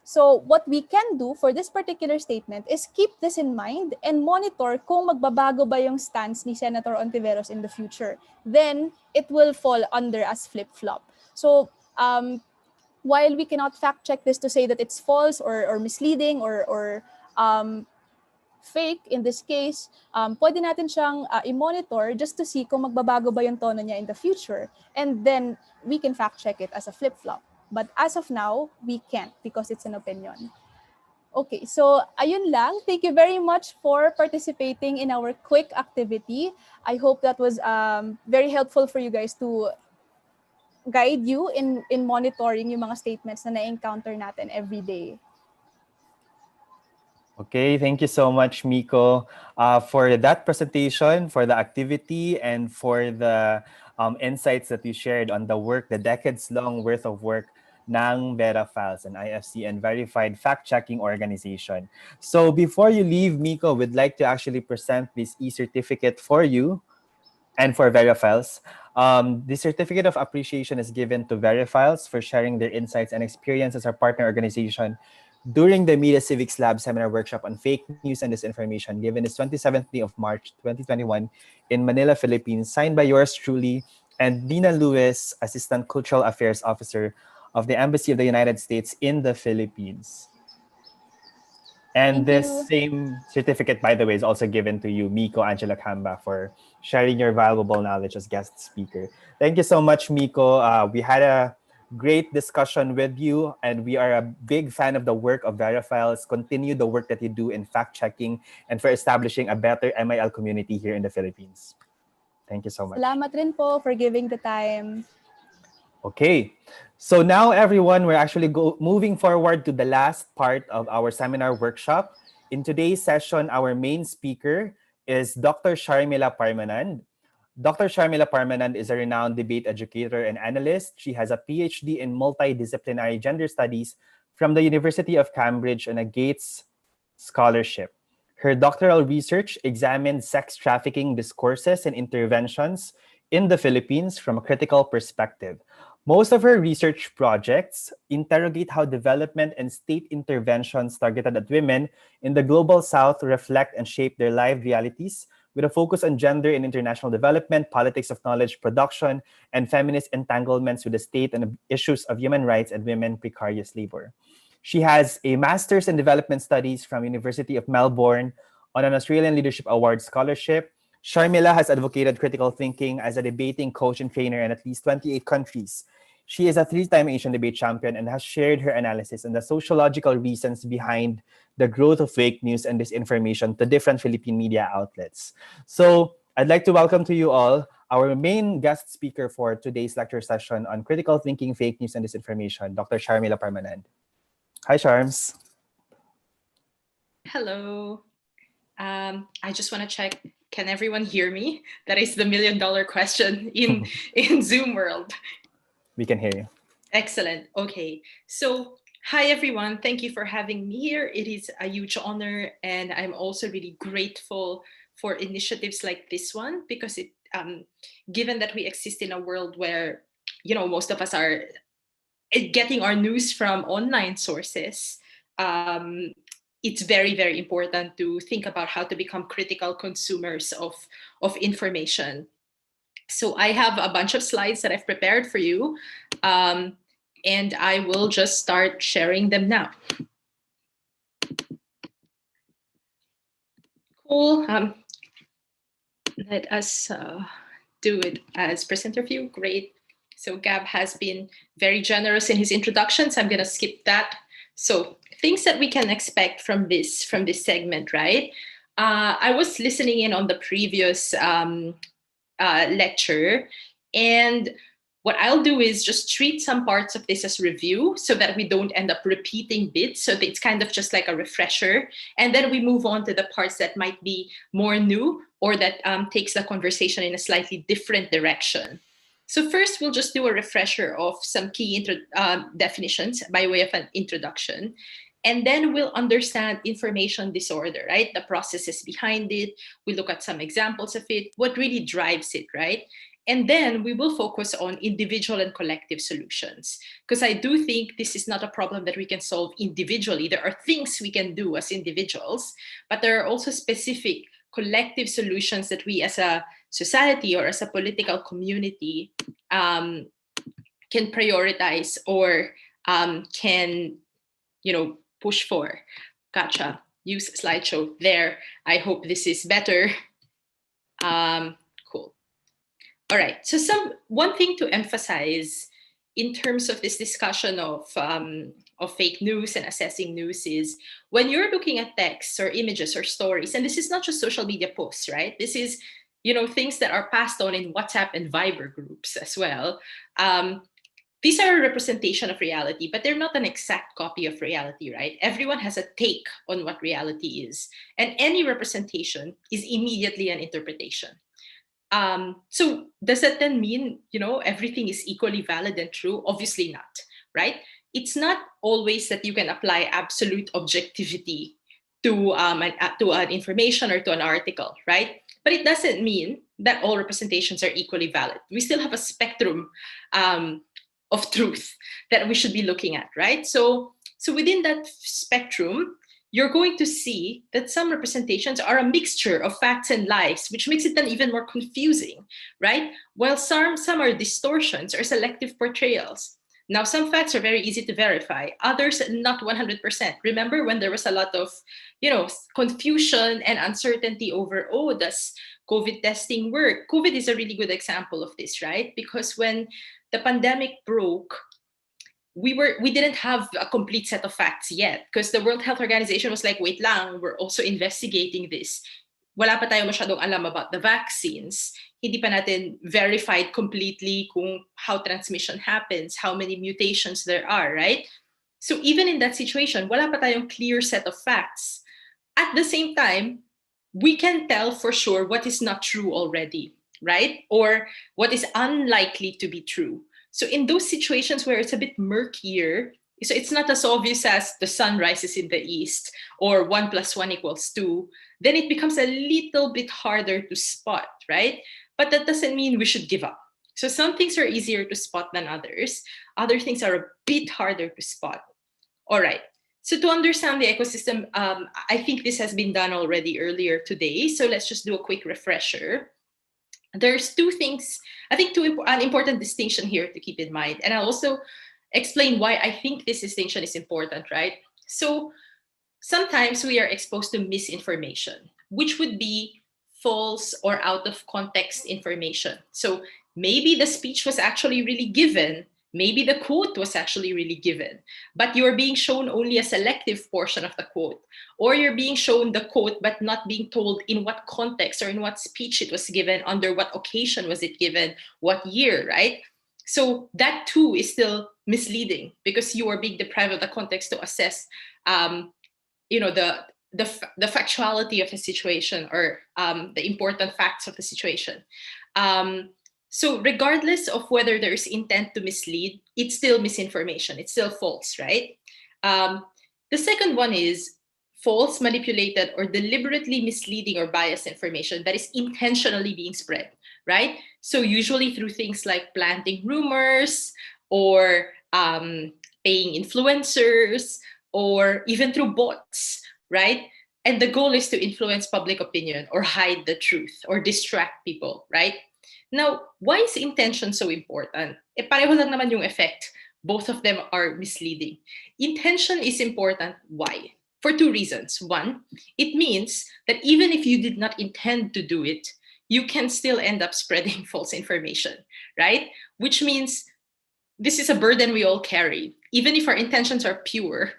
[SPEAKER 10] So what we can do for this particular statement is keep this in mind and monitor kung magbabago ba yung stance ni Senator Ontiveros in the future. Then it will fall under as flip-flop. So while we cannot fact check this to say that it's false or misleading or fake in this case, pwede natin siyang i-monitor just to see kung magbabago ba yung tono niya in the future. And then we can fact check it as a flip-flop. But as of now, we can't because it's an opinion. Okay, so ayun lang. Thank you very much for participating in our quick activity. I hope that was very helpful for you guys to guide you in monitoring yung mga statements na na-encounter natin every day.
[SPEAKER 1] Okay, thank you so much, Miko, for that presentation, for the activity, and for the insights that you shared on the work, the decades-long worth of work ng Vera Files, an IFC and verified fact-checking organization. So before you leave, Miko, we'd like to actually present this e-certificate for you and for Verifiles. The certificate of appreciation is given to Verifiles for sharing their insights and experience as our partner organization during the Media Civics Lab seminar workshop on fake news and disinformation given this 27th day of March 2021 in Manila, Philippines, signed by yours truly and Dina Lewis, Assistant Cultural Affairs Officer of the Embassy of the United States in the Philippines. And this same certificate, by the way, is also given to you, Miko Angela Camba, for sharing your valuable knowledge as guest speaker. Thank you so much, Miko. We had a great discussion with you, and we are a big fan of the work of Verifiles. Continue the work that you do in fact-checking and for establishing a better MIL community here in the Philippines. Thank you so much.
[SPEAKER 10] Salamat rin po for giving the time.
[SPEAKER 1] Okay, so now everyone, we're actually moving forward to the last part of our seminar workshop. In today's session, our main speaker is Dr. Sharmila Parmanand. Dr. Sharmila Parmanand is a renowned debate educator and analyst. She has a PhD in multidisciplinary gender studies from the University of Cambridge and a Gates Scholarship. Her doctoral research examined sex trafficking discourses and interventions in the Philippines from a critical perspective. Most of her research projects interrogate how development and state interventions targeted at women in the global South reflect and shape their lived realities, with a focus on gender and international development, politics of knowledge production, and feminist entanglements with the state and issues of human rights and women precarious labor. She has a Master's in Development Studies from University of Melbourne on an Australian Leadership Award scholarship. Sharmila has advocated critical thinking as a debating coach and trainer in at least 28 countries. She is a 3-time Asian debate champion and has shared her analysis on the sociological reasons behind the growth of fake news and disinformation to different Philippine media outlets. So I'd like to welcome to you all our main guest speaker for today's lecture session on critical thinking, fake news, and disinformation, Dr. Sharmila Parmanand. Hi, Sharms.
[SPEAKER 15] Hello. I just want to check, can everyone hear me? That is the million-dollar question in Zoom world.
[SPEAKER 1] We can hear you.
[SPEAKER 15] Excellent. Okay. So, hi, everyone. Thank you for having me here. It is a huge honor, and I'm also really grateful for initiatives like this one because it, given that we exist in a world where, most of us are getting our news from online sources, it's very, very important to think about how to become critical consumers of information. So I have a bunch of slides that I've prepared for you, and I will just start sharing them now. Cool. Let us do it as presenter view. Great. So Gab has been very generous in his introduction, so I'm going to skip that. So things that we can expect from this segment, right? I was listening in on the previous lecture, and what I'll do is just treat some parts of this as review so that we don't end up repeating bits. So it's kind of just like a refresher. And then we move on to the parts that might be more new or that takes the conversation in a slightly different direction. So first, we'll just do a refresher of some key definitions by way of an introduction. And then we'll understand information disorder, right? The processes behind it. We look at some examples of it, what really drives it, right? And then we will focus on individual and collective solutions, because I do think this is not a problem that we can solve individually. There are things we can do as individuals, but there are also specific collective solutions that we as a society or as a political community can prioritize or can, push for. Gotcha. Use slideshow there. I hope this is better. Cool. All right. So one thing to emphasize in terms of this discussion of fake news and assessing news is when you're looking at texts or images or stories, and this is not just social media posts, right? This is, things that are passed on in WhatsApp and Viber groups as well. These are a representation of reality, but they're not an exact copy of reality, right? Everyone has a take on what reality is. And any representation is immediately an interpretation. So does that then mean, everything is equally valid and true? Obviously not, right? It's not always that you can apply absolute objectivity to an information or to an article, right? But it doesn't mean that all representations are equally valid. We still have a spectrum of truth that we should be looking at, right? So within that spectrum, you're going to see that some representations are a mixture of facts and lies, which makes it then even more confusing, right? While some are distortions or selective portrayals. Now, some facts are very easy to verify, others not 100%. Remember when there was a lot of, confusion and uncertainty over, does COVID testing work? COVID is a really good example of this, right? Because when the pandemic broke, we didn't have a complete set of facts yet because the World Health Organization was like, wait lang, we're also investigating this. Wala pa tayo masyadong alam about the vaccines. Hindi pa natin verified completely kung how transmission happens, how many mutations there are, right? So even in that situation, wala pa tayong clear set of facts. At the same time, we can tell for sure what is not true already, right? Or what is unlikely to be true. So in those situations where it's a bit murkier, so it's not as obvious as the sun rises in the east or 1 + 1 = 2, then it becomes a little bit harder to spot, right? But that doesn't mean we should give up. So some things are easier to spot than others. Other things are a bit harder to spot. All right. So to understand the ecosystem, I think this has been done already earlier today. So let's just do a quick refresher. There's two things, I think an important distinction here to keep in mind. And I'll also explain why I think this distinction is important, right? So sometimes we are exposed to misinformation, which would be false or out of context information. So maybe the speech was actually really given, maybe the quote was actually really given, but you're being shown only a selective portion of the quote, or you're being shown the quote but not being told in what context or in what speech it was given, under what occasion was it given, what year, right? So that too is still misleading because you are being deprived of the context to assess the factuality of the situation or the important facts of the situation. So regardless of whether there's intent to mislead, it's still misinformation. It's still false, right? The second one is false, manipulated, or deliberately misleading or biased information that is intentionally being spread, right? So usually through things like planting rumors or paying influencers, or even through bots, right? And the goal is to influence public opinion or hide the truth or distract people, right? Now, why is intention so important? Pareho lang naman yung effect. Both of them are misleading. Intention is important. Why? For two reasons. One, it means that even if you did not intend to do it, you can still end up spreading false information, right? Which means this is a burden we all carry. Even if our intentions are pure,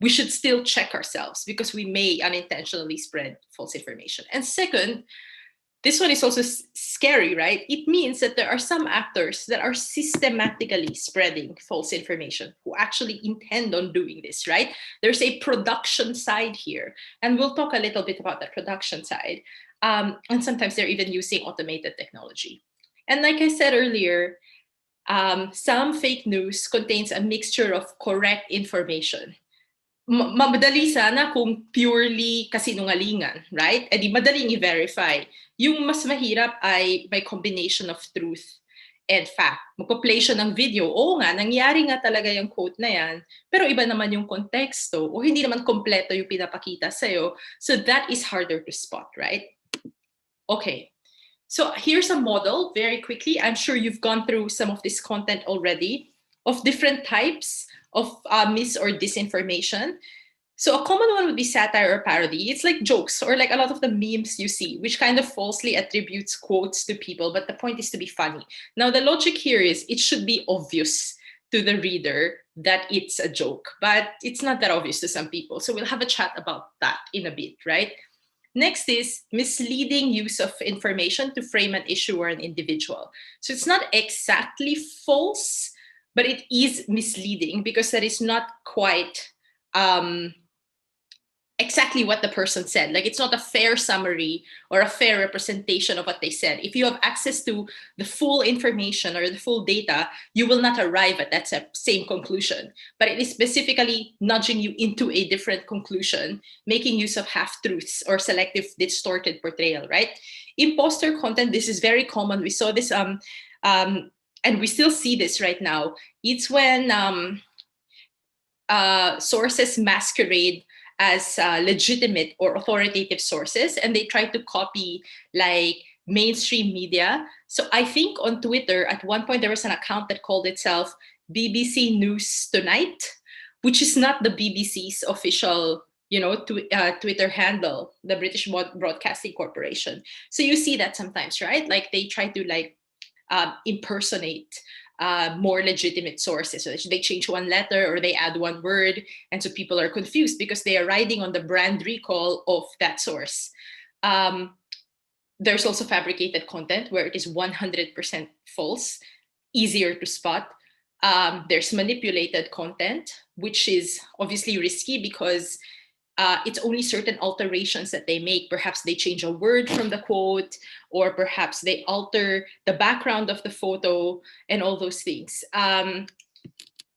[SPEAKER 15] we should still check ourselves because we may unintentionally spread false information. And second, this one is also scary, right? It means that there are some actors that are systematically spreading false information who actually intend on doing this, right? There's a production side here. And we'll talk a little bit about the production side. And sometimes they're even using automated technology. And like I said earlier, some fake news contains a mixture of correct information. Madali sana kung purely kasinungalingan, right? E di madaling i-verify. Yung mas mahirap ay may combination of truth and fact. Magpa-play siya ng video. Oo nga, nangyari nga talaga yung quote na yan, pero iba naman yung konteksto o hindi naman kompleto yung pinapakita sa'yo. So that is harder to spot, right? Okay. So here's a model very quickly. I'm sure you've gone through some of this content already of different types of mis or disinformation. So a common one would be satire or parody. It's like jokes or like a lot of the memes you see, which kind of falsely attributes quotes to people, but the point is to be funny. Now, the logic here is it should be obvious to the reader that it's a joke, but it's not that obvious to some people. So we'll have a chat about that in a bit, right? Next is misleading use of information to frame an issue or an individual. So it's not exactly false, but it is misleading because that is not quite exactly what the person said. Like it's not a fair summary or a fair representation of what they said. If you have access to the full information or the full data, you will not arrive at that same conclusion. But it is specifically nudging you into a different conclusion, making use of half-truths or selective distorted portrayal, right? Imposter content, this is very common. We saw this and we still see this right now. It's when sources masquerade as legitimate or authoritative sources, and they try to copy like mainstream media. So I think on Twitter, at one point, there was an account that called itself BBC News Tonight, which is not the BBC's official Twitter handle, the British Broadcasting Corporation. So you see that sometimes, right? Like they try to impersonate more legitimate sources. So they change one letter or they add one word. And so people are confused because they are riding on the brand recall of that source. There's also fabricated content where it is 100% false, easier to spot. There's manipulated content, which is obviously risky because it's only certain alterations that they make. Perhaps they change a word from the quote, or perhaps they alter the background of the photo and all those things.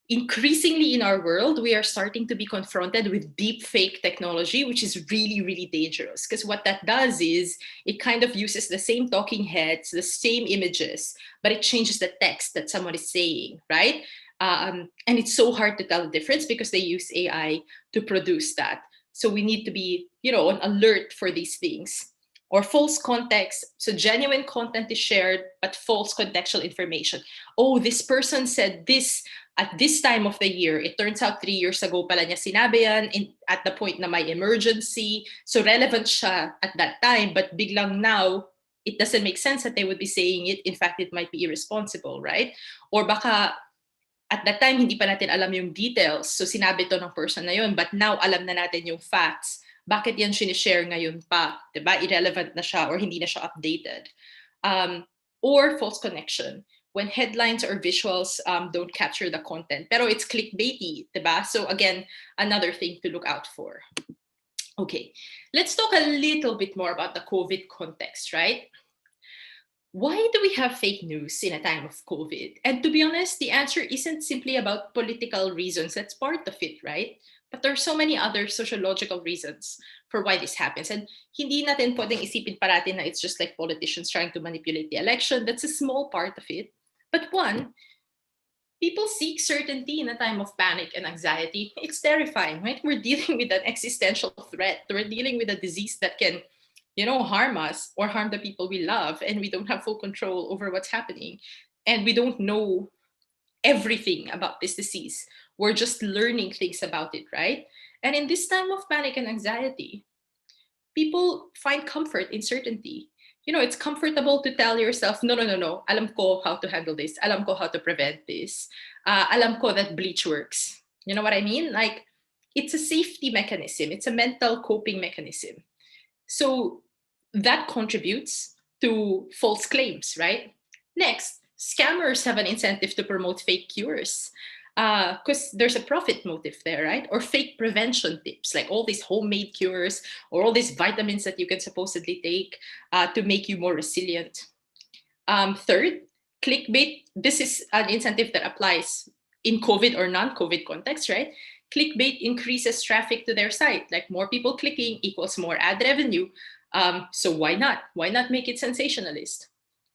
[SPEAKER 15] Increasingly in our world, we are starting to be confronted with deep fake technology, which is really, really dangerous. Because what that does is it kind of uses the same talking heads, the same images, but it changes the text that someone is saying, right? And it's so hard to tell the difference because they use AI to produce that. So we need to be, on alert for these things. Or false context. So genuine content is shared, but false contextual information. Oh, this person said this at this time of the year. It turns out 3 years ago pala niya sinabi yan at the point na may emergency. So relevant siya at that time, but biglang now, it doesn't make sense that they would be saying it. In fact, it might be irresponsible, right? Or baka at that time, hindi pa natin alam yung details. So sinabi to ng person na yun, but now alam na natin yung facts. Bakit yan sinishare ngayon pa? Diba? Irrelevant na siya or hindi na siya updated. Or false connection. When headlines or visuals don't capture the content. Pero it's clickbaity, diba? So again, another thing to look out for. Okay, let's talk a little bit more about the COVID context, right? Why do we have fake news in a time of COVID? And to be honest, the answer isn't simply about political reasons. That's part of it, right? But there are so many other sociological reasons for why this happens. And hindi natin pwedeng isipin parati na it's just like politicians trying to manipulate the election. That's a small part of it. But one, people seek certainty in a time of panic and anxiety. It's terrifying, right? We're dealing with an existential threat. We're dealing with a disease that can, harm us or harm the people we love, and we don't have full control over what's happening. And we don't know everything about this disease. We're just learning things about it, right? And in this time of panic and anxiety, people find comfort in certainty. It's comfortable to tell yourself, no, no, no, no, alam ko how to handle this. Alam ko how to prevent this. Alam ko that bleach works. You know what I mean? Like, it's a safety mechanism. It's a mental coping mechanism. So that contributes to false claims, right? Next, scammers have an incentive to promote fake cures because there's a profit motive there, right? Or fake prevention tips, like all these homemade cures or all these vitamins that you can supposedly take to make you more resilient. Third, clickbait. This is an incentive that applies in COVID or non-COVID context, right? Clickbait increases traffic to their site. Like, more people clicking equals more ad revenue. So why not? Why not make it sensationalist?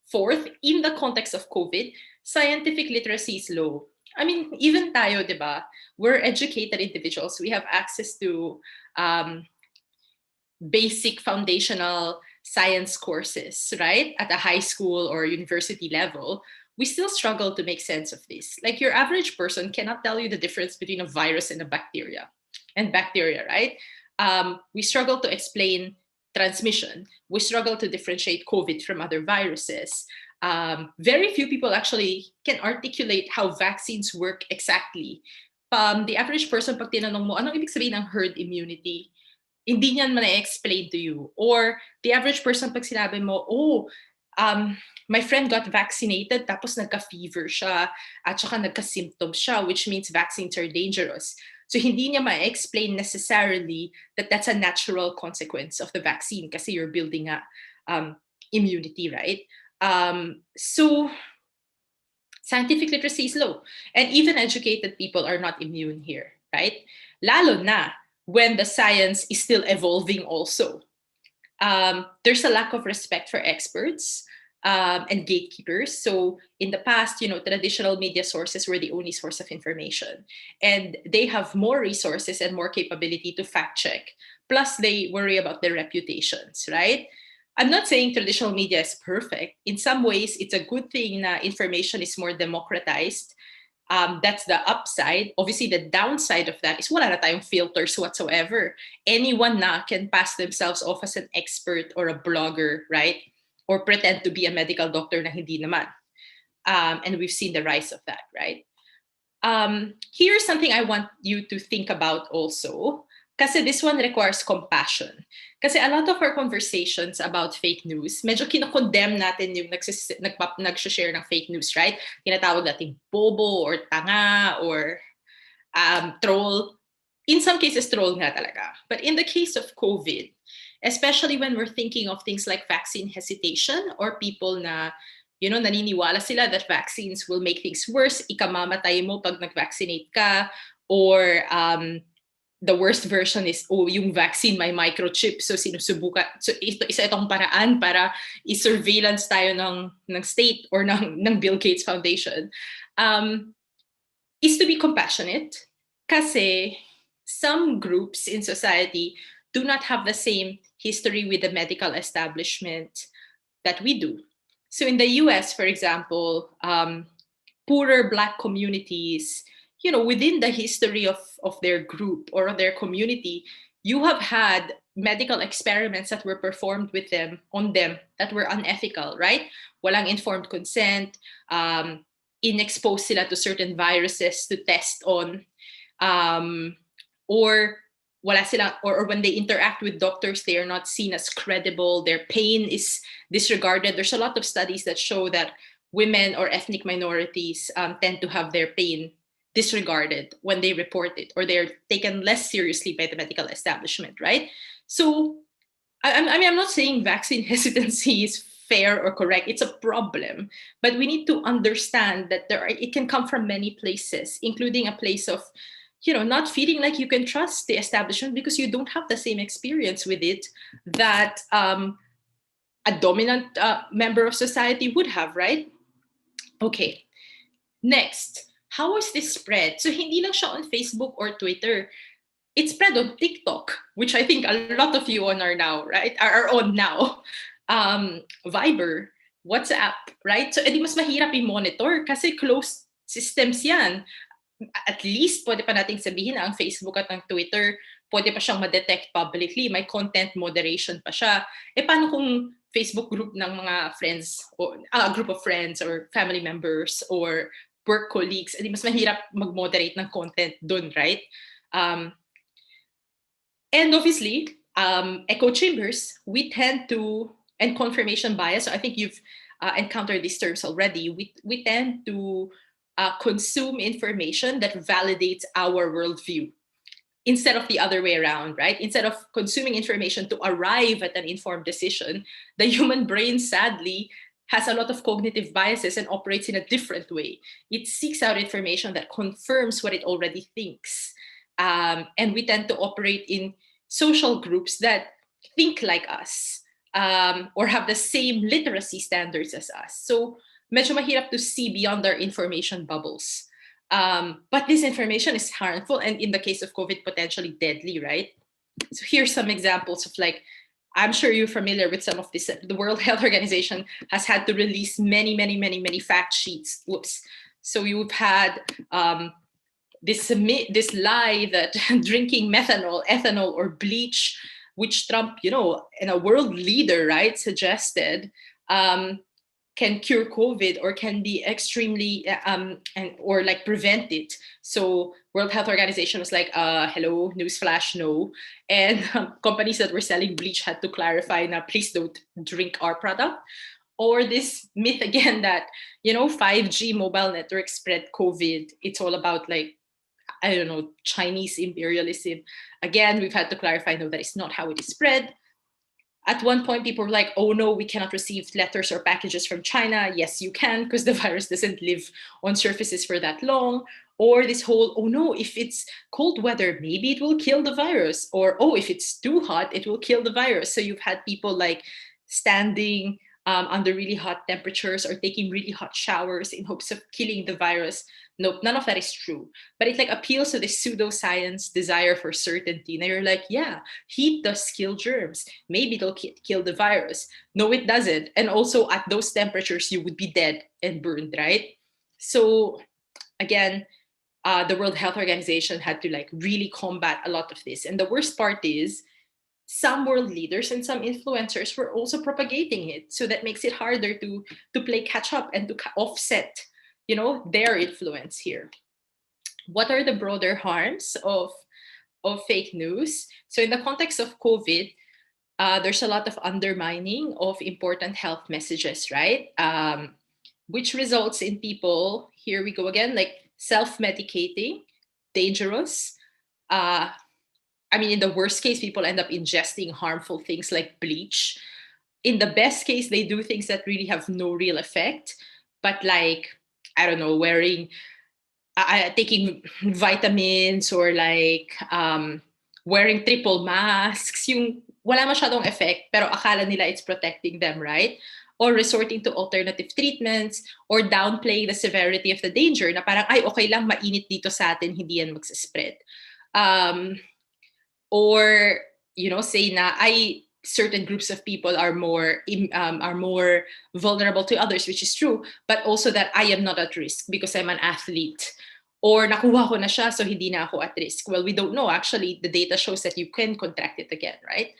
[SPEAKER 15] Fourth, in the context of COVID, scientific literacy is low. I mean, even tayo, di ba? We're educated individuals. We have access to basic foundational science courses, right? At a high school or university level, we still struggle to make sense of this. Like, your average person cannot tell you the difference between a virus and a bacteria. And bacteria, right? We struggle to explain transmission. We struggle to differentiate COVID from other viruses. Very few people actually can articulate how vaccines work exactly. The average person, pag tinanong mo, anong ibig sabihin ng herd immunity? Hindi niyan ma-explain to you. Or the average person, pag sinabi mo, my friend got vaccinated tapos nagka-fever siya at saka nagka-symptoms siya, which means vaccines are dangerous. So hindi niya ma-explain necessarily that that's a natural consequence of the vaccine kasi you're building a immunity, right? So scientific literacy is low. And even educated people are not immune here, right? Lalo na when the science is still evolving also. There's a lack of respect for experts and gatekeepers. So in the past, traditional media sources were the only source of information. And they have more resources and more capability to fact check. Plus, they worry about their reputations, right? I'm not saying traditional media is perfect. In some ways, it's a good thing that information is more democratized. That's the upside. Obviously, the downside of that is wala na tayong filters whatsoever. Anyone na can pass themselves off as an expert or a blogger, right? Or pretend to be a medical doctor na hindi naman. And we've seen the rise of that, right? Here's something I want you to think about also. Kasi this one requires compassion. Kasi a lot of our conversations about fake news, medyo kinokondemn natin yung nag-share ng fake news, right? Tinatawag natin bobo or tanga or troll. In some cases, troll nga talaga. But in the case of COVID, especially when we're thinking of things like vaccine hesitation or people na, naniniwala sila that vaccines will make things worse, ikamamatay mo pag nag-vaccinate ka, or the worst version is, yung vaccine may microchip, so sinusubukan. So isa itong paraan para i-surveillance tayo ng state or ng Bill Gates Foundation, is to be compassionate. Kasi some groups in society do not have the same history with the medical establishment that we do. So in the US, for example, poorer Black communities, within the history of their group or their community, you have had medical experiments that were performed on them that were unethical, right? Walang informed consent, inexposed sila to certain viruses to test on, or wala sila, or when they interact with doctors, they are not seen as credible. Their pain is disregarded. There's a lot of studies that show that women or ethnic minorities tend to have their pain disregarded when they report it, or they're taken less seriously by the medical establishment, right? So, I'm not saying vaccine hesitancy is fair or correct. It's a problem, but we need to understand that it can come from many places, including a place of, not feeling like you can trust the establishment because you don't have the same experience with it that a dominant member of society would have, right? Okay. Next, how is this spread? So hindi lang siya on Facebook or Twitter. It spread on TikTok, which I think a lot of you on are now, right? Are on now. Viber, WhatsApp, right? So edi mas mahirap i-monitor kasi closed systems yan. At least pwede pa nating sabihin na ang Facebook at ang Twitter, pwede pa siyang ma-detect publicly. May content moderation pa siya. Paano kung Facebook group ng mga friends or a group of friends or family members or work colleagues, edi mas mahirap mag-moderate ng content dun, right? And obviously, echo chambers, we tend to, and confirmation bias, so I think you've encountered these terms already, we tend to consume information that validates our worldview instead of the other way around, right? Instead of consuming information to arrive at an informed decision, the human brain, sadly, has a lot of cognitive biases and operates in a different way. It seeks out information that confirms what it already thinks. And we tend to operate in social groups that think like us or have the same literacy standards as us. So medyo mahirap to see beyond our information bubbles. But this information is harmful and in the case of COVID, potentially deadly, right? So here's some examples of like, I'm sure you're familiar with some of this. The World Health Organization has had to release many fact sheets. Whoops. So you've had this lie that drinking ethanol or bleach, which Trump, and a world leader, right, suggested, can cure COVID or can be extremely or like prevent it. So World Health Organization was like, hello, newsflash, no. And companies that were selling bleach had to clarify, now please don't drink our product. Or this myth again that, 5G mobile network spread COVID. It's all about like, I don't know, Chinese imperialism. Again, we've had to clarify, no, that is not how it is spread. At one point, people were like, oh no, we cannot receive letters or packages from China. Yes, you can, because the virus doesn't live on surfaces for that long. Or this whole, oh no, if it's cold weather, maybe it will kill the virus. Or, oh, if it's too hot, it will kill the virus. So you've had people like standing under really hot temperatures or taking really hot showers in hopes of killing the virus. Nope, none of that is true. But it like appeals to this pseudoscience desire for certainty. And you're like, yeah, heat does kill germs. Maybe it'll kill the virus. No, it doesn't. And also at those temperatures, you would be dead and burned, right? So again, the World Health Organization had to like really combat a lot of this. And the worst part is some world leaders and some influencers were also propagating it. So that makes it harder to play catch up and to offset their influence here. What are the broader harms of fake news? So in the context of COVID, there's a lot of undermining of important health messages, right? Which results in people, here we go again, like self-medicating, dangerous. In the worst case, people end up ingesting harmful things like bleach. In the best case, they do things that really have no real effect, but like, I don't know, taking vitamins or like wearing triple masks, yung wala masyadong effect, pero akala nila it's protecting them, right? Or resorting to alternative treatments or downplaying the severity of the danger na parang, ay, okay lang, mainit dito sa atin, hindi yan magsaspread. Or, say na, certain groups of people are more vulnerable to others, which is true, but also that I am not at risk because I'm an athlete. Or nakuha ko na siya, so hindi na ako at risk. Well, we don't know. Actually, the data shows that you can contract it again, right?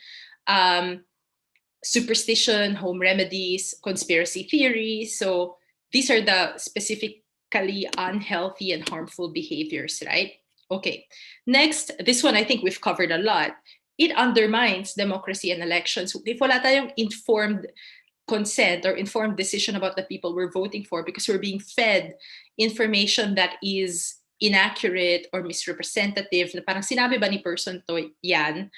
[SPEAKER 15] Superstition, home remedies, conspiracy theories. So these are the specifically unhealthy and harmful behaviors, right? Okay. Next, this one I think we've covered a lot. It undermines democracy and elections. If wala tayong informed consent or informed decision about the people we're voting for because we're being fed information that is inaccurate or misrepresentative, na parang sinabi ba ni person to yan,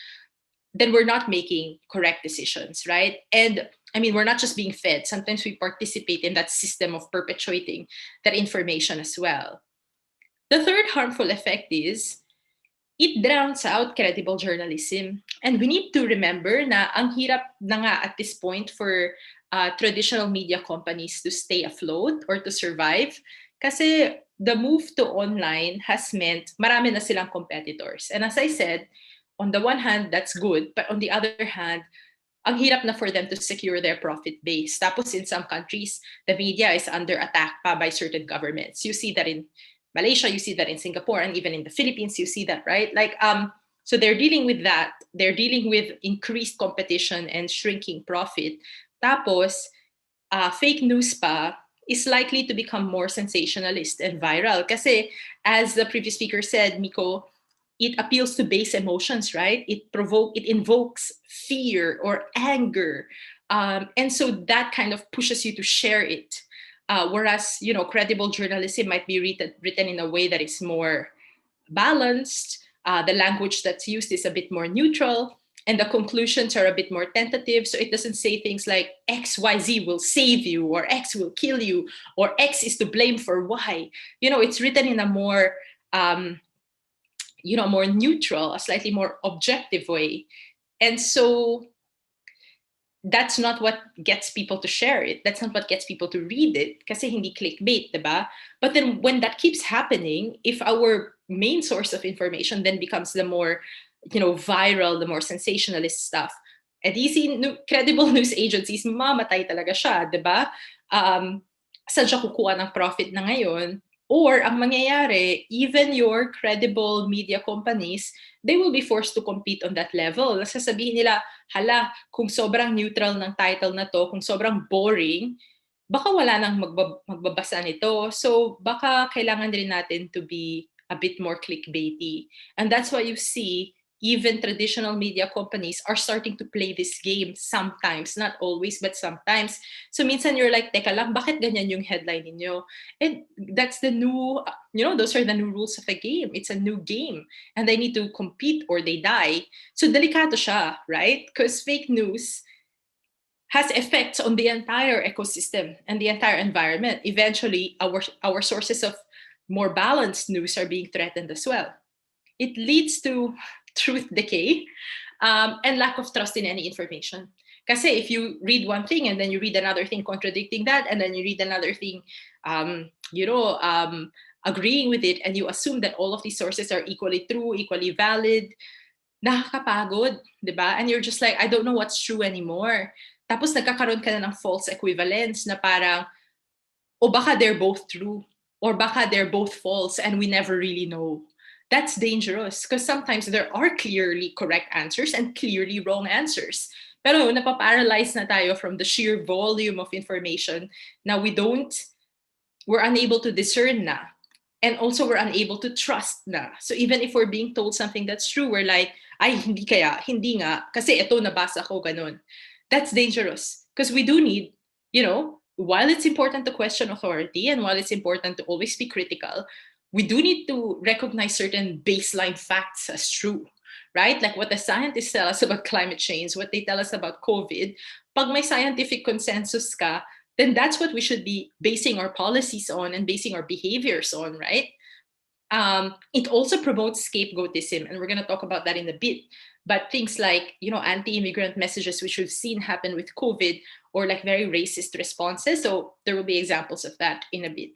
[SPEAKER 15] then we're not making correct decisions, right? And we're not just being fed. Sometimes we participate in that system of perpetuating that information as well. The third harmful effect is it drowns out credible journalism. And we need to remember na ang hirap na nga at this point for traditional media companies to stay afloat or to survive kasi the move to online has meant marami na silang competitors. And as I said, on the one hand, that's good. But on the other hand, ang hirap na for them to secure their profit base. Tapos in some countries, the media is under attack pa by certain governments. You see that in Malaysia, you see that in Singapore, and even in the Philippines, you see that, right? So they're dealing with that. They're dealing with increased competition and shrinking profit. Tapos, fake news pa is likely to become more sensationalist and viral. Kasi, as the previous speaker said, Miko, it appeals to base emotions, right? It invokes fear or anger. And so that kind of pushes you to share it. Whereas, credible journalism might be written in a way that is more balanced. The language that's used is a bit more neutral, and the conclusions are a bit more tentative. So it doesn't say things like XYZ will save you, or X will kill you, or X is to blame for Y. It's written in a more more neutral, a slightly more objective way. And so that's not what gets people to share it. That's not what gets people to read it. Kasi hindi clickbait, diba? But then when that keeps happening, if our main source of information then becomes the more, viral, the more sensationalist stuff, these credible news agencies, mamatay talaga siya, diba? Saan siya kukuha ng profit na ngayon? Or ang mangyayari, even your credible media companies, they will be forced to compete on that level. Sasabihin nila, hala, kung sobrang neutral ng title na to, kung sobrang boring, baka wala nang magbabasa nito. So baka kailangan rin natin to be a bit more clickbaity. And that's why you see even traditional media companies are starting to play this game sometimes, not always, but sometimes. So minsan you're like, teka lang, bakit ganyan yung headline ninyo? And that's the new, those are the new rules of the game. It's a new game. And they need to compete or they die. So delikado siya, right? Because fake news has effects on the entire ecosystem and the entire environment. Eventually, our sources of more balanced news are being threatened as well. It leads to truth decay and lack of trust in any information. Kasi if you read one thing and then you read another thing contradicting that, and then you read another thing, agreeing with it, and you assume that all of these sources are equally true, equally valid, nakakapagod, di ba? And you're just like, I don't know what's true anymore. Tapos nagkakaroon ka na ng false equivalence na parang, o baka they're both true, or baka they're both false, and we never really know. That's dangerous because sometimes there are clearly correct answers and clearly wrong answers. Pero napaparalyze na tayo from the sheer volume of information. Now we're unable to discern na. And also we're unable to trust na. So even if we're being told something that's true, we're like, ay, hindi nga, kasi ito nabasa ko, ganun. That's dangerous because we do need, while it's important to question authority and while it's important to always be critical, we do need to recognize certain baseline facts as true, right? Like what the scientists tell us about climate change, what they tell us about COVID. Pag may scientific consensus ka, then that's what we should be basing our policies on and basing our behaviors on, right? It also promotes scapegoatism, and we're going to talk about that in a bit. But things like, anti-immigrant messages, which we've seen happen with COVID, or like very racist responses. So there will be examples of that in a bit.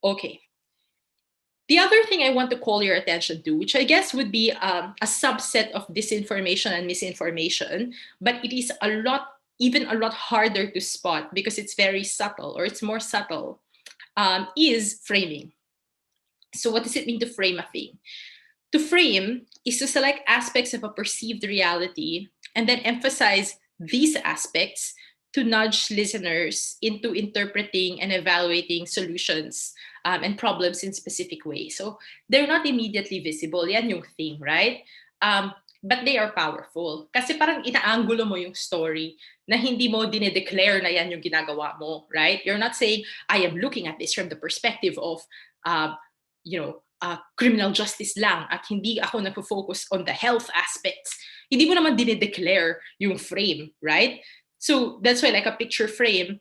[SPEAKER 15] Okay. The other thing I want to call your attention to, which I guess would be a subset of disinformation and misinformation, but it is even a lot harder to spot because it's very subtle, or it's more subtle, is framing. So what does it mean to frame a thing? To frame is to select aspects of a perceived reality and then emphasize these aspects to nudge listeners into interpreting and evaluating solutions and problems in specific ways. So they're not immediately visible. Yan yung thing, right? But they are powerful. Kasi parang inaangulo mo yung story na hindi mo dinedeclare na yan yung ginagawa mo, right? You're not saying, I am looking at this from the perspective of, criminal justice lang at hindi ako nagpo-focus on the health aspects. Hindi mo naman dinedeclare yung frame, right? So that's why like a picture frame,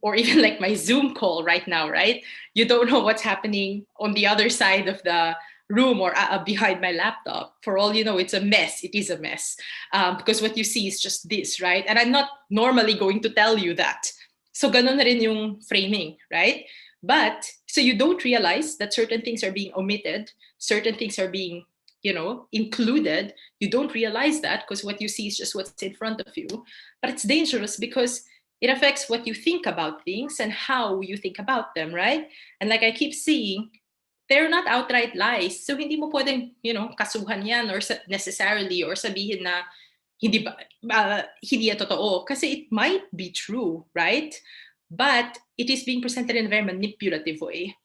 [SPEAKER 15] or even like my Zoom call right now, right? You don't know what's happening on the other side of the room or behind my laptop. For all you know, it's a mess. It is a mess. Because what you see is just this, right? And I'm not normally going to tell you that. So ganun na rin yung framing, right? But So you don't realize that certain things are being omitted, certain things are being, included. You don't realize that because what you see is just what's in front of you. But it's dangerous because it affects what you think about things and how you think about them, right? And like I keep seeing, they're not outright lies. So hindi mo pwedeng, kasuhan yan or necessarily or sabihin na hindi yan totoo. Kasi it might be true, right? But it is being presented in a very manipulative way.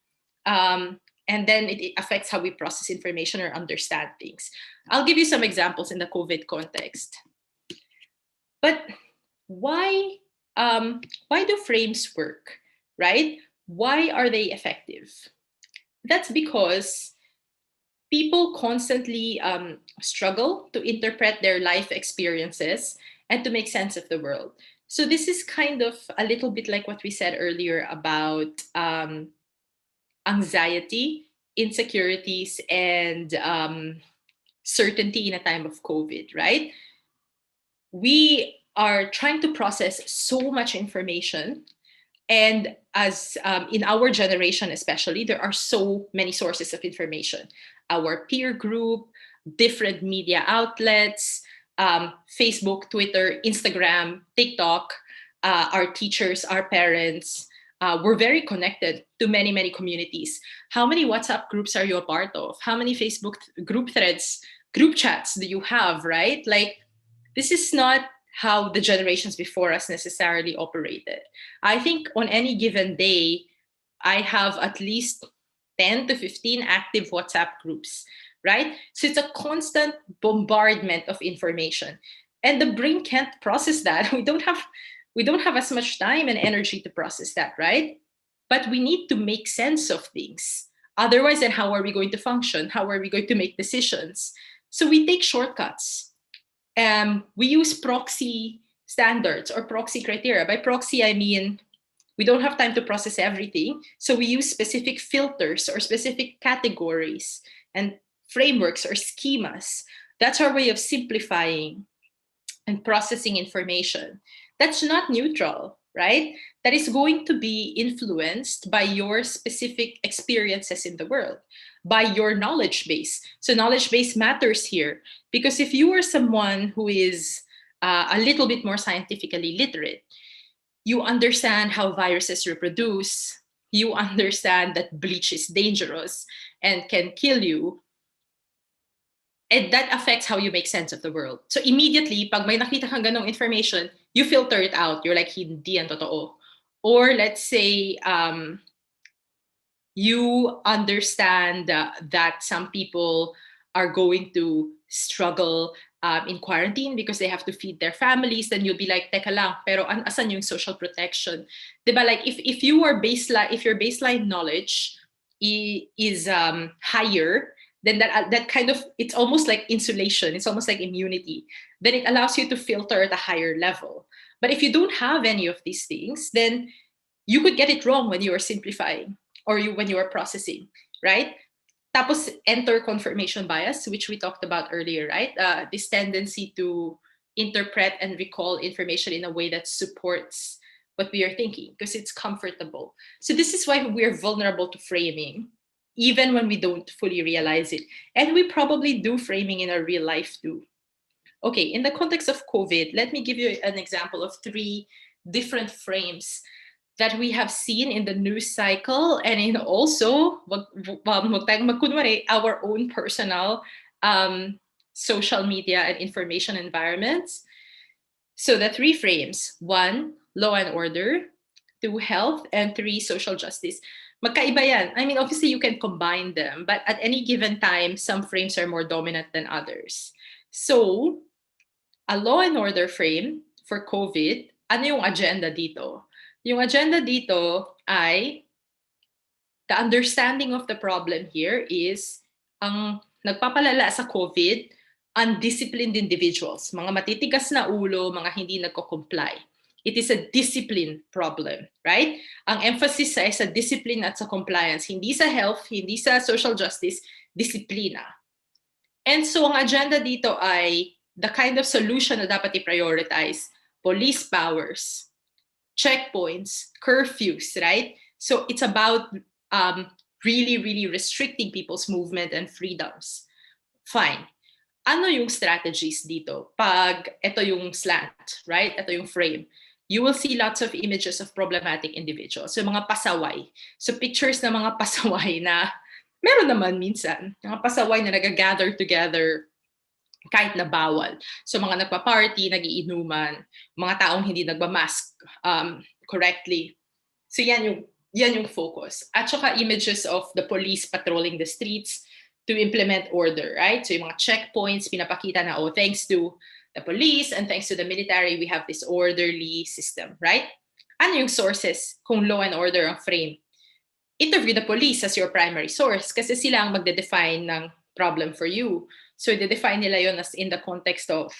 [SPEAKER 15] And then it affects how we process information or understand things. I'll give you some examples in the COVID context. But why do frames work, right? Why are they effective? That's because people constantly struggle to interpret their life experiences and to make sense of the world. So this is kind of a little bit like what we said earlier about anxiety, insecurities, and certainty in a time of COVID, right? We are trying to process so much information. And as in our generation, especially, there are so many sources of information. Our peer group, different media outlets, Facebook, Twitter, Instagram, TikTok, our teachers, our parents. We're very connected to many, many communities. How many WhatsApp groups are you a part of? How many Facebook group threads, group chats do you have, right? Like, this is not how the generations before us necessarily operated. I think on any given day, I have at least 10 to 15 active WhatsApp groups, right? So it's a constant bombardment of information. And the brain can't process that. We don't have as much time and energy to process that, right? But we need to make sense of things. Otherwise, then how are we going to function? How are we going to make decisions? So we take shortcuts. We use proxy standards or proxy criteria. By proxy, I mean we don't have time to process everything. So we use specific filters or specific categories and frameworks or schemas. That's our way of simplifying and processing information. That's not neutral, right? That is going to be influenced by your specific experiences in the world, by your knowledge base. So knowledge base matters here because if you are someone who is a little bit more scientifically literate, you understand how viruses reproduce, you understand that bleach is dangerous and can kill you, and that affects how you make sense of the world. So immediately, pag may nakita kang ganong information, you filter it out. You're like, hindi yan totoo. Or let's say, you understand that some people are going to struggle in quarantine because they have to feed their families, then you'll be like, teka lang, pero asan yung social protection? Diba? Like if your baseline knowledge is higher, then that kind of, it's almost like insulation, it's almost like immunity. Then it allows you to filter at a higher level. But if you don't have any of these things, then you could get it wrong when you are simplifying or when you are processing, right? Tapos enter confirmation bias, which we talked about earlier, right? This tendency to interpret and recall information in a way that supports what we are thinking because it's comfortable. So this is why we are vulnerable to framing, even when we don't fully realize it. And we probably do framing in our real life too. Okay, in the context of COVID, let me give you an example of 3 different frames that we have seen in the news cycle and in also our own personal social media and information environments. So the 3 frames: 1, law and order; 2, health; and 3, social justice. Magkaiba yan. I mean, obviously you can combine them, but at any given time, some frames are more dominant than others. So, a law and order frame for COVID, ano yung agenda dito? Yung agenda dito ay the understanding of the problem here is ang nagpapalala sa COVID, undisciplined individuals, mga matitigas na ulo, mga hindi nagko-comply. It is a discipline problem, right? Ang emphasis ay sa discipline at sa compliance, hindi sa health, hindi sa social justice, disiplina. And so ang agenda dito ay the kind of solution na dapat i-prioritize: police powers, checkpoints, curfews, right? So it's about really, really restricting people's movement and freedoms. Fine. Ano yung strategies dito? Pag ito yung slant, right? Ito yung frame. You will see lots of images of problematic individuals. So mga pasaway. So pictures ng mga pasaway na meron naman minsan. Mga pasaway na nag-gather together kahit na bawal. So mga nagpa-party, nagiinuman, mga taong hindi nagba-mask correctly. So yan yung focus. At saka images of the police patrolling the streets to implement order, right? So yung mga checkpoints, pinapakita na, oh, thanks to the police and thanks to the military, we have this orderly system, right? Ano yung sources kung law and order ang frame? Interview the police as your primary source kasi sila ang magde-define ng problem for you. So de-define nila yon as in the context of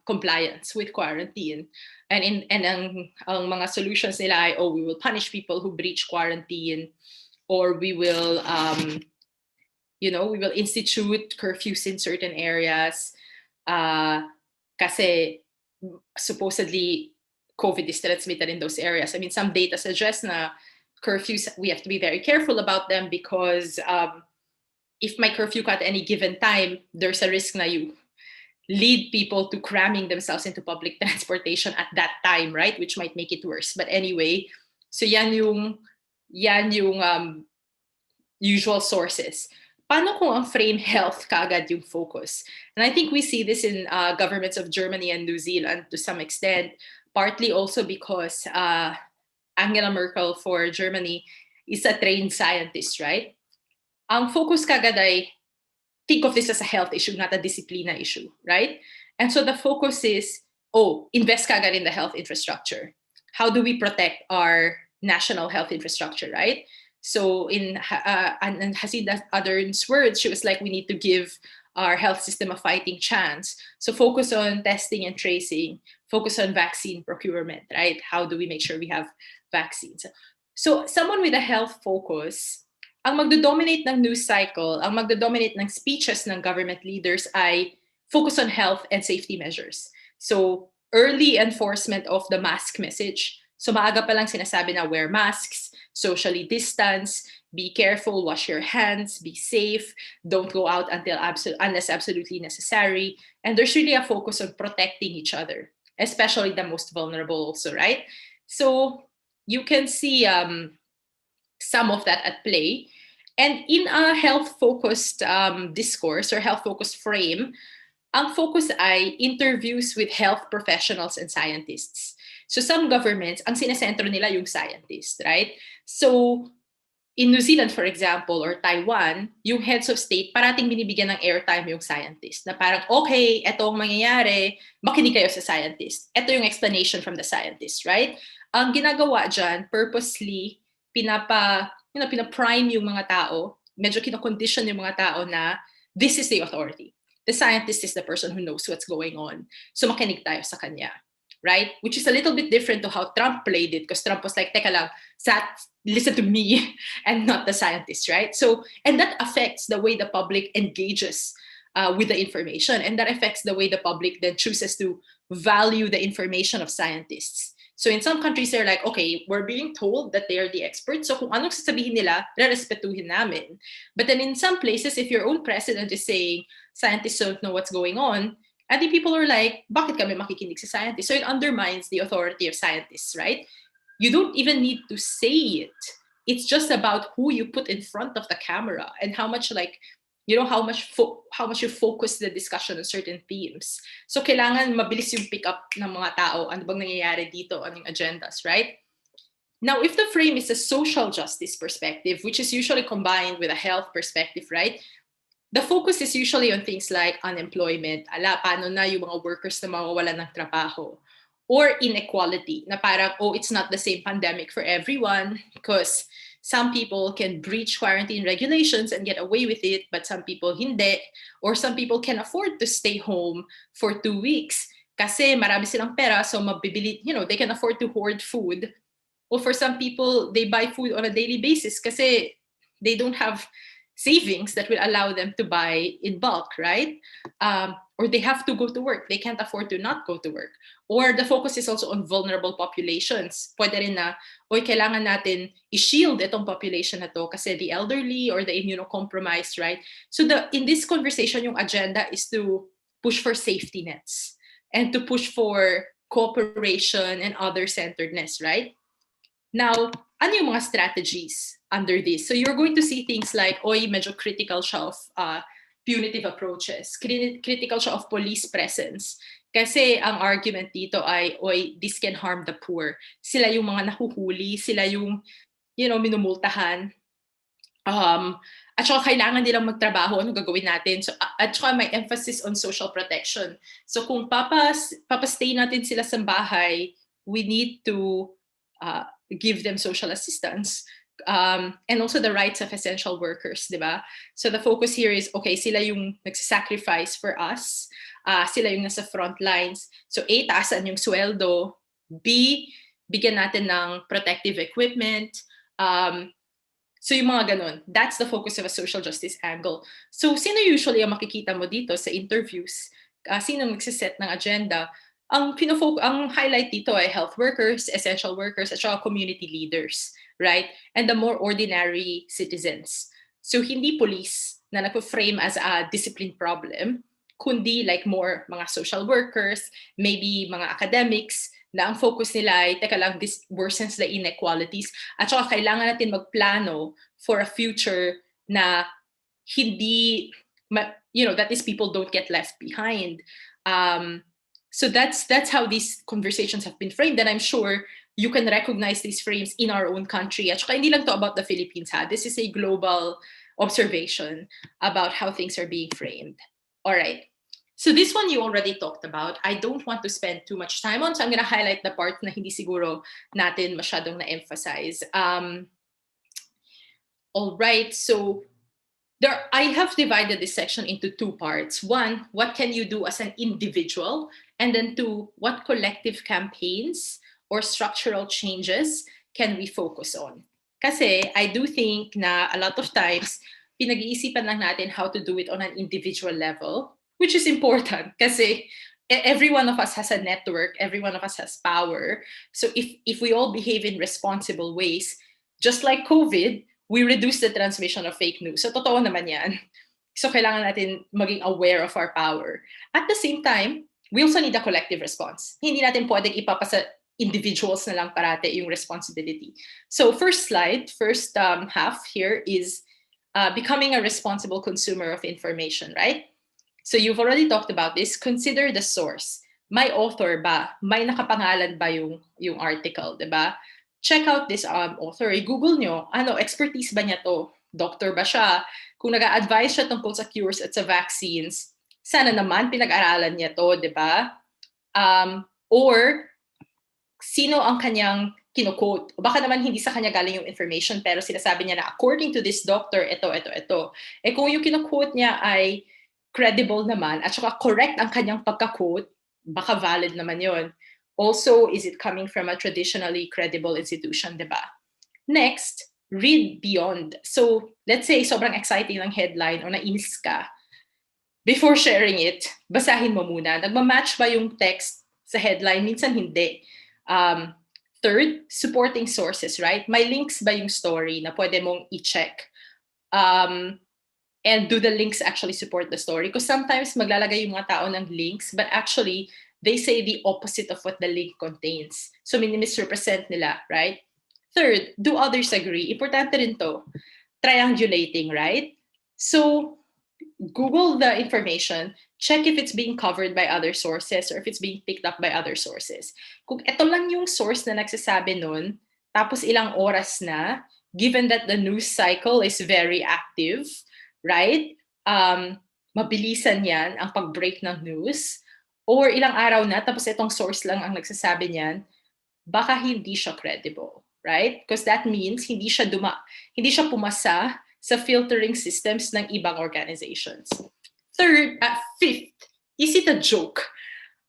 [SPEAKER 15] compliance with quarantine. And ang mga solutions nila ay, oh, we will punish people who breach quarantine, or we will we will institute curfews in certain areas kasi supposedly COVID is transmitted in those areas. I mean, some data suggests na curfews, we have to be very careful about them because if my curfew at any given time, there's a risk na you lead people to cramming themselves into public transportation at that time, right? Which might make it worse. But anyway, so yan yung usual sources. Paano kung ang frame health kaagad yung focus? And I think we see this in governments of Germany and New Zealand to some extent, partly also because Angela Merkel for Germany is a trained scientist, right? Ang focus kagad ay, think of this as a health issue, not a disciplina issue, right? And so the focus is, invest kagad in the health infrastructure. How do we protect our national health infrastructure, right? So in Hasidah Adern's words, she was like, we need to give our health system a fighting chance. So focus on testing and tracing, focus on vaccine procurement, right? How do we make sure we have vaccines? So someone with a health focus, ang magdo-dominate ng news cycle, ang magdo-dominate ng speeches ng government leaders ay focus on health and safety measures. So early enforcement of the mask message. So maaga pa lang sinasabi na wear masks, socially distance, be careful, wash your hands, be safe, don't go out unless absolutely necessary. And there's really a focus on protecting each other, especially the most vulnerable also, right? So you can see some of that at play. And in a health-focused discourse or health-focused frame, ang focus ay interviews with health professionals and scientists. So some governments, ang sinesentro nila yung scientist, right? So in New Zealand, for example, or Taiwan, yung heads of state, parating binibigyan ng airtime yung scientist. Na parang, okay, eto ang mangyayari, makinig kayo sa scientist. Ito yung explanation from the scientist, right? Ang ginagawa dyan, purposely, pinaprime yung mga tao, medyo kinocondition yung mga tao na this is the authority. The scientist is the person who knows what's going on. So makinig tayo sa kanya. Right? Which is a little bit different to how Trump played it, because Trump was like, teka lang, listen to me and not the scientists, right? So, and that affects the way the public engages with the information, and that affects the way the public then chooses to value the information of scientists. So in some countries, they're like, okay, we're being told that they are the experts, so kung anong sasabihin nila, rerespetuhin namin. But then in some places, if your own president is saying, scientists don't know what's going on, I think people are like, bakit kami makikinig sa scientists? So it undermines the authority of scientists, right? You don't even need to say it. It's just about who you put in front of the camera and how much how much you focus the discussion on certain themes. So kailangan mabilis yung pick up ng mga tao, ano bang nangyayari dito, anong agendas, right? Now, if the frame is a social justice perspective, which is usually combined with a health perspective, right? The focus is usually on things like unemployment, paano na yung mga workers na mawawalan ng trabaho, or inequality, na parang, it's not the same pandemic for everyone because some people can breach quarantine regulations and get away with it, but some people hindi, or some people can afford to stay home for 2 weeks kasi marami silang pera, so mabibili, they can afford to hoard food. Or for some people, they buy food on a daily basis kasi they don't have savings that will allow them to buy in bulk, right? or they have to go to work. They can't afford to not go to work. Or the focus is also on vulnerable populations. Pwede rin na, kailangan natin i-shield itong population na to kasi the elderly or the immunocompromised, right? So in this conversation, yung agenda is to push for safety nets and to push for cooperation and other-centeredness, right? Now, ano yung mga strategies under this? So you're going to see things like, medyo critical siya of punitive approaches. Critical siya of police presence. Kasi ang argument dito ay, this can harm the poor. Sila yung mga nahuhuli, sila yung, minumultahan. At saka kailangan nilang magtrabaho, ano gagawin natin? So, at saka may emphasis on social protection. So kung papastay natin sila sa bahay, we need to give them social assistance. And also the rights of essential workers, di ba? So the focus here is, sila yung nagsasacrifice for us. Sila yung nasa front lines. So A, taasan yung sweldo. B, bigyan natin ng protective equipment. So yung mga ganun, that's the focus of a social justice angle. So sino usually ang makikita mo dito sa interviews? Sino nagsiset ng agenda? Ang highlight dito ay health workers, essential workers, at saka community leaders, right? And the more ordinary citizens. So hindi police na nagpo-frame as a discipline problem, kundi like more mga social workers, maybe mga academics, na ang focus nila ay, this worsens the inequalities. At saka kailangan natin magplano for a future na hindi, that is people don't get left behind. So that's how these conversations have been framed. And I'm sure you can recognize these frames in our own country. At saka hindi lang to about the Philippines. This is a global observation about how things are being framed. All right. So this one you already talked about. I don't want to spend too much time on, so I'm going to highlight the part na hindi siguro natin masyadong na-emphasize. All right, so I have divided this section into two parts. One, what can you do as an individual? And then two, what collective campaigns or structural changes can we focus on? Kasi I do think na a lot of times, pinag-iisipan lang natin how to do it on an individual level, which is important kasi every one of us has a network, every one of us has power. So if we all behave in responsible ways, just like COVID, we reduce the transmission of fake news. So totoo naman yan. So kailangan natin maging aware of our power. At the same time, we also need a collective response. Hindi natin pwedeng ipapasa individuals na lang parate yung responsibility. So first half here is becoming a responsible consumer of information, right? So you've already talked about this. Consider the source. May author ba? May nakapangalan ba yung article, di ba? Check out this author. I-Google nyo, expertise ba niya to? Doctor ba siya? Kung nag-a-advise siya tungkol sa cures at sa vaccines, sana naman pinag-aralan niya to, di ba? Or sino ang kanyang kino-quote? O baka naman hindi sa kanya galing yung information pero sinasabi niya na according to this doctor, ito. Kung yung kino-quote niya ay credible naman at saka correct ang kanyang pagka-quote, baka valid naman yon. Also, is it coming from a traditionally credible institution, diba? Next, read beyond. So, let's say sobrang exciting ng headline o nainis ka. Before sharing it, basahin mo muna. Nagmamatch ba yung text sa headline? Minsan hindi. Third, supporting sources, right? May links ba yung story na pwede mong i-check? And do the links actually support the story? Because sometimes maglalagay yung mga tao ng links, but actually, they say the opposite of what the link contains. So, misrepresent nila, right? Third, do others agree? Importante rin to. Triangulating, right? So, Google the information, check if it's being covered by other sources or if it's being picked up by other sources. Kung ito lang yung source na nagsasabi nun, tapos ilang oras na, given that the news cycle is very active, right? Mabilisan yan ang pag-break ng news. Or ilang araw na, tapos itong source lang ang nagsasabi niyan, baka hindi siya credible, right? Because that means hindi siya pumasa sa filtering systems ng ibang organizations. Fifth, is it a joke?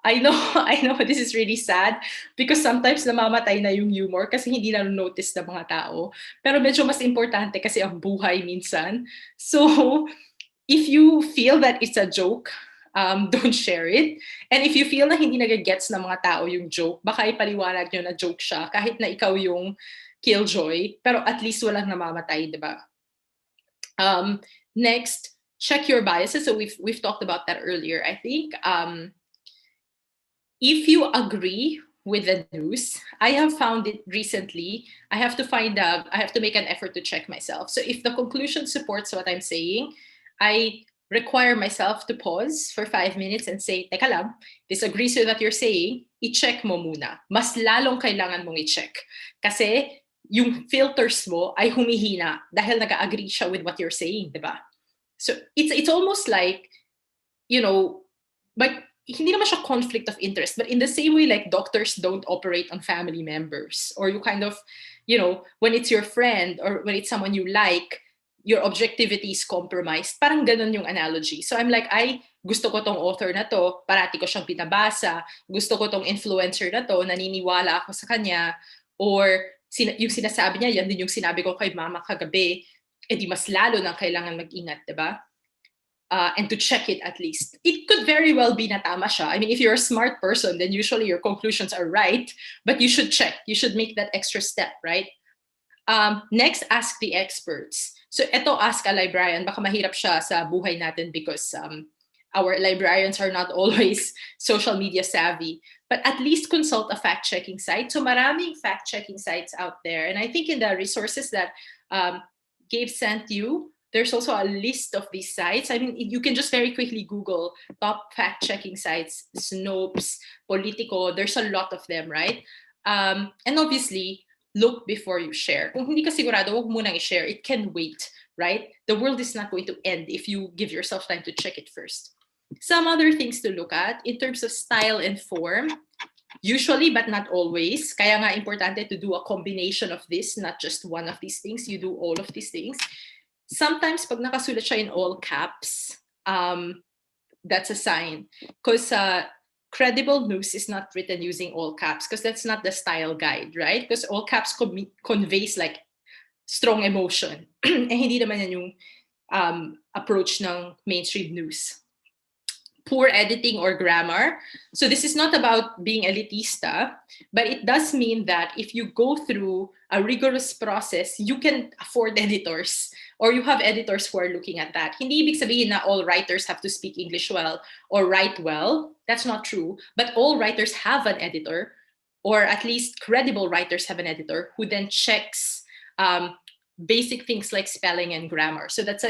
[SPEAKER 15] I know this is really sad because sometimes namamatay na yung humor kasi hindi na notice ng mga tao. Pero medyo mas importante kasi ang buhay minsan. So, if you feel that it's a joke, don't share it. And if you feel na hindi nagagets ng mga tao yung joke, baka ipaliwanag nyo na joke siya kahit na ikaw yung killjoy, pero at least walang namamatay, di ba? Next, check your biases. So we've talked about that earlier, I think. If you agree with the news, I have found it recently. I have to make an effort to check myself. So if the conclusion supports what I'm saying, I require myself to pause for 5 minutes and say, teka lang, this agrees with what you're saying, i-check mo muna. Mas lalong kailangan mong i-check. Kasi yung filters mo ay humihina dahil nag-agree siya with what you're saying, di ba? So it's almost like, but hindi naman siya conflict of interest, but in the same way, like doctors don't operate on family members, or you kind of, when it's your friend or when it's someone you like, your objectivity is compromised. Parang ganun yung analogy. So I'm like, gusto ko tong author na to, parati ko siyang pinabasa, gusto ko tong influencer na to, naniniwala ako sa kanya, or yung sinasabi niya, yan din yung sinabi ko kay mama kagabi, di mas lalo na kailangan mag-ingat, diba? And to check it at least. It could very well be na tama siya. I mean, if you're a smart person, then usually your conclusions are right, but you should check. You should make that extra step, right? Next, ask the experts. So eto, ask a librarian. Baka mahirap siya sa buhay natin because our librarians are not always social media savvy. But at least consult a fact-checking site. So maraming fact-checking sites out there. And I think in the resources that Gabe sent you, there's also a list of these sites. I mean, you can just very quickly Google top fact-checking sites, Snopes, Politico. There's a lot of them, right? And obviously, look before you share. Kung hindi ka sigurado, huwag mo nang i-share. It can wait, right? The world is not going to end if you give yourself time to check it first. Some other things to look at in terms of style and form, usually but not always. Kaya nga importante to do a combination of this, not just one of these things. You do all of these things. Sometimes pag nakasulat siya in all caps, that's a sign. Because credible news is not written using all caps because that's not the style guide, right? Because all caps conveys like strong emotion. Eh hindi naman yan yung approach ng mainstream news. Poor editing or grammar. So this is not about being elitista, but it does mean that if you go through a rigorous process, you can afford editors or you have editors who are looking at that. Hindi ibig sabihin na all writers have to speak English well or write well. That's not true. But all writers have an editor, or at least credible writers have an editor who then checks basic things like spelling and grammar. So that's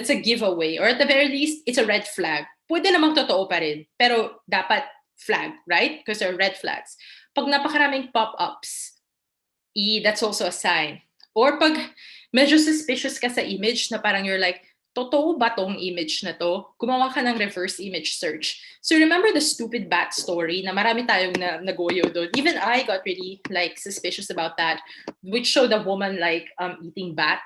[SPEAKER 15] a giveaway, or at the very least, it's a red flag. Pwede namang totoo pa rin, pero dapat flag, right? Because there are red flags. Pag napakaraming pop-ups, that's also a sign. Or pag medyo suspicious ka sa image na parang you're like, totoo ba tong image na to? Gumawa ka ng reverse image search. So remember the stupid bat story na marami tayong nagoyo doon. Even I got really like suspicious about that, which showed a woman like eating bat.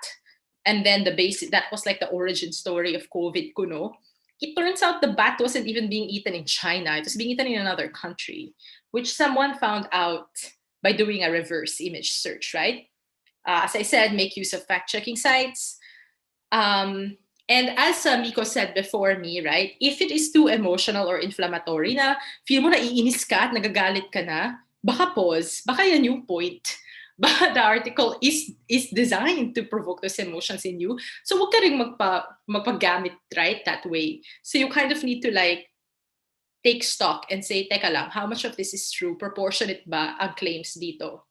[SPEAKER 15] And then that was like the origin story of COVID kuno. It turns out the bat wasn't even being eaten in China. It was being eaten in another country, which someone found out by doing a reverse image search, right? As I said, make use of fact-checking sites. And as Miko said before me, right, if it is too emotional or inflammatory na feel mo na iinis ka at nagagalit ka na, baka pause, baka yan yung point. But the article is designed to provoke those emotions in you. So huwag ka rin magpagamit, right, that way. So you kind of need to like take stock and say, teka lang, how much of this is true? Proportionate ba ang claims dito?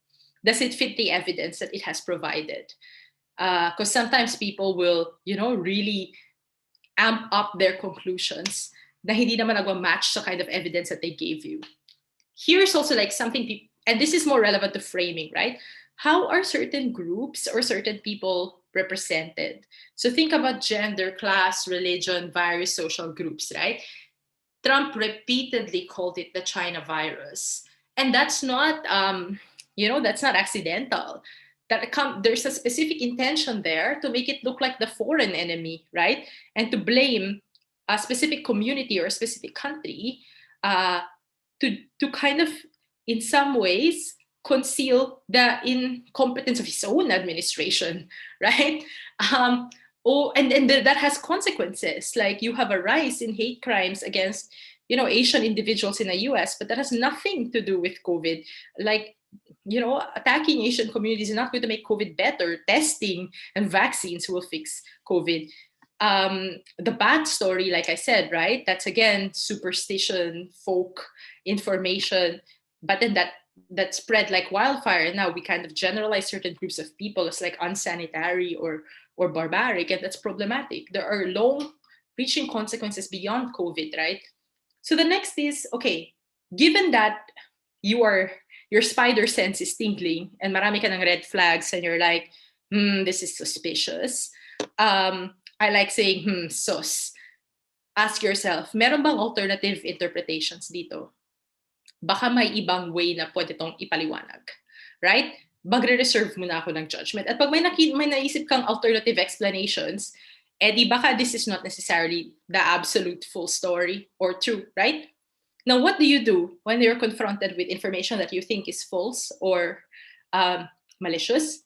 [SPEAKER 15] Does it fit the evidence that it has provided? Because sometimes people will, really amp up their conclusions na hindi naman nagwa-match sa kind of evidence that they gave you. Here's also like something, and this is more relevant to framing, right? How are certain groups or certain people represented? So think about gender, class, religion, various social groups, right? Trump repeatedly called it the China virus. And that's not, that's not accidental. There's a specific intention there to make it look like the foreign enemy, right? And to blame a specific community or a specific country to kind of, in some ways, conceal the incompetence of his own administration, right? that has consequences. Like you have a rise in hate crimes against, Asian individuals in the US, but that has nothing to do with COVID. Like, attacking Asian communities is not going to make COVID better. Testing and vaccines will fix COVID. The bat story, like I said, right? That's again superstition, folk information, but then that spread like wildfire. And now we kind of generalize certain groups of people as like unsanitary or barbaric, and that's problematic. There are long-reaching consequences beyond COVID, right? So the next is, okay, given that your spider sense is tingling and marami ka ng red flags and you're like, this is suspicious. I like saying, sus. Ask yourself, meron bang alternative interpretations dito? Baka may ibang way na pwede tong ipaliwanag. Right? Magre-reserve muna ako ng judgment. At pag may naisip kang alternative explanations, di baka this is not necessarily the absolute full story or true, right? Now, what do you do when you're confronted with information that you think is false or malicious?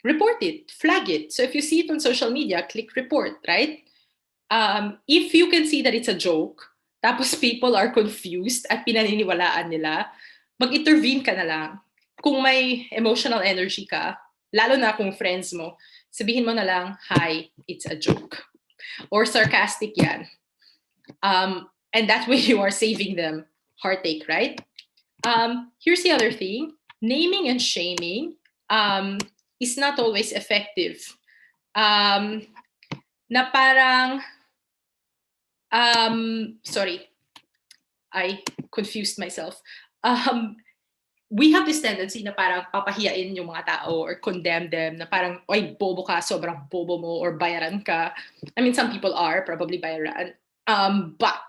[SPEAKER 15] Report it, flag it. So if you see it on social media, click report, right? If you can see that it's a joke, tapos people are confused at pinaniniwalaan nila, mag-intervene ka na lang. Kung may emotional energy ka, lalo na kung friends mo, sabihin mo na lang, hi, it's a joke. Or sarcastic yan. And that way you are saving them heartache, right? Here's the other thing. Naming and shaming is not always effective. Na parang, sorry, I confused myself. We have this tendency na parang papahiyain yung mga tao or condemn them na parang, oy, bobo ka, sobrang bobo mo, or bayaran ka. I mean, some people are probably bayaran. But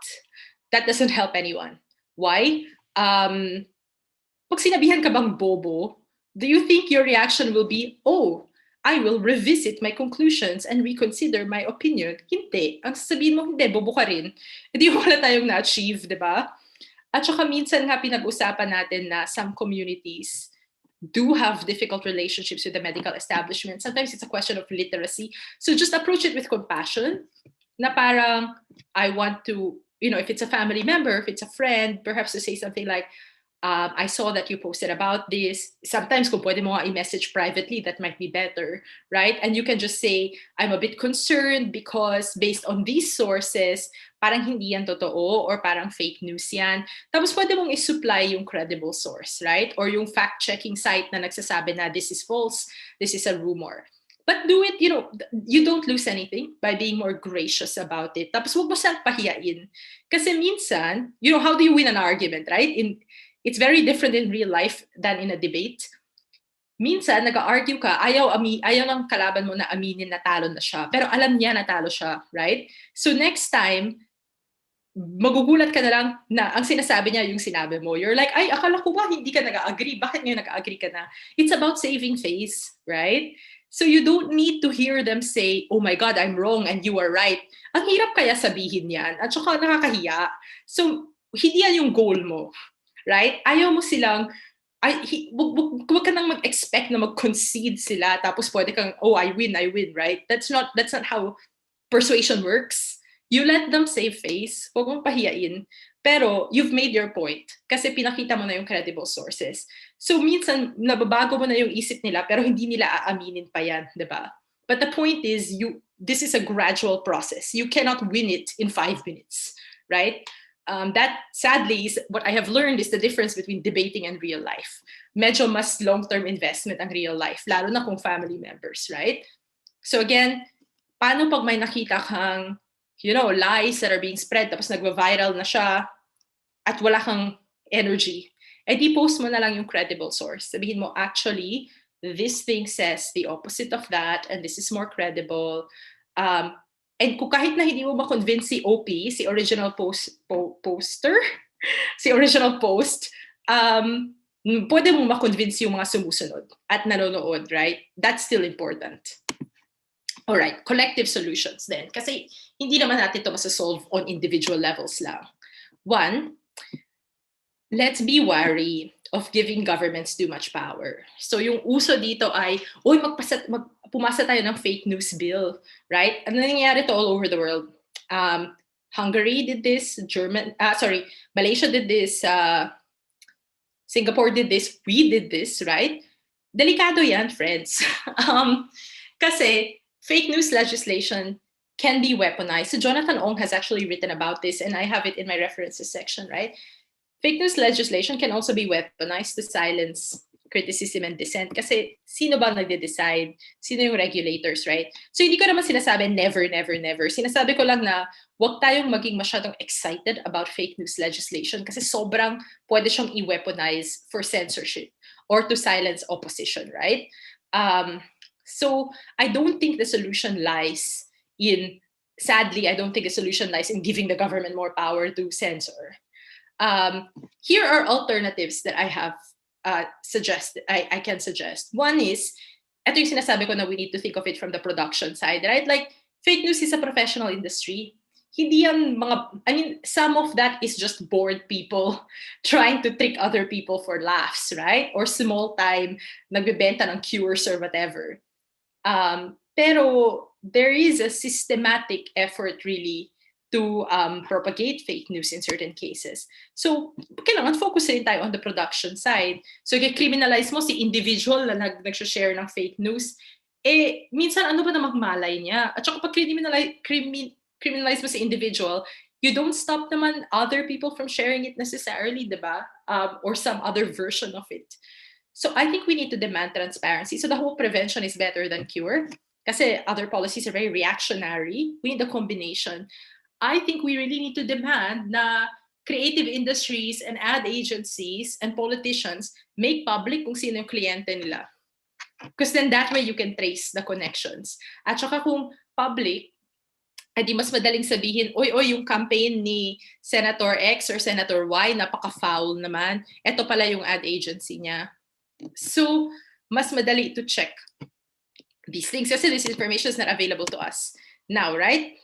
[SPEAKER 15] that doesn't help anyone. Why? Pag sinabihan ka bang bobo, do you think your reaction will be, oh, I will revisit my conclusions and reconsider my opinion? Hindi. Ang sasabihin mo, hindi, bobo ka rin. Hindi wala tayong na-achieve, di ba? At saka minsan nga pinag-usapan natin na some communities do have difficult relationships with the medical establishment. Sometimes it's a question of literacy. So just approach it with compassion. Na parang, I want to, if it's a family member, if it's a friend, perhaps to say something like, I saw that you posted about this. Sometimes kung pwede mo nga i-message privately, that might be better, right? And you can just say, I'm a bit concerned because based on these sources, parang hindi yan totoo or parang fake news yan. Tapos pwede mong i-supply yung credible source, right? Or yung fact-checking site na nagsasabi na this is false, this is a rumor. But do it, you don't lose anything by being more gracious about it. Tapos huwag mo siyang pahiyain. Kasi minsan, how do you win an argument, right? It's very different in real life than in a debate. Minsan, nag-argue ka, ayaw ng kalaban mo na aminin na talo na siya. Pero alam niya na talo siya, right? So next time, magugulat ka na lang na ang sinasabi niya yung sinabi mo. You're like, ay, akala ko ba hindi ka nag-agree? Bakit ngayon nag-agree ka na? It's about saving face, right? So you don't need to hear them say, oh my God, I'm wrong and you are right. Ang hirap kaya sabihin yan. At saka nakakahiya. So, hindi yan yung goal mo. Right? Ayaw mo silang, wag ka nang mag-expect na mag-concede sila tapos pwede kang, oh, I win, right? That's not how persuasion works. You let them save face, wag mong pahiyain, pero you've made your point kasi pinakita mo na yung credible sources. So minsan, nababago mo na yung isip nila pero hindi nila aaminin pa yan, di ba? But the point is, this is a gradual process. You cannot win it in 5 minutes, right? That sadly is what I have learned is the difference between debating and real life. Medyo mas long-term investment ang real life, lalo na kung family members, right? So again, paano pag may nakita kang, lies that are being spread, tapos nagva-viral na siya, at wala kang energy, di post mo na lang yung credible source. Sabihin mo, actually, this thing says the opposite of that, and this is more credible. And kung kahit na hindi mo ma-convince si OP, si original poster, si original post, pwede mo ma-convince yung mga sumusunod at nanonood, right? That's still important. Alright, collective solutions then. Kasi hindi naman natin ito masasolve on individual levels lang. One, let's be wary of giving governments too much power. So yung uso dito ay, uy, pumasa tayo ng fake news bill, right? Ano nangyayari to all over the world? Hungary did this, Malaysia did this, Singapore did this, we did this, right? Delikado yan, friends. Kasi fake news legislation can be weaponized. So Jonathan Ong has actually written about this, and I have it in my references section, right? Fake news legislation can also be weaponized to silence criticism and dissent. Kasi sino ba nagde-decide? Sino yung regulators, right? So hindi ko naman sinasabi never, never, never. Sinasabi ko lang na huwag tayong maging masyadong excited about fake news legislation kasi sobrang pwede siyang i-weaponize for censorship or to silence opposition, right? So I don't think the solution lies in, sadly, I don't think the solution lies in giving the government more power to censor. Here are alternatives that I have I can suggest. One is, ito yung sinasabi ko na we need to think of it from the production side, right? Like, fake news is a professional industry. Hindi yan some of that is just bored people trying to trick other people for laughs, right? Or small time, nagbebenta ng cures or whatever. Pero there is a systematic effort really to propagate fake news in certain cases. So, kailangan focus rin tayo on the production side. So, i-criminalize mo si individual na nag-share ng fake news, minsan ano ba na magmalay niya? At saka pag criminalize mo si individual, you don't stop naman other people from sharing it necessarily, diba? Or some other version of it. So, I think we need to demand transparency. So, the whole prevention is better than cure. Kasi other policies are very reactionary. We need a combination. I think we really need to demand na creative industries and ad agencies and politicians make public kung sino yung kliyente nila. Because then that way you can trace the connections. At saka kung public, di mas madaling sabihin, oy, yung campaign ni Senator X or Senator Y, napaka-foul naman. Ito pala yung ad agency niya. So, mas madali to check these things kasi this information is not available to us now, right?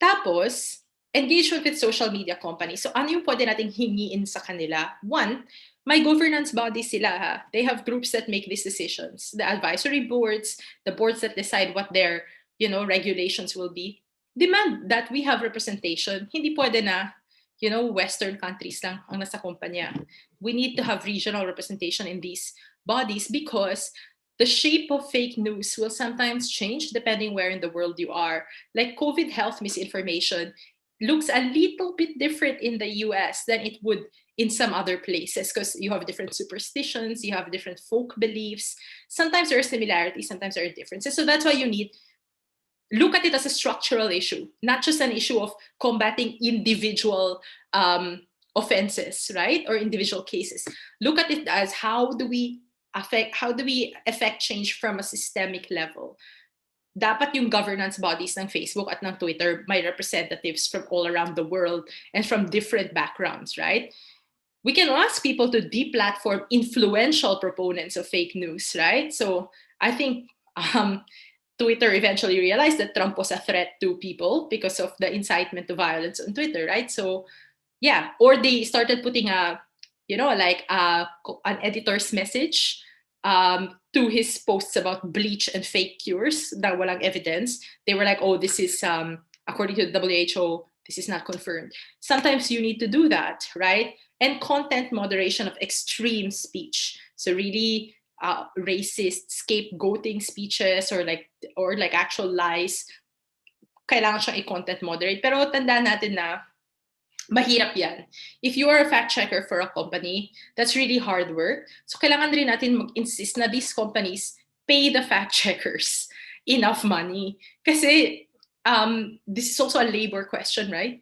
[SPEAKER 15] Tapos, engagement with social media companies. So, ano yung pwede nating hingiin sa kanila? One, may governance bodies sila. Ha? They have groups that make these decisions. The advisory boards, the boards that decide what their regulations will be. Demand that we have representation. Hindi pwede na, Western countries lang ang nasa kumpanya. We need to have regional representation in these bodies because the shape of fake news will sometimes change depending where in the world you are. Like COVID health misinformation looks a little bit different in the US than it would in some other places because you have different superstitions, you have different folk beliefs. Sometimes there are similarities, sometimes there are differences. So that's why you need look at it as a structural issue, not just an issue of combating individual offenses, right? Or individual cases. Look at it as how do we affect change from a systemic level? Dapat yung governance bodies ng Facebook at ng Twitter may representatives from all around the world and from different backgrounds, right? We can ask people to deplatform influential proponents of fake news, right? So I think Twitter eventually realized that Trump was a threat to people because of the incitement to violence on Twitter, right? So yeah, or they started putting an editor's message to his posts about bleach and fake cures na walang evidence. They were like, oh, this is, according to the WHO, this is not confirmed. Sometimes you need to do that, right? And content moderation of extreme speech. So really racist, scapegoating speeches or like actual lies, kailangan siyang i-content moderate. Pero tandaan natin na mahirap yan. If you are a fact checker for a company, that's really hard work. So kailangan rin natin mag-insist na these companies pay the fact checkers enough money. Kasi this is also a labor question, right?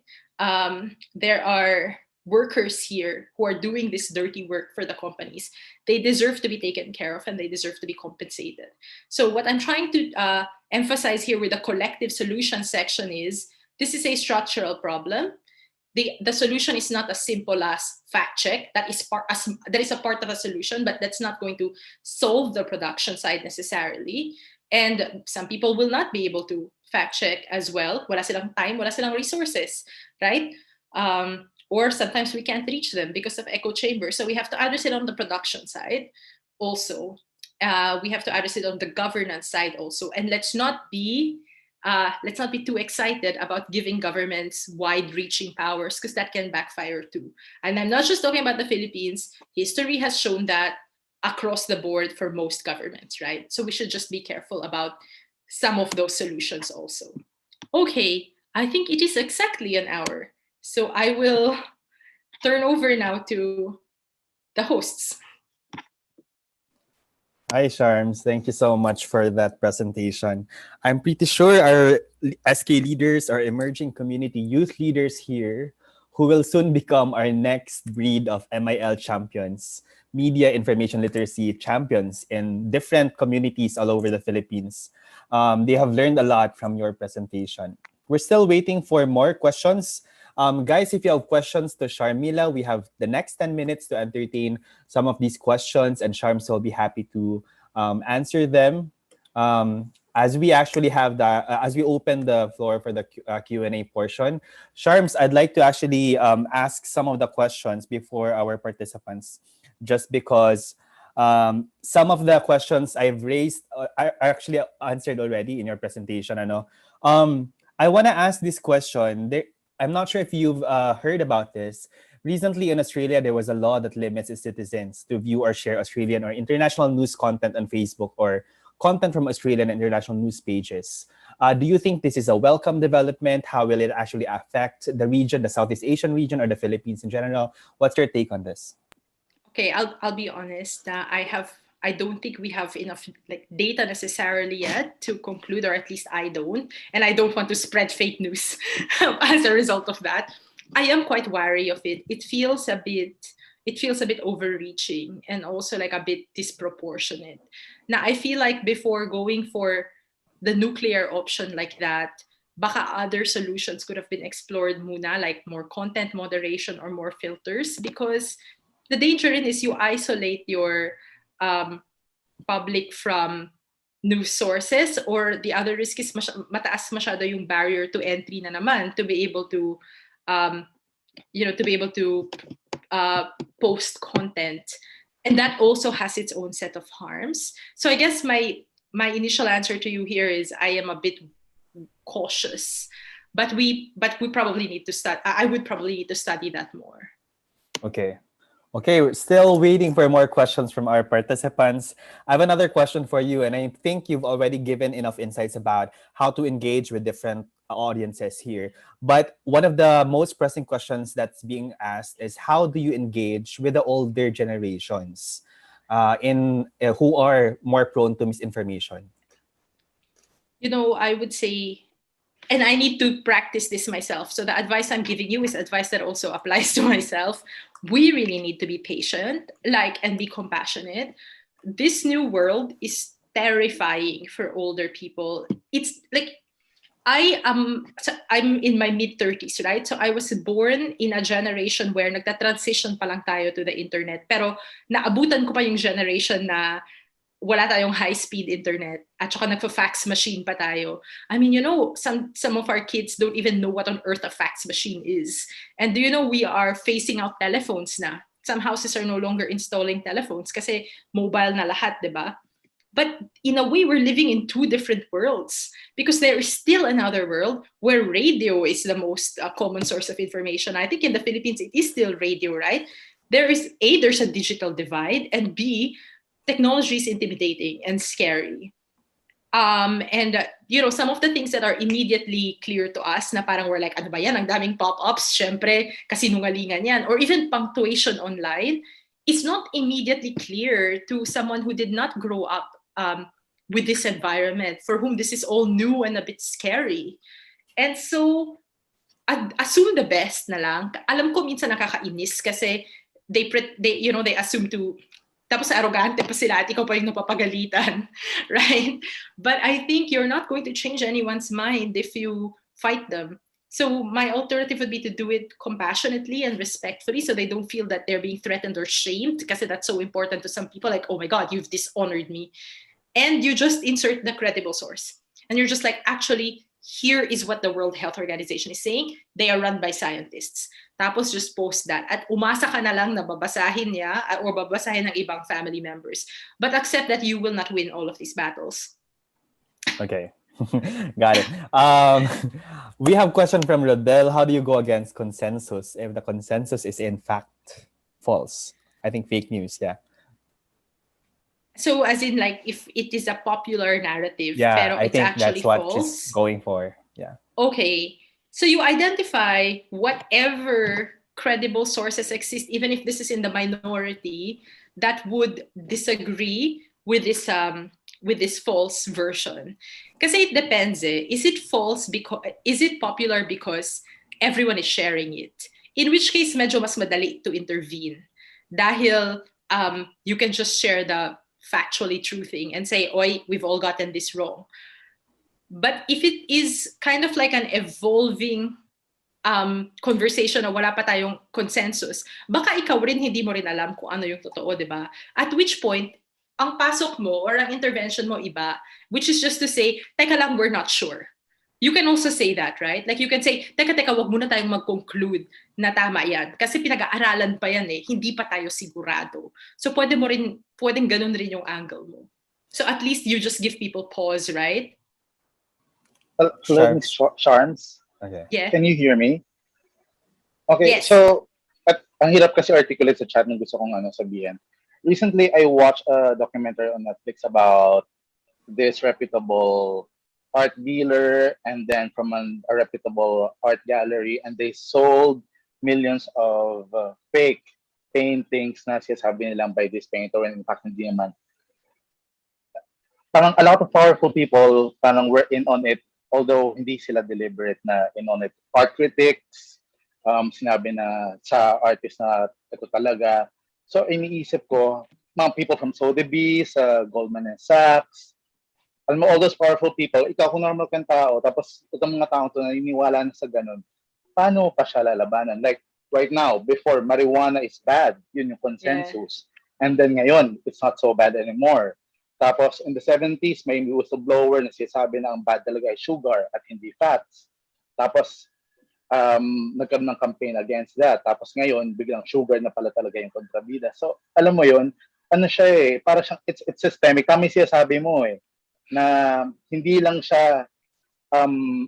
[SPEAKER 15] There are workers here who are doing this dirty work for the companies. They deserve to be taken care of and they deserve to be compensated. So what I'm trying to emphasize here with the collective solution section is this is a structural problem. The solution is not as simple as fact check. That is a part of a solution, but that's not going to solve the production side necessarily. And some people will not be able to fact check as well. Wala silang time, wala silang resources, right? or sometimes we can't reach them because of echo chamber. So we have to address it on the production side also. We have to address it on the governance side also. And let's not be too excited about giving governments wide-reaching powers, because that can backfire too. And I'm not just talking about the Philippines. History has shown that across the board for most governments, right? So we should just be careful about some of those solutions also. Okay, I think it is exactly an hour. So I will turn over now to the hosts.
[SPEAKER 1] Hi, Charms. Thank you so much for that presentation. I'm pretty sure our SK leaders, our emerging community youth leaders here, who will soon become our next breed of MIL champions, media information literacy champions in different communities all over the Philippines. They have learned a lot from your presentation. We're still waiting for more questions. Guys, if you have questions to Sharmila, we have the next 10 minutes to entertain some of these questions, and Sharms will be happy to answer them. As we actually have as we open the floor for the Q&A portion, Sharms, I'd like to actually ask some of the questions before our participants, just because some of the questions I've raised are actually answered already in your presentation. I want to ask this question. I'm not sure if you've heard about this. Recently in Australia, there was a law that limits its citizens to view or share Australian or international news content on Facebook or content from Australian and international news pages. Do you think this is a welcome development? How will it actually affect the region, the Southeast Asian region, or the Philippines in general? What's your take on this?
[SPEAKER 15] Okay, I'll be honest. I don't think we have enough data necessarily yet to conclude, or at least I don't, and I don't want to spread fake news as a result of that. I am quite wary of it. It feels a bit overreaching and also like a bit disproportionate. Now, I feel like before going for the nuclear option like that, baka other solutions could have been explored muna, like more content moderation or more filters, because the danger in is you isolate your public from news sources, or the other risk is mataas masyado yung barrier to entry na naman to be able to post content, and that also has its own set of harms. So I guess my initial answer to you here is I am a bit cautious, but we probably need to start. I would probably need to study that more.
[SPEAKER 1] Okay, we're still waiting for more questions from our participants. I have another question for you, and I think you've already given enough insights about how to engage with different audiences here. But one of the most pressing questions that's being asked is, how do you engage with the older generations who are more prone to misinformation?
[SPEAKER 15] I would say, and I need to practice this myself. So the advice I'm giving you is advice that also applies to myself. We really need to be patient, and be compassionate. This new world is terrifying for older people. It's like I'm in my mid-30s, right? So I was born in a generation where nagta-transition pa lang tayo to the internet. Pero naabutan ko pa yung generation na wala tayong high-speed internet at saka nagfa-fax machine pa tayo. I mean, some of our kids don't even know what on earth a fax machine is. And do you know we are phasing out telephones na? Some houses are no longer installing telephones kasi mobile na lahat, di ba? But in a way, we're living in two different worlds, because there is still another world where radio is the most common source of information. I think in the Philippines, it is still radio, right? There's a digital divide, and B, technology is intimidating and scary. Some of the things that are immediately clear to us na parang we're like, ano ba yan? Ang daming pop-ups, syempre, kasinungalingan yan. Or even punctuation online is not immediately clear to someone who did not grow up with this environment, for whom this is all new and a bit scary. And so, assume the best na lang. Alam ko minsan nakakainis kasi they assume to, tapos arrogante pa sila at ikaw pa rin napapagalitan, right? But I think you're not going to change anyone's mind if you fight them. So my alternative would be to do it compassionately and respectfully, so they don't feel that they're being threatened or shamed, because that's so important to some people, like, oh my God, you've dishonored me. And you just insert the credible source. And you're just like, actually, here is what the World Health Organization is saying. They are run by scientists. Tapos just post that. At umasa ka na lang na babasahin niya or babasahin ng ibang family members. But accept that you will not win all of these battles.
[SPEAKER 1] Okay. Got it. We have question from Rodel. How do you go against consensus if the consensus is in fact false? I think fake news, yeah.
[SPEAKER 15] So as in like if it is a popular narrative,
[SPEAKER 1] Yeah,
[SPEAKER 15] pero
[SPEAKER 1] I
[SPEAKER 15] it's
[SPEAKER 1] think
[SPEAKER 15] actually
[SPEAKER 1] that's what
[SPEAKER 15] false.
[SPEAKER 1] she's going for. Yeah.
[SPEAKER 15] Okay. So you identify whatever credible sources exist, even if this is in the minority, that would disagree with this false version. Kasi it depends eh. Is it false because is it popular because everyone is sharing it? In which case medyo mas madali to intervene. Dahil you can just share the factually true thing and say, "Oy, we've all gotten this wrong." But if it is kind of like an evolving conversation na wala pa tayong consensus, baka ikaw rin hindi mo rin alam kung ano yung totoo, di ba? At which point, ang pasok mo or ang intervention mo iba, which is just to say, teka lang, we're not sure. You can also say that, right? Like you can say, teka, wag muna tayong mag-conclude na tama yan. Kasi pinag-aaralan pa yan eh, hindi pa tayo sigurado. So pwedeng ganun rin yung angle mo. So at least you just give people pause, right?
[SPEAKER 16] Hello, Ms. Charms.
[SPEAKER 1] Okay.
[SPEAKER 15] Yeah.
[SPEAKER 16] Can you hear me? Okay,
[SPEAKER 15] Yes.
[SPEAKER 16] so ang hirap kasi articulate sa chat ng gusto kong sabihin. Recently, I watched a documentary on Netflix about this reputable art dealer and then from a reputable art gallery, and they sold millions of fake paintings na sinasabi nilang by this painter, and in fact hindi naman. Parang a lot of powerful people parang were in on it, although hindi sila deliberate na in on it. Art critics, sinabi na sa artist na ito talaga. So iniisip ko, mga people from Sotheby's, Goldman and Sachs, alam mo, all those powerful people, ikaw kung normal kang tao, tapos itong mga taong ito naniniwala na sa ganun, paano pa siya lalabanan? Like, right now, before, marijuana is bad. Yun yung consensus. Yeah. And then ngayon, it's not so bad anymore. Tapos, in the 70s, may whistleblower na sinasabi na ang bad talaga ay sugar at hindi fats. Tapos, nagkaroon ng campaign against that. Tapos ngayon, biglang sugar na pala talaga yung kontrabida. So, alam mo yun, ano siya eh, para siyang, it's systemic. Kami sinasabi mo eh, na hindi lang siya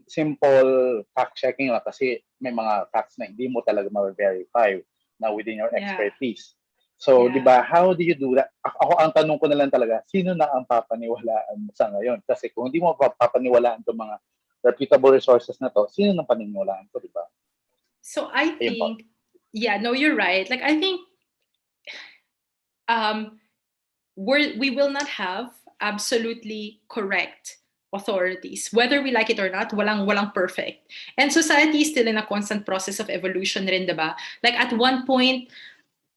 [SPEAKER 16] simple fact-checking lang kasi may mga facts na hindi mo talaga ma-verify na within your expertise. So, di ba, how do you do that? Ako, ang tanong ko na lang talaga, sino na ang papaniwalaan mo sa ngayon? Kasi kung hindi mo papaniwalaan itong mga reputable resources na to, sino nang paniniwalaan ko, di ba?
[SPEAKER 15] So, I think, yeah, no, you're right. Like, I think we will not have absolutely correct authorities. Whether we like it or not, walang perfect. And society is still in a constant process of evolution rin, diba? Like at one point,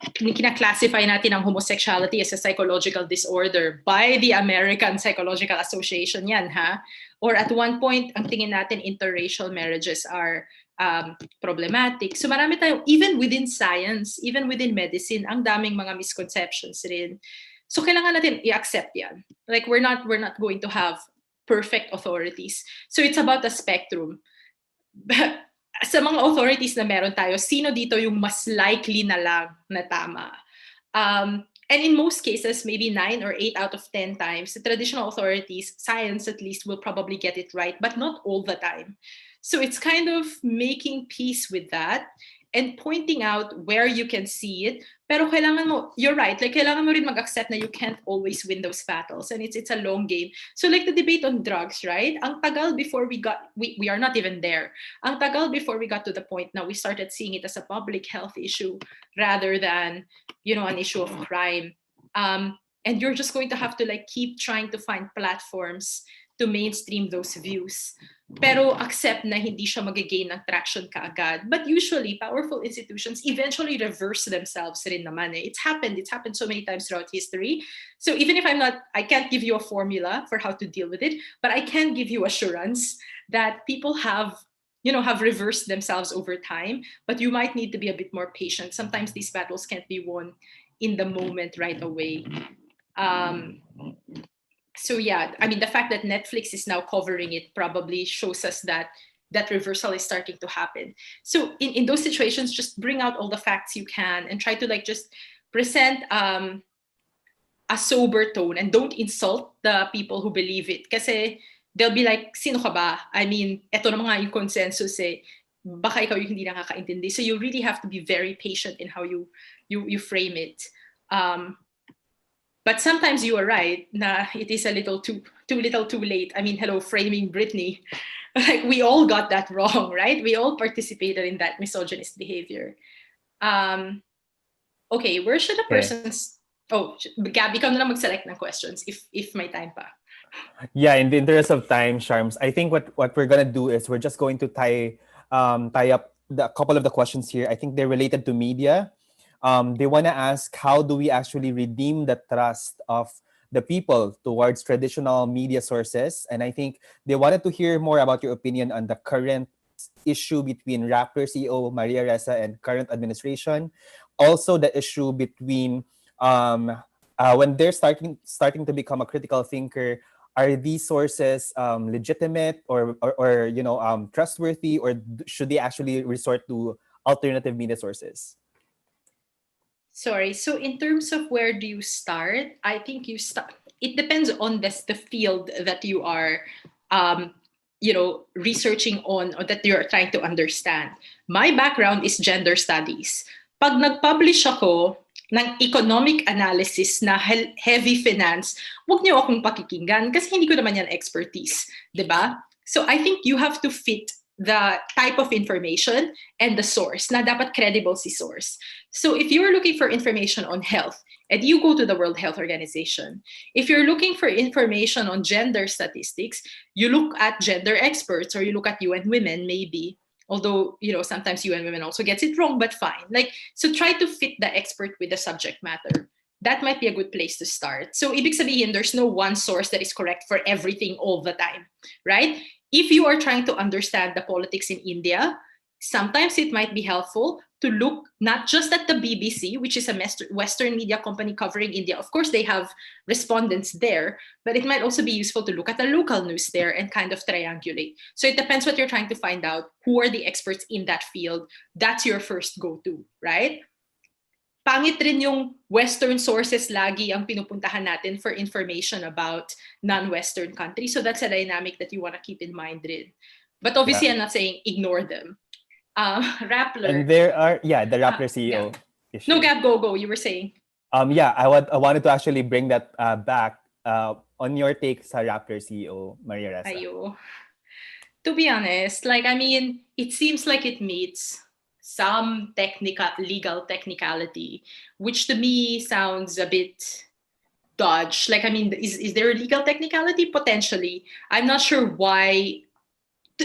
[SPEAKER 15] kina-classify natin ang homosexuality as a psychological disorder by the American Psychological Association yan, ha? Or at one point, ang tingin natin interracial marriages are problematic. So marami tayo, even within science, even within medicine, ang daming mga misconceptions rin. So kailangan natin i-accept yan. Like we're not going to have perfect authorities. So it's about a spectrum. Sa mga authorities na meron tayo, sino dito yung mas likely na lang na tama? And in most cases, maybe 9 or 8 out of 10 times, the traditional authorities, science at least, will probably get it right, but not all the time. So it's kind of making peace with that and pointing out where you can see it. Pero kailangan mo, you're right, like kailangan mo rin mag-accept na you can't always win those battles and it's a long game. So like the debate on drugs, right? Ang tagal before we are not even there. Ang tagal before we got to the point now we started seeing it as a public health issue rather than, an issue of crime. And you're just going to have to like keep trying to find platforms to mainstream those views. Pero accept na hindi siya mag-gain ng traction kaagad. But usually, powerful institutions eventually reverse themselves rin naman eh. It's happened so many times throughout history. So even if I can't give you a formula for how to deal with it, but I can give you assurance that people have reversed themselves over time, but you might need to be a bit more patient. Sometimes these battles can't be won in the moment right away. So yeah, I mean, the fact that Netflix is now covering it probably shows us that that reversal is starting to happen. So in those situations, just bring out all the facts you can and try to like just present a sober tone and don't insult the people who believe it. Kasi they'll be like, sino ka ba? I mean, eto naman nga yung consensus eh. Baka ikaw yung hindi nakakaintindi. So you really have to be very patient in how you frame it. But sometimes you are right na it is a little too little too late. I mean, hello, framing Britney. Like we all got that wrong, right? We all participated in that misogynist behavior. Okay, where should a person's... Oh, Gabby, ikaw na lang mag-select ng questions if may time pa.
[SPEAKER 1] Yeah, in the interest of time, Sharms, I think what we're gonna do is we're just going to tie up a couple of the questions here. I think they're related to media. They want to ask, how do we actually redeem the trust of the people towards traditional media sources? And I think they wanted to hear more about your opinion on the current issue between Rappler CEO Maria Ressa and current administration. Also, the issue between when they're starting to become a critical thinker, are these sources legitimate or trustworthy, or should they actually resort to alternative media sources?
[SPEAKER 15] Sorry. So in terms of where do you start, I think you start. It depends on the field that you are, researching on or that you're trying to understand. My background is gender studies. Pag nag-publish ako ng economic analysis na heavy finance, wag niyo akong pakikinggan kasi hindi ko naman yan expertise, 'di ba? So I think you have to fit the type of information and the source na dapat credible si source. So if you're looking for information on health, and you go to the World Health Organization. If you're looking for information on gender statistics, you look at gender experts or you look at UN Women maybe. Although, sometimes UN Women also gets it wrong, but fine. So try to fit the expert with the subject matter. That might be a good place to start. So ibig sabihin, there's no one source that is correct for everything all the time, right? If you are trying to understand the politics in India, sometimes it might be helpful to look not just at the BBC, which is a Western media company covering India. Of course, they have respondents there, but it might also be useful to look at the local news there and kind of triangulate. So it depends what you're trying to find out. Who are the experts in that field? That's your first go-to, right? Pangit rin yung Western sources lagi ang pinupuntahan natin for information about non-Western countries. So that's a dynamic that you want to keep in mind rin. But obviously, I'm not saying ignore them. Rappler.
[SPEAKER 1] And there are, the Rappler CEO issue.
[SPEAKER 15] No, Gab, go. You were saying.
[SPEAKER 1] I wanted to actually bring that back on your take sa Rappler CEO, Maria Ressa.
[SPEAKER 15] Ayo. To be honest, it seems like it meets some legal technicality, which to me sounds a bit dodge. Is there a legal technicality? Potentially. I'm not sure why.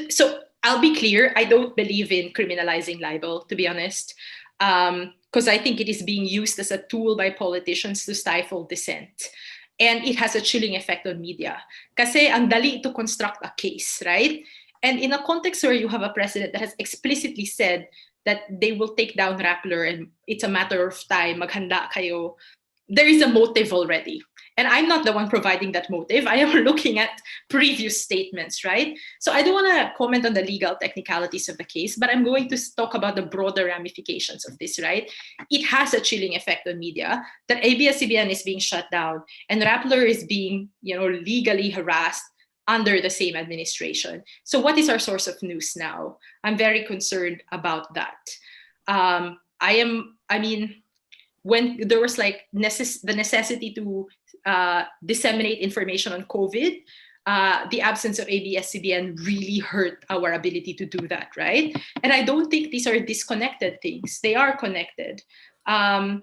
[SPEAKER 15] So I'll be clear, I don't believe in criminalizing libel, to be honest, because I think it is being used as a tool by politicians to stifle dissent. And it has a chilling effect on media. Kasi ang dali to construct a case, right? And in a context where you have a president that has explicitly said that they will take down Rappler and it's a matter of time, maghanda kayo, there is a motive already. And I'm not the one providing that motive. I am looking at previous statements, right? So I don't want to comment on the legal technicalities of the case, but I'm going to talk about the broader ramifications of this, right? It has a chilling effect on media that ABS-CBN is being shut down and Rappler is being, legally harassed under the same administration. So what is our source of news now? I'm very concerned about that. When there was the necessity to disseminate information on COVID, the absence of ABS-CBN really hurt our ability to do that, right? And I don't think these are disconnected things. They are connected. There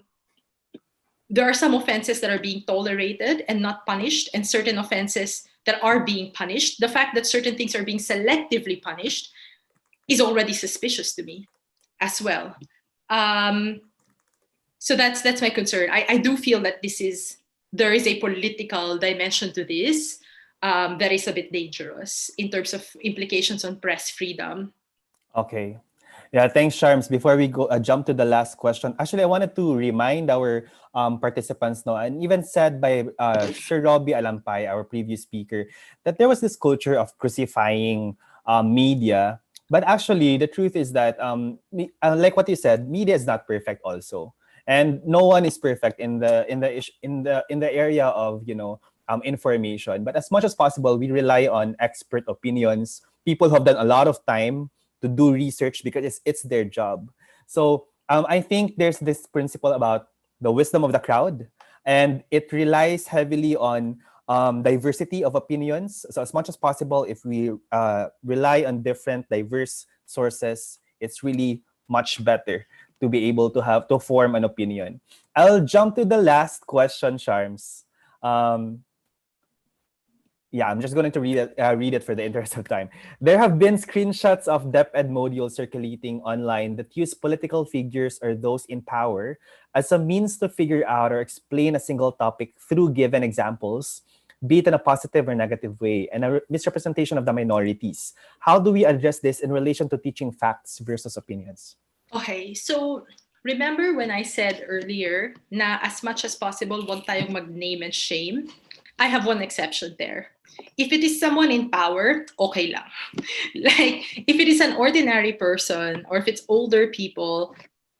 [SPEAKER 15] are some offenses that are being tolerated and not punished, and certain offenses that are being punished. The fact that certain things are being selectively punished is already suspicious to me as well. So that's my concern. I do feel that there is a political dimension to this that is a bit dangerous in terms of implications on press freedom.
[SPEAKER 1] Okay. Yeah, thanks, Charms. Before we go jump to the last question, actually, I wanted to remind our participants, no, and even said by Sir Robbie Alampay, our previous speaker, that there was this culture of crucifying media. But actually, the truth is that, like what you said, media is not perfect, also, and no one is perfect in the area of information. But as much as possible, we rely on expert opinions, people who have done a lot of time to do research because it's their job. So I think there's this principle about the wisdom of the crowd, and it relies heavily on diversity of opinions. So as much as possible, if we rely on different diverse sources, it's really much better to be able to have to form an opinion. I'll jump to the last question, Charms. Um, yeah, I'm just going to read it for the interest of time. There have been screenshots of DepEd modules circulating online that use political figures or those in power as a means to figure out or explain a single topic through given examples, be it in a positive or negative way, and a misrepresentation of the minorities. How do we address this in relation to teaching facts versus opinions?
[SPEAKER 15] Okay, so remember when I said earlier na as much as possible, wag tayong mag-name and shame? I have one exception there. If it is someone in power, okay lang. Like, if it is an ordinary person or if it's older people,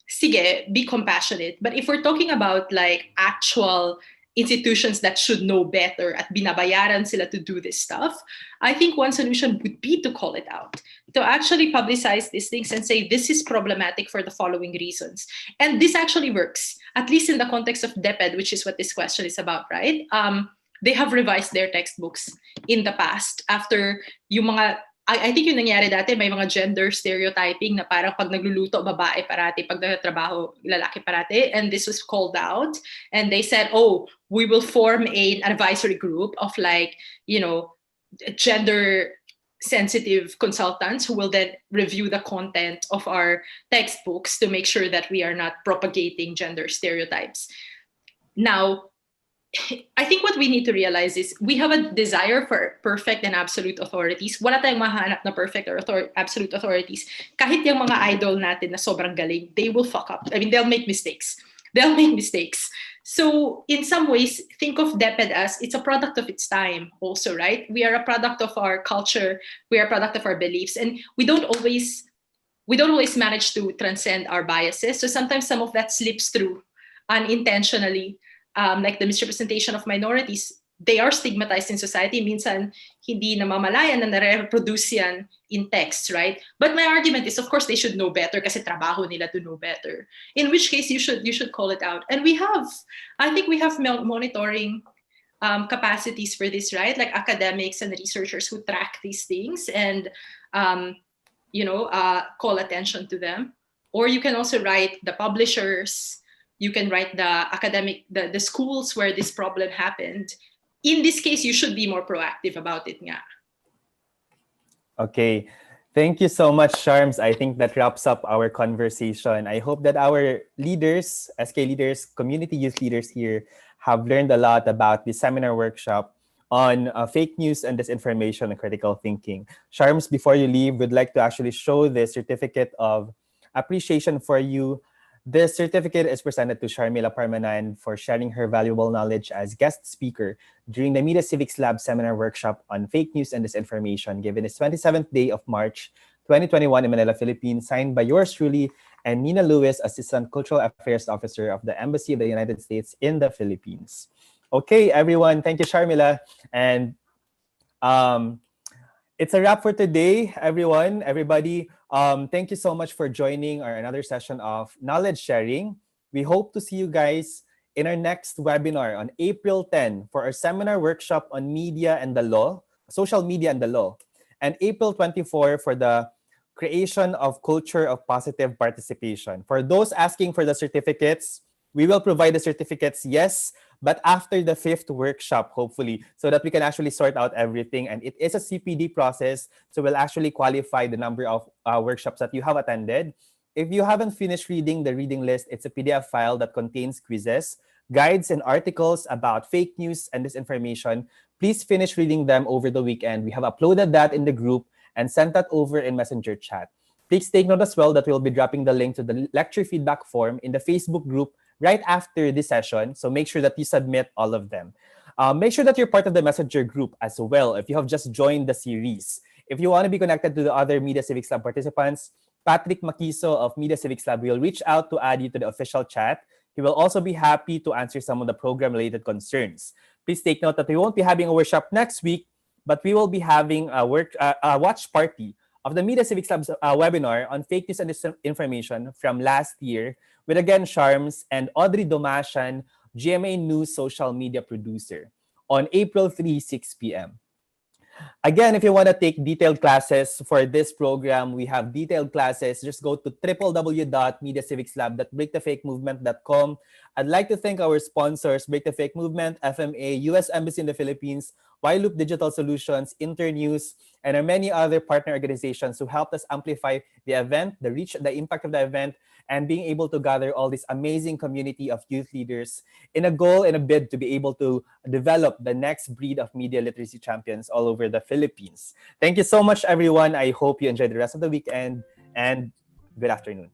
[SPEAKER 15] sige, be compassionate. But if we're talking about like actual institutions that should know better at binabayaran sila to do this stuff, I think one solution would be to call it out, to actually publicize these things and say this is problematic for the following reasons. And this actually works, at least in the context of DepEd, which is what this question is about, right? They have revised their textbooks in the past after yung mga I think yung nangyari dati, may mga gender stereotyping na parang pag nagluluto, babae parati, pag nagtatrabaho, lalaki parati. And this was called out. And they said, oh, we will form an advisory group of gender sensitive consultants who will then review the content of our textbooks to make sure that we are not propagating gender stereotypes. Now, I think what we need to realize is we have a desire for perfect and absolute authorities. Wala tayong mahanap na perfect or absolute authorities. Kahit yung mga idol natin na sobrang galing, they will fuck up. I mean, they'll make mistakes. So in some ways, think of DepEd as it's a product of its time also, right? We are a product of our culture. We are a product of our beliefs. And we don't always manage to transcend our biases. So sometimes some of that slips through unintentionally. Like the misrepresentation of minorities, they are stigmatized in society. Minsan, hindi namamalayan na nare-reproduce yan in text, right? But my argument is, of course, they should know better kasi trabaho nila to know better. In which case, you should call it out. And I think we have monitoring capacities for this, right? Like academics and researchers who track these things and, call attention to them. Or you can also write the publishers, you can write the schools where this problem happened. In this case, you should be more proactive about it nga.
[SPEAKER 1] Okay. Thank you so much, Charms. I think that wraps up our conversation. I hope that our leaders, SK leaders, community youth leaders here have learned a lot about the seminar workshop on fake news and disinformation and critical thinking. Charms, before you leave, we'd like to actually show the certificate of appreciation for you. This certificate is presented to Sharmila Parmanan for sharing her valuable knowledge as guest speaker during the Media Civics Lab seminar workshop on fake news and disinformation given this 27th day of March 2021 in Manila, Philippines, signed by yours truly and Nina Lewis, Assistant Cultural Affairs Officer of the Embassy of the United States in the Philippines. Okay, everyone. Thank you, Sharmila. And it's a wrap for today, everyone, everybody. Thank you so much for joining another session of knowledge sharing. We hope to see you guys in our next webinar on April 10 for our seminar workshop on media and the law, social media and the law, and April 24 for the creation of culture of positive participation. For those asking for the certificates, we will provide the certificates, yes, but after the 5th workshop, hopefully, so that we can actually sort out everything. And it is a CPD process, so we'll actually qualify the number of workshops that you have attended. If you haven't finished reading the reading list, it's a PDF file that contains quizzes, guides, and articles about fake news and disinformation. Please finish reading them over the weekend. We have uploaded that in the group and sent that over in Messenger chat. Please take note as well that we'll be dropping the link to the lecture feedback form in the Facebook group right after this session. So make sure that you submit all of them. Make sure that you're part of the Messenger group as well if you have just joined the series. If you want to be connected to the other Media Civics Lab participants, Patrick Makiso of Media Civics Lab will reach out to add you to the official chat. He will also be happy to answer some of the program-related concerns. Please take note that we won't be having a workshop next week, but we will be having a watch party of the Media Civics Lab's webinar on fake news and disinformation from last year with again Sharms and Audrey Domasian, GMA News social media producer, on April 3, 6 p.m. Again, if you want to take detailed classes for this program, we have detailed classes. Just go to www.mediacivicslab.breakthefake.movement.com. I'd like to thank our sponsors, Break the Fake Movement, FMA, US Embassy in the Philippines, Loop Digital Solutions, Internews, and our many other partner organizations who helped us amplify the event, the reach, the impact of the event, and being able to gather all this amazing community of youth leaders in a goal and a bid to be able to develop the next breed of media literacy champions all over the Philippines. Thank you so much, everyone. I hope you enjoy the rest of the weekend, and good afternoon.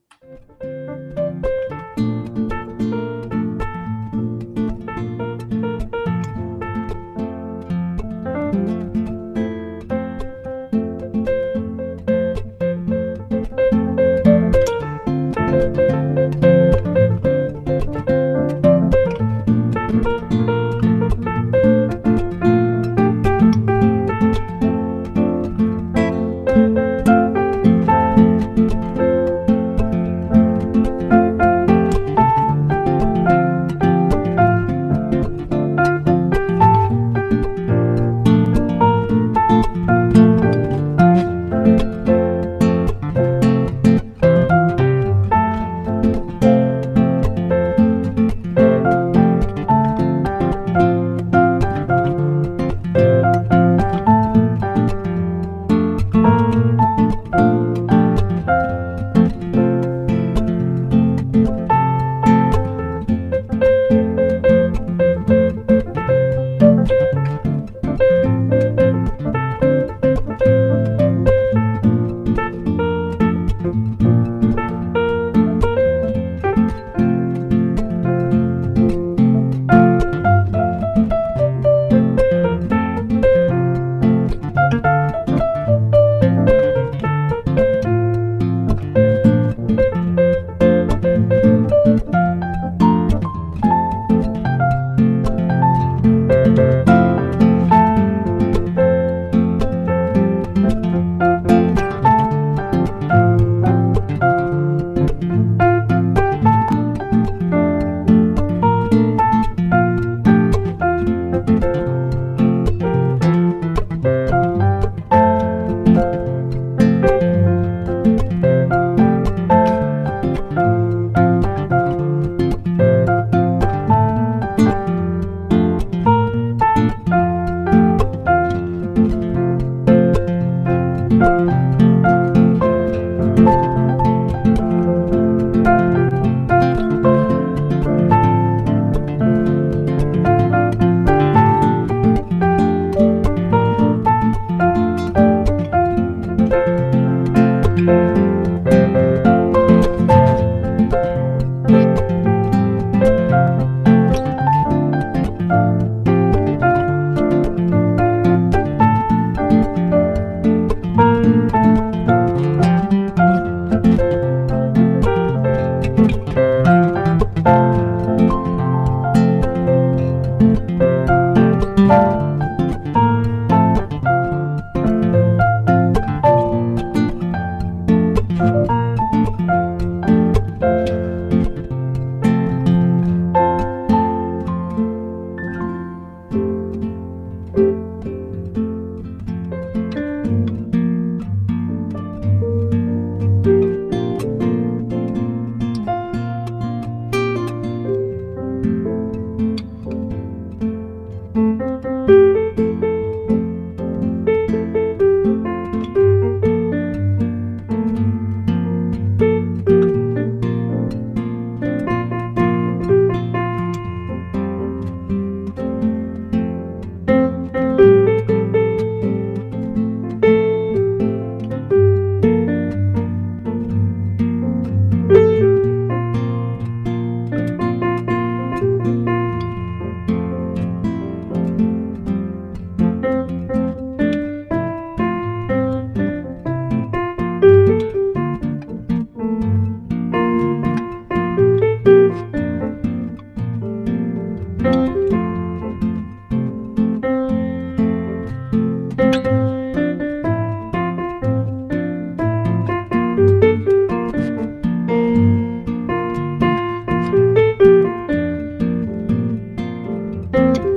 [SPEAKER 1] Bye.